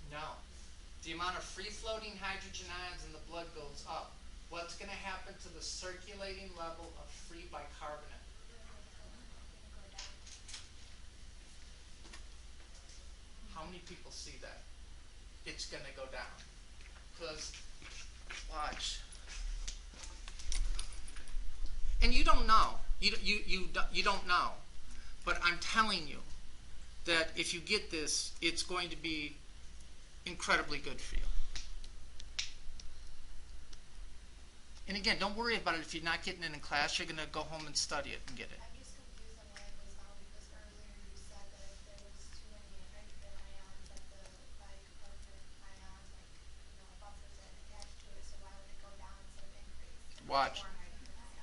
No. The amount of free-floating hydrogen ions in the blood goes up. What's going to happen to the circulating level of free bicarbonate? How many people see that? It's going to go down. Because, watch. And you don't know. You don't know. But I'm telling you that if you get this, it's going to be incredibly good for you. And again, don't worry about it if you're not getting it in class. You're going to go home and study it and get it. I'm just confused on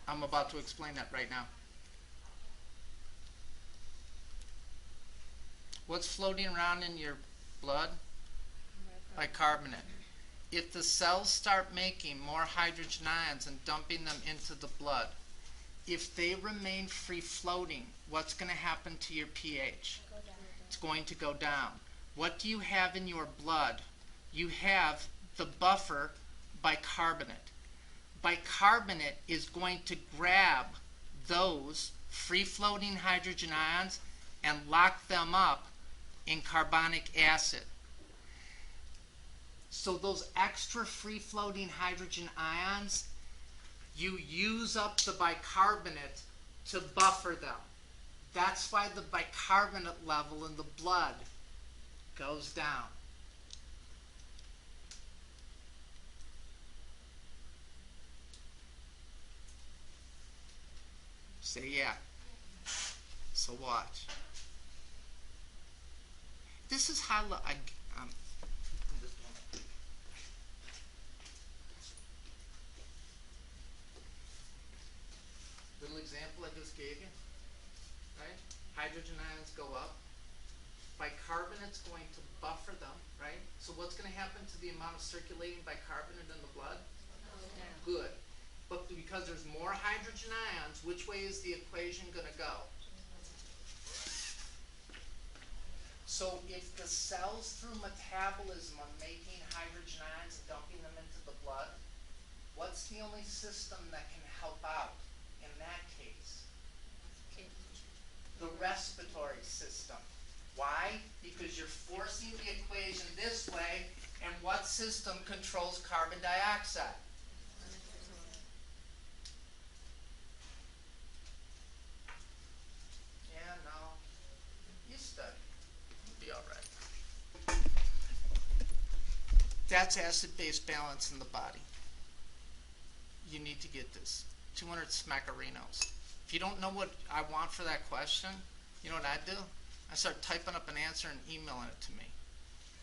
I'm about to explain that right now. What's floating around in your blood? Bicarbonate. If the cells start making more hydrogen ions and dumping them into the blood, if they remain free floating, what's going to happen to your pH? It's going to go down. What do you have in your blood? You have the buffer bicarbonate. Bicarbonate is going to grab those free floating hydrogen ions and lock them up in carbonic acid. So those extra free floating hydrogen ions, you use up the bicarbonate to buffer them. That's why the bicarbonate level in the blood goes down. Say yeah. So watch. This is how little example I just gave you, right? Hydrogen ions go up. Bicarbonate's going to buffer them, right? So what's going to happen to the amount of circulating bicarbonate in the blood? Good. But because there's more hydrogen ions, which way is the equation going to go? So if the cells through metabolism are making hydrogen ions and dumping them into the blood, what's the only system that can help out in that case? The respiratory system. Why? Because you're forcing the equation this way, and what system controls carbon dioxide? Yeah, no. You study. You'll be all right. That's acid-base balance in the body. You need to get this. 200 smackerinos. If you don't know what I want for that question, you know what I do? I start typing up an answer and emailing it to me.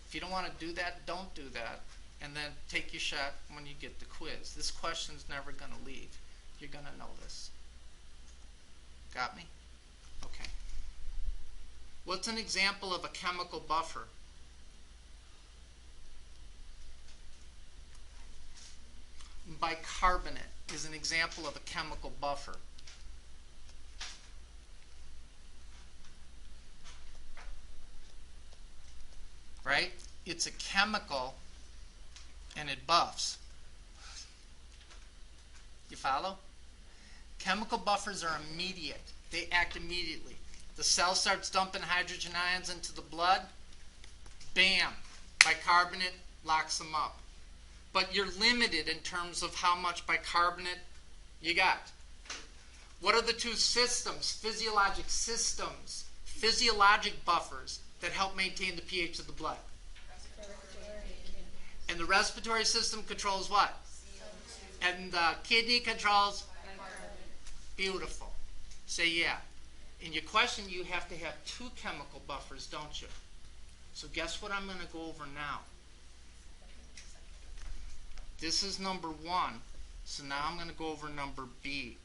If you don't want to do that, don't do that. And then take your shot when you get the quiz. This question's never going to leave. You're going to know this. Got me? Okay. What's an example of a chemical buffer? Bicarbonate is an example of a chemical buffer. Right? It's a chemical and it buffs. You follow? Chemical buffers are immediate. They act immediately. The cell starts dumping hydrogen ions into the blood. Bam! Bicarbonate locks them up. But you're limited in terms of how much bicarbonate you got. What are the two systems, physiologic buffers that help maintain the pH of the blood? And the respiratory system controls what? And the kidney controls? Beautiful. Say yeah. In your question, you have to have two chemical buffers, don't you? So guess what I'm going to go over now? This is number 1. So now I'm going to go over number B.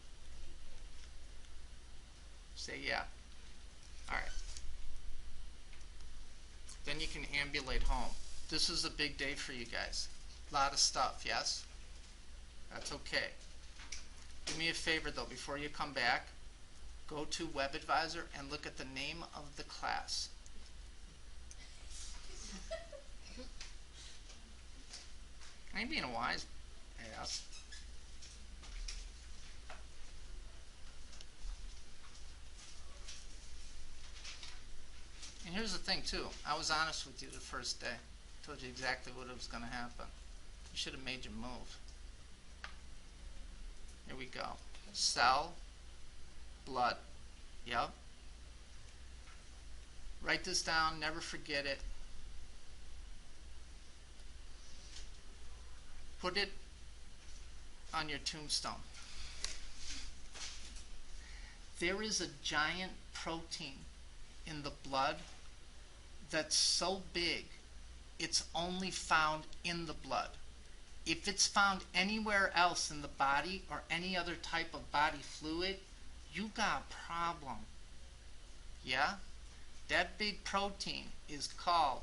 Say yeah. All right. Then you can ambulate home. This is a big day for you guys. A lot of stuff, yes? That's okay. Do me a favor though, before you come back, go to WebAdvisor and look at the name of the class. I ain't being a wise ass. And here's the thing too, I was honest with you the first day. Told you exactly what was going to happen. You should have made your move. Here we go. Cell, blood. Yep. Write this down, never forget it. Put it on your tombstone. There is a giant protein in the blood that's so big it's only found in the blood. if it's found anywhere else in the body or any other type of body fluid, you got a problem. Yeah? That big protein is called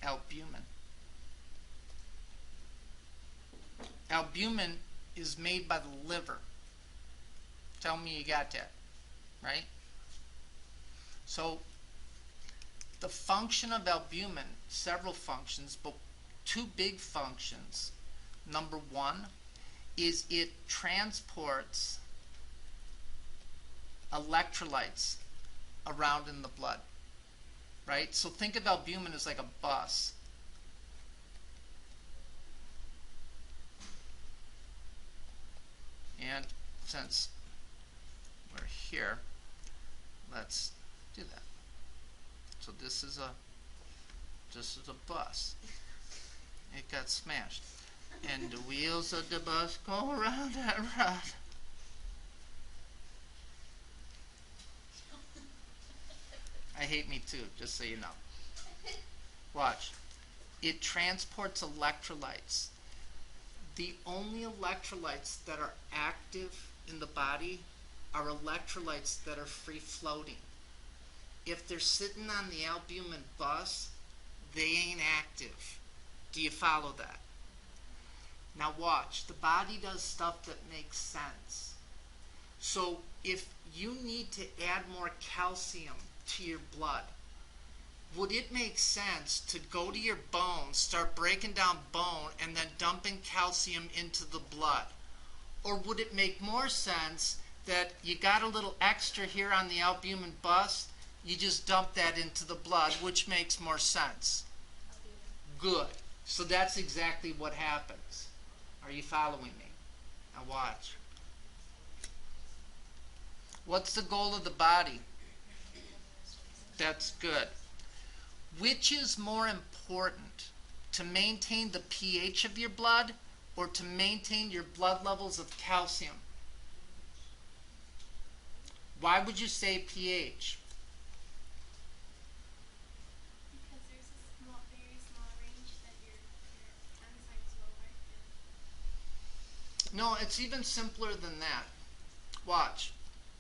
albumin. Albumin is made by the liver. Tell me you got that, right? So the function of albumin, several functions, but two big functions. Number one is it transports electrolytes around in the blood, right? So think of albumin as like a bus. And since we're here, let's do that. So this is a bus. It got smashed. And the wheels of the bus go around and around. I hate me too, just so you know. Watch. It transports electrolytes. The only electrolytes that are active in the body are electrolytes that are free floating. If they're sitting on the albumin bus, they ain't active. Do you follow that? Now watch. The body does stuff that makes sense. So if you need to add more calcium to your blood, would it make sense to go to your bones, start breaking down bone, and then dumping calcium into the blood? Or would it make more sense that you got a little extra here on the albumin bus, you just dump that into the blood, which makes more sense? Good. So that's exactly what happens. Are you following me? Now watch. What's the goal of the body? That's good. Which is more important, to maintain the pH of your blood or to maintain your blood levels of calcium? Why would you say pH? Because there's a very small range that your enzymes will work in. No, it's even simpler than that. Watch.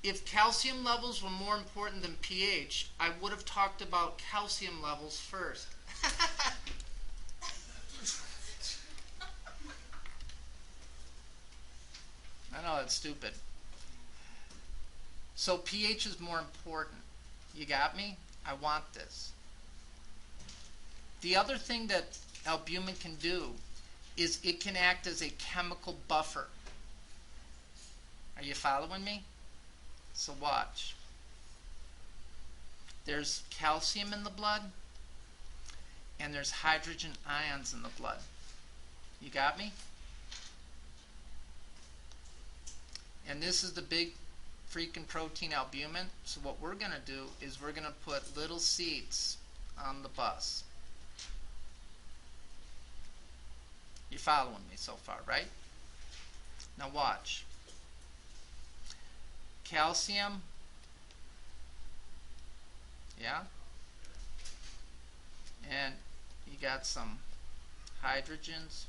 If calcium levels were more important than pH, I would have talked about calcium levels first. I know, it's stupid. So pH is more important. You got me? I want this. The other thing that albumin can do is it can act as a chemical buffer. Are you following me? So watch. There's calcium in the blood, and there's hydrogen ions in the blood. You got me? And this is the big freaking protein albumin. So what we're going to do is we're going to put little seeds on the bus. You're following me so far, right? Now watch. Calcium, yeah, and you got some hydrogens.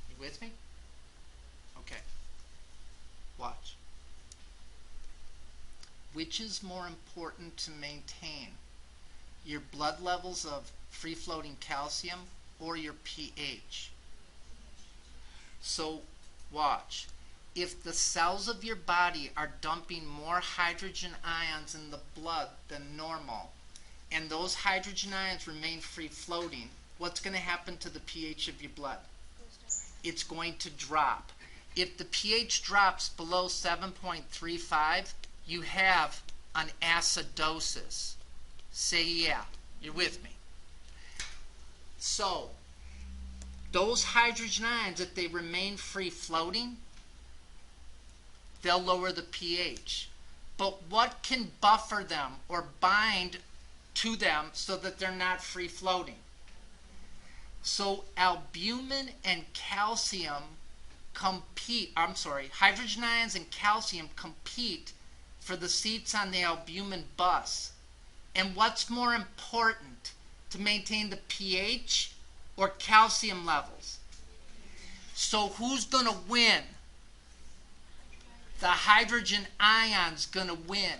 You with me? Okay. Watch. Which is more important to maintain? Your blood levels of free-floating calcium or your pH? So watch. If the cells of your body are dumping more hydrogen ions in the blood than normal, and those hydrogen ions remain free-floating, what's going to happen to the pH of your blood? It's going to drop. If the pH drops below 7.35, you have an acidosis. Say yeah. You're with me. So those hydrogen ions, if they remain free-floating, they'll lower the pH. But what can buffer them or bind to them so that they're not free-floating? So albumin and calcium hydrogen ions and calcium compete for the seats on the albumin bus. And what's more important to maintain the pH or calcium levels? So who's going to win? The hydrogen ion's going to win.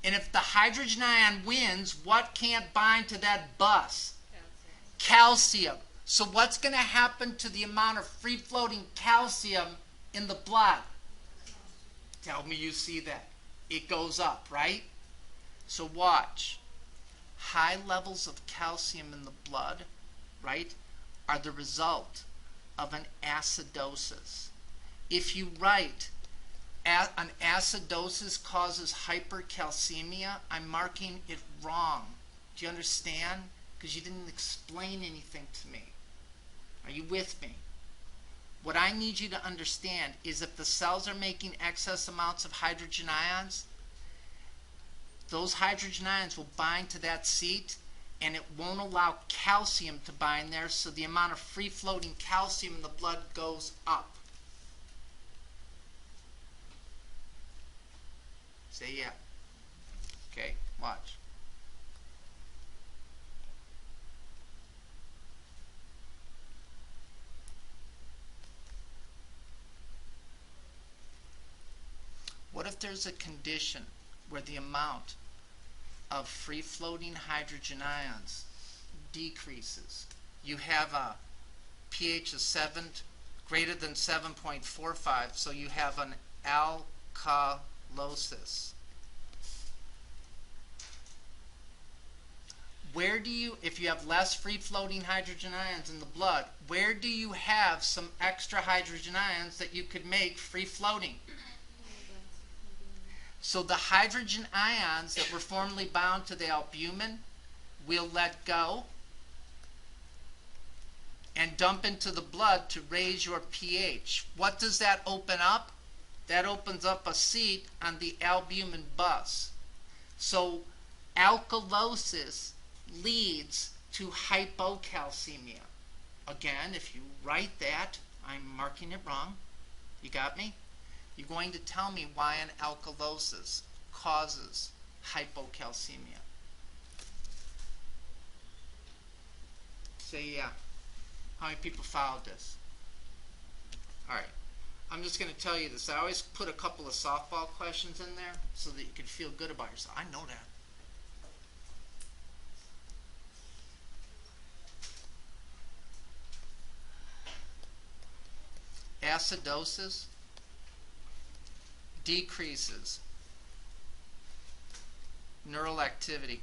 And if the hydrogen ion wins, what can't bind to that bus? Calcium. So what's going to happen to the amount of free-floating calcium in the blood? Tell me you see that. It goes up, right? So watch. High levels of calcium in the blood, right, are the result of an acidosis. If you write an acidosis causes hypercalcemia, I'm marking it wrong. Do you understand? Because you didn't explain anything to me. Are you with me? What I need you to understand is if the cells are making excess amounts of hydrogen ions, those hydrogen ions will bind to that seat and it won't allow calcium to bind there, so the amount of free-floating calcium in the blood goes up. Say yeah. Okay, watch. What if there's a condition where the amount of free-floating hydrogen ions decreases? You have a pH of 7 greater than 7.45, so you have an alkalosis. Where do you, if you have less free-floating hydrogen ions in the blood, where do you have some extra hydrogen ions that you could make free-floating? So the hydrogen ions that were formerly bound to the albumin will let go and dump into the blood to raise your pH. What does that open up? That opens up a seat on the albumin bus. So alkalosis leads to hypocalcemia. Again, if you write that, I'm marking it wrong. You got me? You're going to tell me why an alkalosis causes hypocalcemia. Say yeah. How many people followed this? All right. I'm just going to tell you this. I always put a couple of softball questions in there so that you can feel good about yourself. I know that. Acidosis decreases neural activity.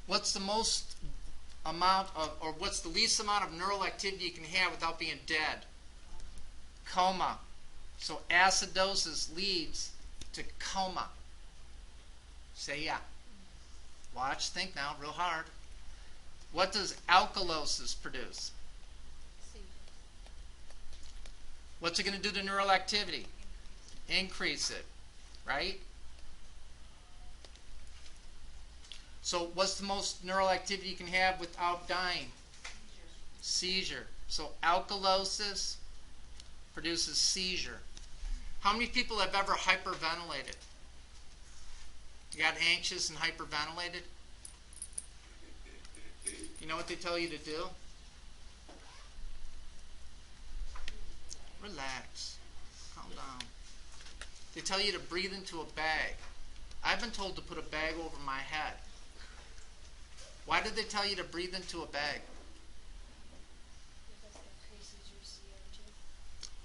What's the most amount of, or what's the least amount of neural activity you can have without being dead? Coma. So acidosis leads to coma. Say yeah. Watch, think now, real hard. What does alkalosis produce? What's it going to do to neural activity? Increase it, right? So what's the most neural activity you can have without dying? Seizure. So alkalosis produces seizure. How many people have ever hyperventilated? You got anxious and hyperventilated? You know what they tell you to do? Relax. Calm down. They tell you to breathe into a bag. I've been told to put a bag over my head. Why did they tell you to breathe into a bag? Because that increases your CO2.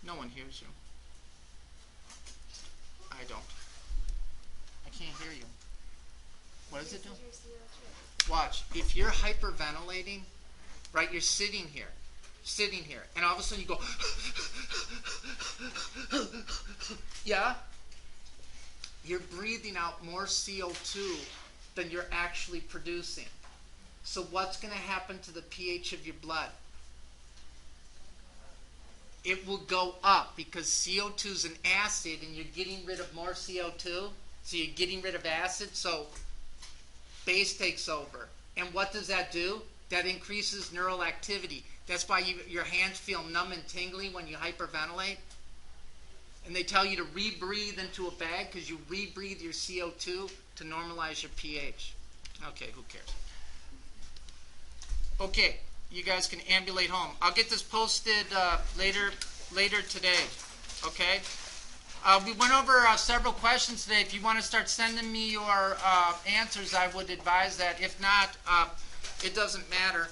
No one hears you. I don't. I can't hear you. What does it do? Increases your CO2. Watch. If you're hyperventilating, right, you're sitting here, and all of a sudden you go, yeah? You're breathing out more CO2 than you're actually producing. So what's going to happen to the pH of your blood? It will go up because CO2 is an acid and you're getting rid of more CO2. So you're getting rid of acid, so base takes over. And what does that do? That increases neural activity. That's why your hands feel numb and tingly when you hyperventilate. And they tell you to rebreathe into a bag because you rebreathe your CO2 to normalize your pH. Okay, who cares? Okay, you guys can ambulate home. I'll get this posted later today. Okay. We went over several questions today. If you want to start sending me your answers, I would advise that. If not, it doesn't matter.